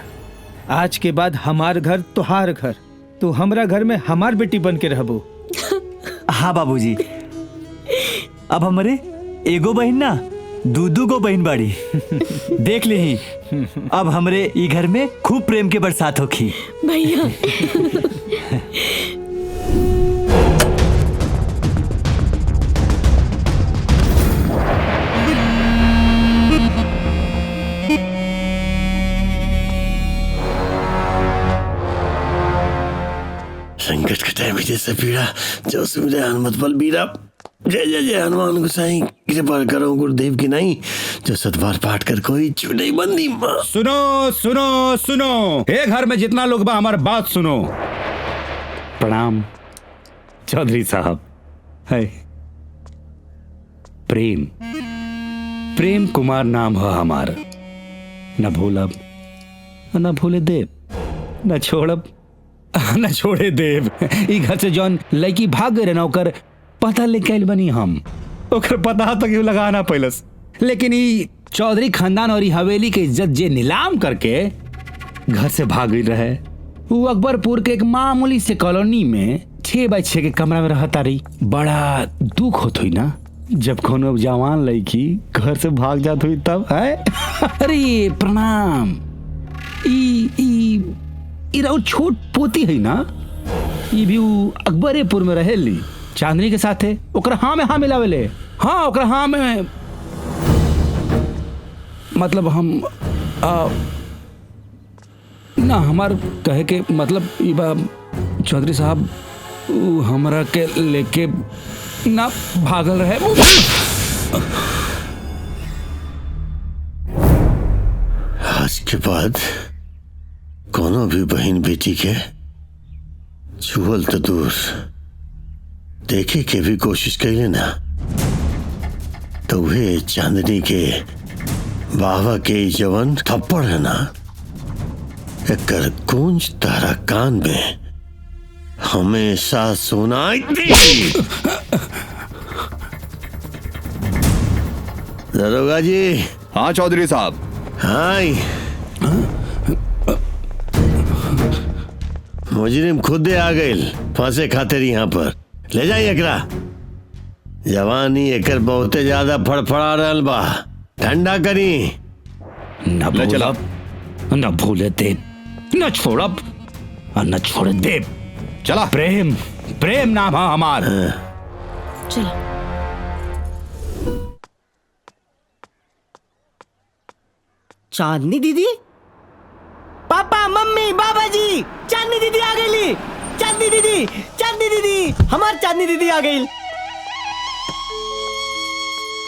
आज के बाद हमार घर तुहार घर, तू हमरा घर में हमार बेटी बन के रहबो। हाँ बाबूजी, अब हमारे एगो बहन ना दू गो बहन बाड़ी। देख ले ही, अब हमरे ई घर में खूब प्रेम के बरसात होखी। भैया संकट के टाइम जैसे पीड़ा जो सुमिरे हनुमत बल बीरा। जय जय जय हनुमान गोसाई, कृपा करो गुरुदेव की नहीं, जो सतबार पाठ कर कोई चुनई बंदी। सुनो सुनो सुनो, एक घर में जितना लोग बा हमारी बात सुनो। प्रणाम चौधरी साहब। है प्रेम, प्रेम कुमार नाम है हमार। न भूलब न भूले देव, न छोड़ब न छोड़े देव। ई घर से जौन लड़की भाग गए ना ओकर पता लेके आइल बनी हम। ओकर पता तक यू लगाना पैलस, लेकिन ई चौधरी खानदान और ई हवेली के इज्जत जे नीलाम करके घर से भाग गई रहे, वो अकबरपुर के एक मामूली से कॉलोनी में 6x6 के कमरा में रहता रही। बड़ा दुख होत हुई ना जब कोनो जवान लड़की घर से भाग जात हुई तब। है अरे प्रणाम। ई राउर छोट पोती है ना, ई भी अकबरेपुर में रहेली चांदनी के साथ है। ओकरा हाँ में हाँ मिलावेले। हाँ ओकरा हाँ में मतलब हम ना हमार कहे के मतलब ई बा चौधरी साहब हमरा के लेके ना भागल रहे। आज के बाद कोनो भी बहन बेटी के छुअल तो दूर देखे के भी कोशिश कैले ना तो वे चांदनी के बाबा के जवन थप्पड़ है ना एकर गूंज तारा कान में हमेशा सुनाई दी। दरोगा जी। हाँ चौधरी साहब। हाय। मुजरिम खुदे आ गए फांसे खातिर यहाँ पर ले जाइए एकरा। जवानी एकर बहुते ज्यादा फड़फड़ा रहल बा ठंडा करी। न भूलब न भूले देव न छोड़ब और न छोड़ देव। चला। प्रेम प्रेम नाम है हमार। चलो। चांदनी दीदी, पापा मम्मी बाबा जी, चांदनी दीदी आ गई। चांदनी दीदी, चांदनी दीदी, हमार चांदनी दीदी आ गई।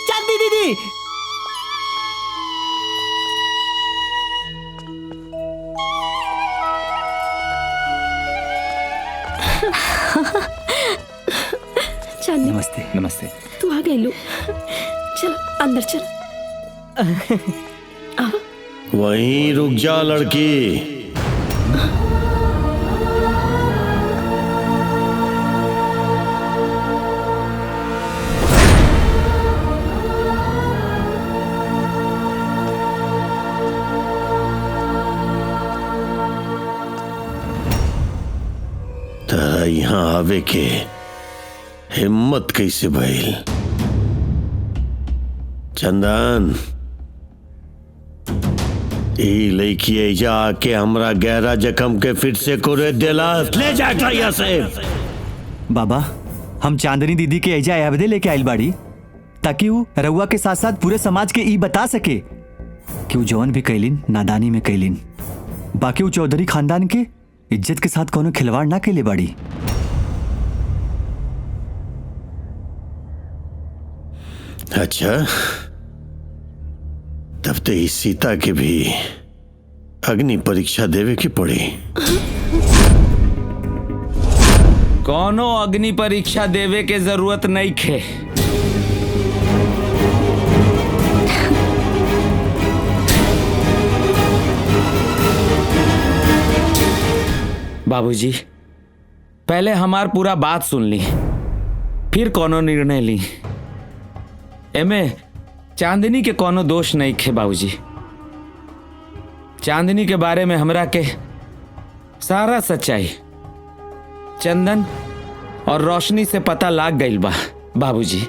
चांदनी दीदी। चांदनी नमस्ते। नमस्ते। तू आ गई लू। चल अंदर चल। वहीं रुक जा लड़की। तेरा यहाँ आवे के हिम्मत कैसे भइल? चंदन, ई लड़की एजा आके हमरा गहरा जख्म के फिर से कोरे दिला। ले जा यहाँ से। बाबा, हम चांदनी दीदी के एजा आबदे लेके आइल बाड़ी ताकि वो रउआ के साथ साथ पूरे समाज के ई बता सके कि वो जौन भी कैलिन नादानी में कैलिन, बाकी वो चौधरी खानदान के इज्जत के साथ कोनो खिलवाड़ ना कैले बाड़ी। अच्छा, तब तो इस सीता के भी अग्नि परीक्षा देवे की पड़ी। कोनो अग्नि परीक्षा देवे के जरूरत नहीं खे। बाबूजी, पहले हमार पूरा बात सुन ली, फिर कोनो निर्णय ली। एमे चांदनी के कोनो दोष नहीं खे बाबूजी। चांदनी के बारे में हमरा के सारा सच्चाई चंदन और रोशनी से पता लाग गई बा बाबूजी।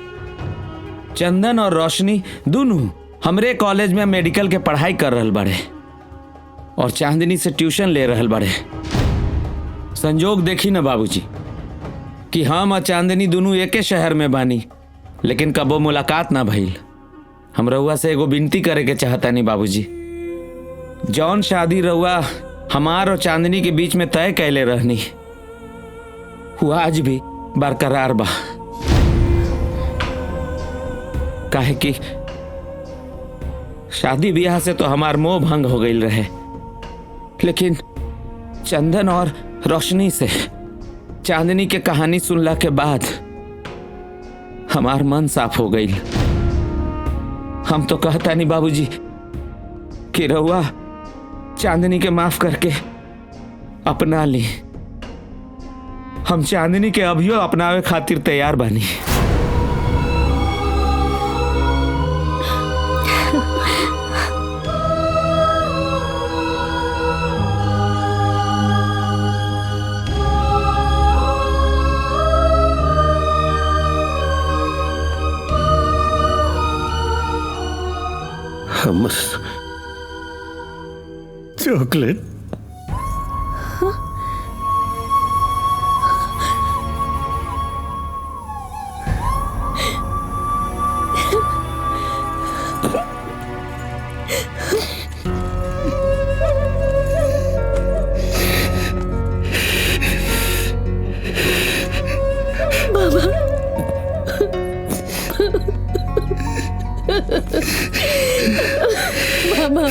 चंदन और रोशनी दोनों हमरे कॉलेज में मेडिकल के पढ़ाई कर रहल बाड़े और चांदनी से ट्यूशन ले रहल बाड़े। संजोग देखी ना बाबूजी कि हम और चांदनी दोनों एके शहर में बानी, लेकिन कबो मुलाकात ना भइल। हम रउआ से एगो विनती करे के चाहता नहीं बाबूजी। जौन शादी रउआ हमार और चांदनी के बीच में तय कैले रहनी, वो आज भी बरकरार बा। काहे कि शादी ब्याह से तो हमार मोह भंग हो गई रहे, लेकिन चंदन और रोशनी से चांदनी के कहानी सुनला के बाद हमार मन साफ हो गई। हम तो कहता नहीं बाबूजी कि रउआ चांदनी के माफ करके अपना ली। हम चांदनी के अभियो अपनावे खातिर तैयार बानी। हमर चॉकलेट। बाबा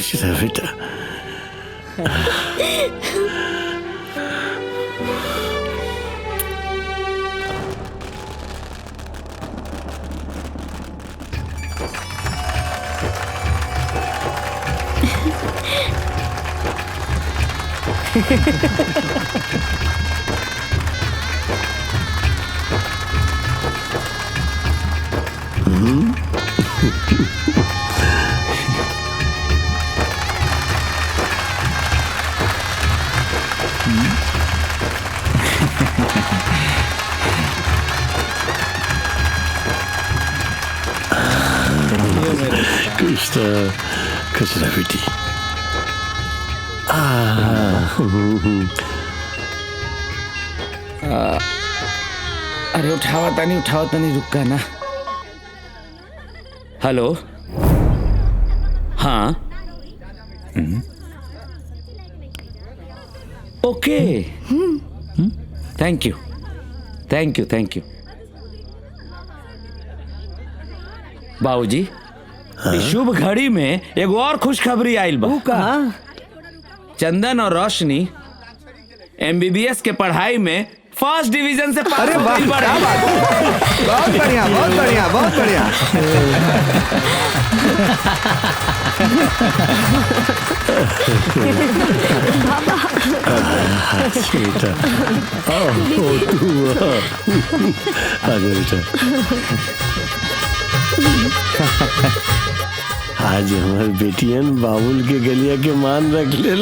खुश रह बेटा। खुश रह बेटी। अरे उठावा तनी रुका ना। हेलो, हाँ, ओके, थैंक यू। बाबूजी, इस शुभ घड़ी में एगो और खुशखबरी आइल बा। चंदन और रोशनी MBBS के पढ़ाई में फर्स्ट डिवीजन से पास हो गई। बहुत बढ़िया, बहुत बढ़िया, बहुत बढ़िया। आज हमारे बेटियन बाबुल के गलिया के मान रख ले।